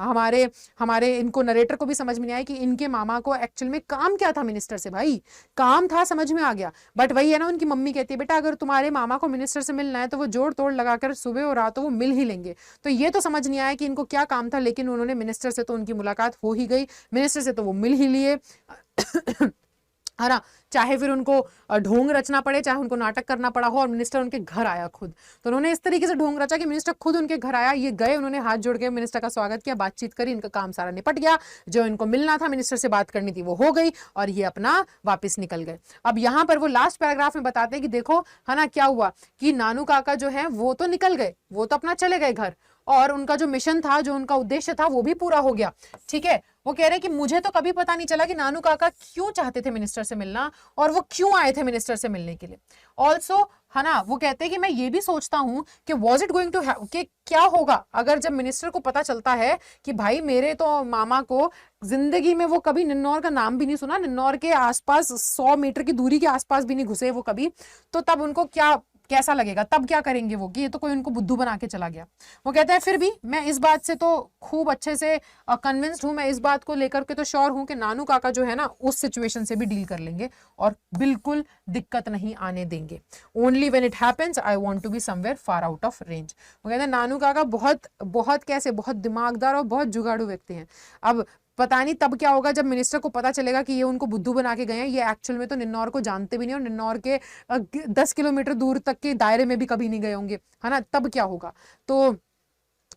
हमारे इनको नरेटर को भी समझ में नहीं आया कि इनके मामा को एक्चुअल में काम क्या था मिनिस्टर से। भाई काम था, समझ में आ गया, बट वही है ना, उनकी मम्मी कहती है बेटा अगर तुम्हारे मामा को मिनिस्टर से मिलना है तो वो जोड़ तोड़ लगाकर सुबह और रात वो मिल ही लेंगे। तो ये तो समझ नहीं आया कि इनको क्या काम था, लेकिन उन्होंने मिनिस्टर से तो उनकी मुलाकात हो ही गई, मिनिस्टर से तो वो मिल ही लिए, है ना, चाहे फिर उनको ढोंग रचना पड़े, चाहे उनको नाटक करना पड़ा हो, और मिनिस्टर उनके घर आया खुद। तो उन्होंने इस तरीके से ढोंग रचा कि मिनिस्टर खुद उनके घर आया, ये गए, उन्होंने हाथ जोड़ के मिनिस्टर का स्वागत किया, बातचीत करी, इनका काम सारा निपट गया, जो इनको मिलना था, मिनिस्टर से बात करनी थी, वो हो गई और ये अपना वापस निकल गए। अब यहाँ पर वो लास्ट पैराग्राफ में बताते हैं कि देखो, है ना, क्या हुआ कि नानू काका जो है वो तो निकल गए, वो तो अपना चले गए घर, और उनका जो मिशन था, जो उनका उद्देश्य था, वो भी पूरा हो गया। ठीक है, वो कह रहे हैं कि मुझे तो कभी पता नहीं चला कि नानू काका क्यों चाहते थे मिनिस्टर से मिलना और वो क्यों आए थे मिनिस्टर से मिलने के लिए। ऑल्सो, है ना, वो कहते हैं कि मैं ये भी सोचता हूं कि वॉज इट गोइंग टू कि क्या होगा अगर जब मिनिस्टर को पता चलता है कि भाई मेरे तो मामा को जिंदगी में वो कभी निन्नौर का नाम भी नहीं सुना, निन्नौर के आसपास 100 मीटर की दूरी के आसपास भी नहीं घुसे वो कभी, तो तब उनको कैसा लगेगा, तब क्या करेंगे वो कि ये तो कोई उनको बुद्धू बना के चला गया। वो कहते हैं फिर भी मैं इस बात से तो खूब अच्छे से कन्विंस्ड हूं, मैं इस बात को लेकर के तो श्योर हूं कि नानू काका जो है ना उस सिचुएशन से भी डील कर लेंगे और बिल्कुल दिक्कत नहीं आने देंगे। Only when it happens I want to be somewhere far out of range. वो कहते हैं नानू काका बहुत बहुत कैसे बहुत दिमागदार और बहुत जुगाड़ू व्यक्ति हैं। अब पता नहीं तब क्या होगा जब मिनिस्टर को पता चलेगा कि ये उनको बुद्धू बना के गए हैं, ये एक्चुअल में तो निन्नौर को जानते भी नहीं और निन्नौर के 10 किलोमीटर दूर तक के दायरे में भी कभी नहीं गए होंगे, है ना, तब क्या होगा। तो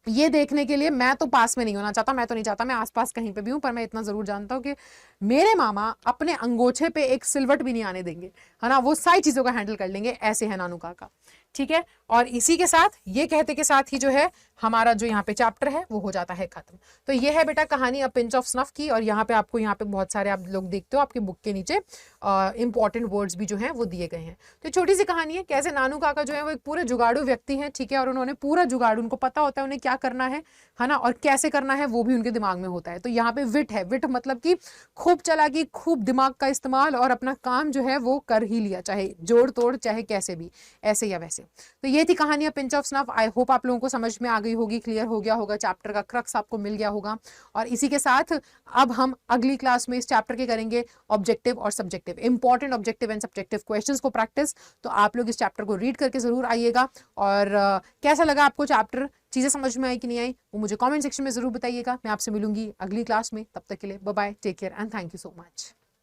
ये देखने के लिए मैं तो पास में नहीं होना चाहता, मैं तो नहीं चाहता मैं आसपास कहीं पे भी हूं, पर मैं इतना जरूर जानता हूं कि मेरे मामा अपने अंगोछे पे एक सिलवट भी नहीं आने देंगे, है ना, वो सारी चीजों का हैंडल कर लेंगे, ऐसे है नानू काका। ठीक है, और इसी के साथ ये कहते के साथ ही जो है हमारा जो यहाँ पे चैप्टर है वो हो जाता है खत्म। तो ये है बेटा कहानी अ पिंच ऑफ स्नफ की, और यहाँ पे आपको यहाँ पे बहुत सारे आप लोग देखते हो आपके बुक के नीचे इंपॉर्टेंट वर्ड्स भी जो हैं वो दिए गए हैं। तो छोटी सी कहानी है कैसे नानू काका जो है वो एक पूरे जुगाड़ू व्यक्ति हैं, ठीक है, और उन्होंने पूरा जुगाड़ू, उनको पता होता है उन्हें क्या करना है ना, और कैसे करना है वो भी उनके दिमाग में होता है। तो यहाँ पे विट है, विट मतलब कि खूब चालाकी, खूब दिमाग का इस्तेमाल, और अपना काम जो है वो कर ही लिया, चाहे जोड़ तोड़, चाहे कैसे भी, ऐसे या वैसे। तो ये थी कहानी अ pinch of snuff. I hope आप लोगों को समझ में आ गई होगी, क्लियर हो गया होगा, चैप्टर का क्रक्स आपको मिल गया होगा। और इसी के साथ अब हम अगली क्लास में इस चैप्टर के करेंगे ऑब्जेक्टिव और subjective, important objective and subjective questions को प्रैक्टिस। तो आप लोग इस चैप्टर को रीड करके जरूर आइएगा, और कैसा लगा आपको चैप्टर, चीजें समझ में आई कि नहीं आई, वो मुझे कमेंट सेक्शन में जरूर बताइएगा। मैं आपसे मिलूंगी अगली क्लास में, तब तक के लिए bye bye, take care and thank you so much.